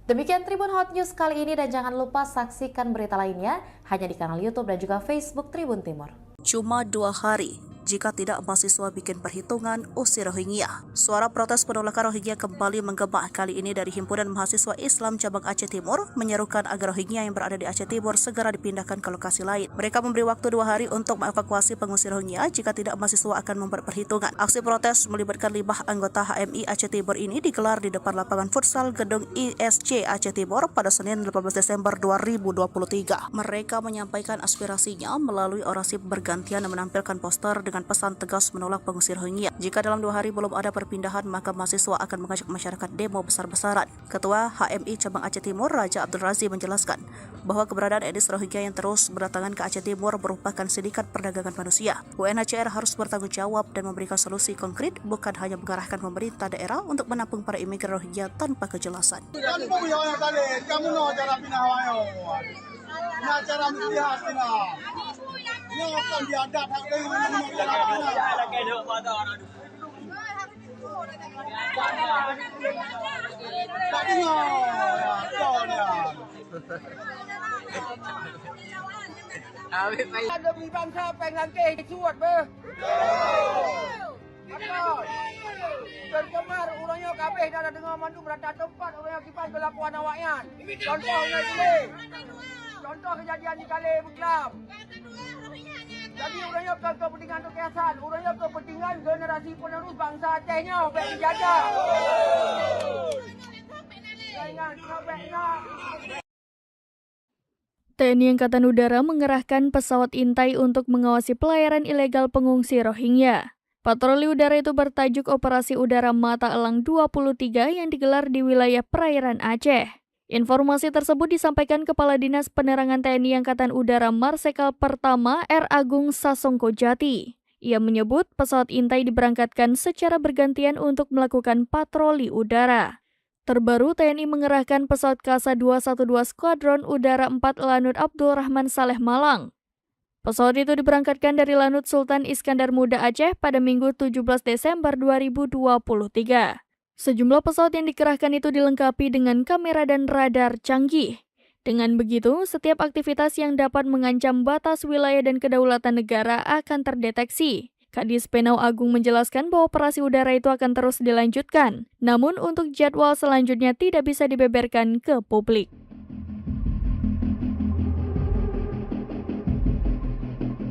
Demikian Tribun Hot News kali ini dan jangan lupa saksikan berita lainnya hanya di kanal YouTube dan juga Facebook Tribun Timur. Cuma 2 hari, jika tidak mahasiswa bikin perhitungan, usir Rohingya. Suara protes penolakan Rohingya kembali menggema kali ini dari Himpunan Mahasiswa Islam Cabang Aceh Timur menyerukan agar Rohingya yang berada di Aceh Timur segera dipindahkan ke lokasi lain. Mereka memberi waktu 2 hari untuk mengevakuasi pengungsi Rohingya, jika tidak mahasiswa akan membuat perhitungan. Aksi protes melibatkan 5 anggota HMI Aceh Timur ini digelar di depan lapangan futsal gedung ISC Aceh Timur pada Senin 18 Desember 2023. Mereka menyampaikan aspirasinya melalui orasi bergantian menampilkan poster dengan pesan tegas menolak pengungsi Rohingya. Jika dalam 2 hari belum ada perpindahan, maka mahasiswa akan mengajak masyarakat demo besar-besaran. Ketua HMI Cabang Aceh Timur, Raja Abdul Razi menjelaskan bahwa keberadaan etnis Rohingya yang terus berdatangan ke Aceh Timur merupakan sindikat perdagangan manusia. UNHCR harus bertanggung jawab dan memberikan solusi konkret, bukan hanya mengarahkan pemerintah daerah untuk menampung para imigran Rohingya tanpa kejelasan. Kamu mau cara pindah wayo. Nah cara melihat kita. Ini akan diadap hak ada beli bangsa pengen ke cuat be. Terkemar urangnya kabeh dah dengar mandu berada tempat orang kipas berlakuan awaknya. Contohnya ini. Contoh kejadian di Kale Buklam. Jadi urangnya kepentingan kekiasan, urangnya kepentingan generasi penerus bangsa Acehnya baik dijajah. TNI Angkatan Udara mengerahkan pesawat intai untuk mengawasi pelayaran ilegal pengungsi Rohingya. Patroli udara itu bertajuk Operasi Udara Mata Elang 23 yang digelar di wilayah perairan Aceh. Informasi tersebut disampaikan Kepala Dinas Penerangan TNI Angkatan Udara Marsikal Pertama R. Agung Sasongko Jati. Ia menyebut pesawat intai diberangkatkan secara bergantian untuk melakukan patroli udara. Terbaru, TNI mengerahkan pesawat Kasa-212 Skuadron Udara 4 Lanut Abdul Rahman Saleh Malang. Pesawat itu diberangkatkan dari Lanut Sultan Iskandar Muda Aceh pada Minggu 17 Desember 2023. Sejumlah pesawat yang dikerahkan itu dilengkapi dengan kamera dan radar canggih. Dengan begitu, setiap aktivitas yang dapat mengancam batas wilayah dan kedaulatan negara akan terdeteksi. Kadis Penau Agung menjelaskan bahwa operasi udara itu akan terus dilanjutkan. Namun untuk jadwal selanjutnya tidak bisa dibeberkan ke publik.